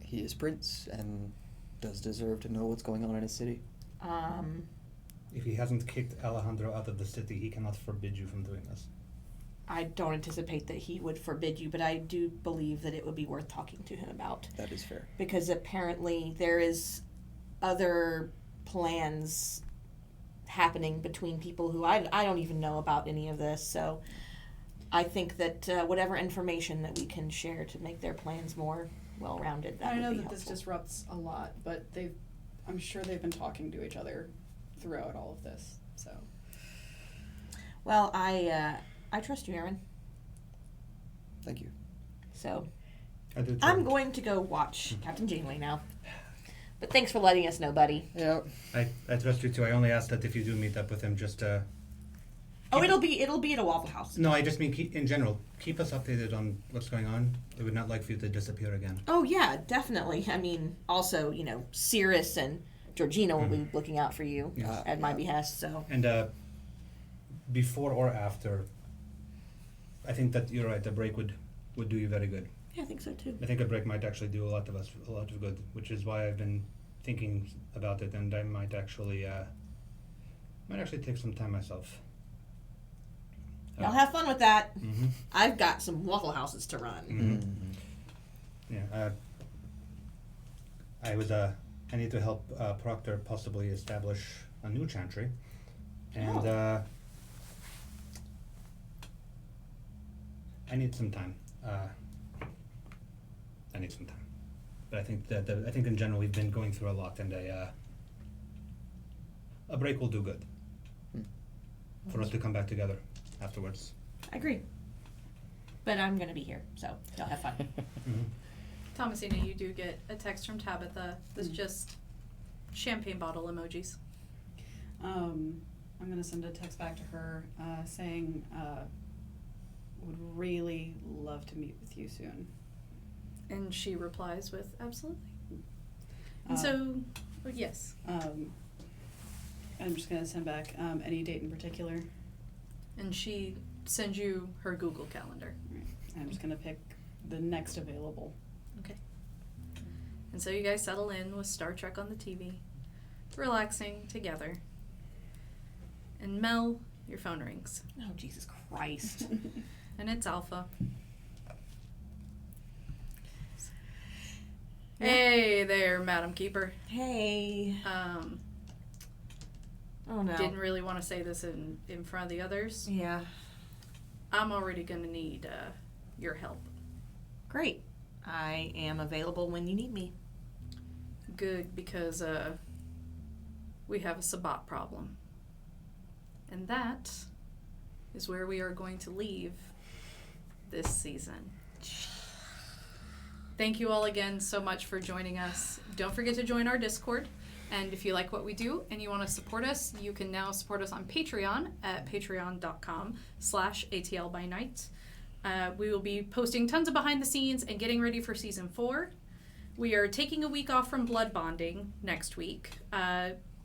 He is Prince and does deserve to know what's going on in his city. If he hasn't kicked Alejandro out of the city, he cannot forbid you from doing this. I don't anticipate that he would forbid you, but I do believe that it would be worth talking to him about. That is fair. Because apparently there is other plans happening between people who I don't even know about any of this. So I think that whatever information that we can share to make their plans more well-rounded, that I would know be that helpful. this disrupts a lot, but I'm sure they've been talking to each other throughout all of this. So Well, I trust you, Aaron. Thank you. So I do too. I'm going to go watch Captain Janeway now. But thanks for letting us know, buddy. Yeah. I trust you too. I only ask that if you do meet up with him, just Oh, it'll be at a Waffle House. No, I just mean in general. Keep us updated on what's going on. I would not like for you to disappear again. Oh yeah, definitely. I mean, also, you know, Cirrus and Georgina will be looking out for you Yes. at my behest. So And before or after, I think that you're right. The break would do you very good. yeah, I think so too. I think a break might actually do a lot of good, which is why I've been thinking about it, and I might actually take some time myself. Y'all have fun with that. Mm-hmm. I've got some Waffle Houses to run. Mm-hmm. Yeah. I need to help Proctor possibly establish a new chantry, and I need some time. But I think that I think in general we've been going through a lot, and a break will do good for us to come back together afterwards. I agree. But I'm gonna be here, so y'all have fun. Mm-hmm. Thomasina, you do get a text from Tabitha that's just champagne bottle emojis. I'm gonna send a text back to her saying would really love to meet with you soon. And she replies with, absolutely. And Uh, so, yes. I'm just gonna send back any date in particular. And she sends you her Google Calendar. I'm just gonna pick the next available. Okay. And so you guys settle in with Star Trek on the TV, relaxing together. And Mel, your phone rings. Oh, Jesus Christ. And it's Alpha. Hey there, Madam Keeper. Hey. Oh no. Didn't really want to say this in front of the others. Yeah. I'm already gonna need your help. Great. I am available when you need me. Good, because we have a Sabbat problem. And that is where we are going to leave this season. Thank you all again so much for joining us. Don't forget to join our Discord. And if you like what we do and you want to support us, you can now support us on Patreon at patreon.com/ATL By Night. We will be posting tons of behind the scenes and getting ready for season 4. We are taking a week off from blood bonding next week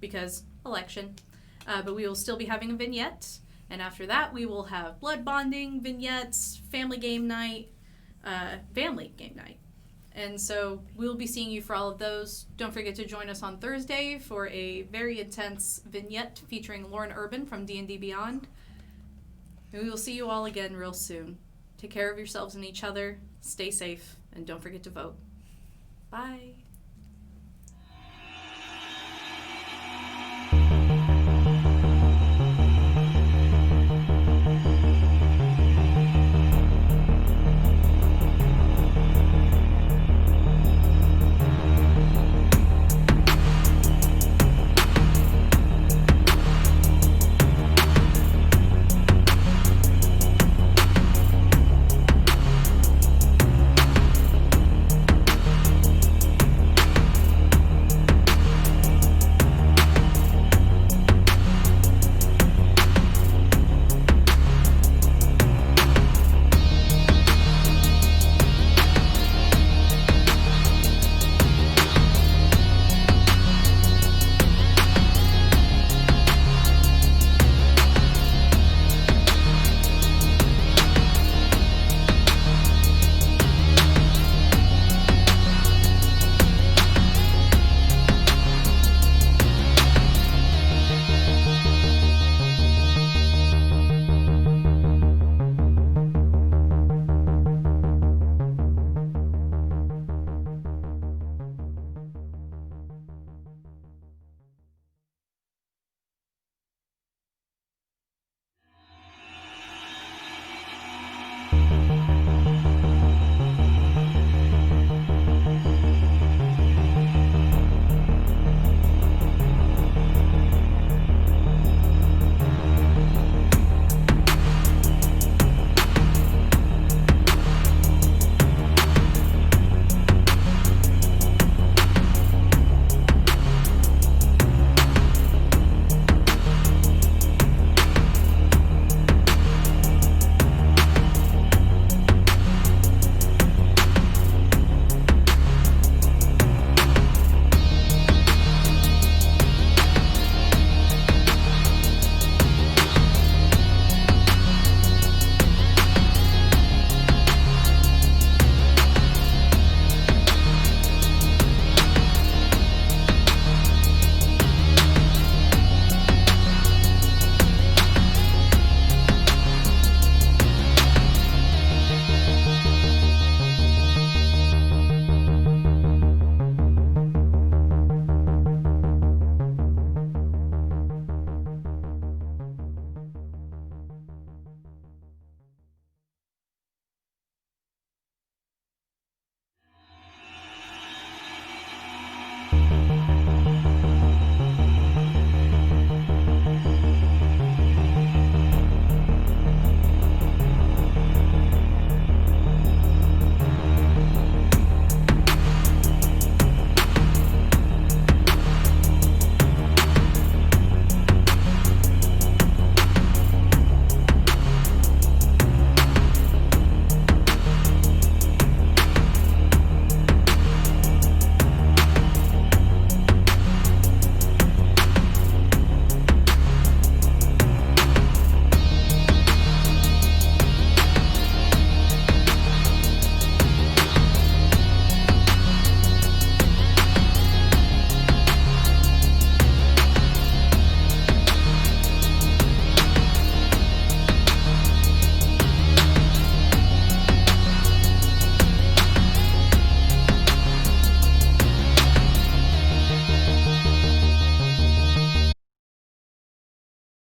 because election. But we will still be having a vignette. And after that, we will have blood bonding, vignettes, family game night. And so we'll be seeing you for all of those. Don't forget to join us on Thursday for a very intense vignette featuring Lauren Urban from D&D Beyond. And we will see you all again real soon. Take care of yourselves and each other. Stay safe. And don't forget to vote. Bye.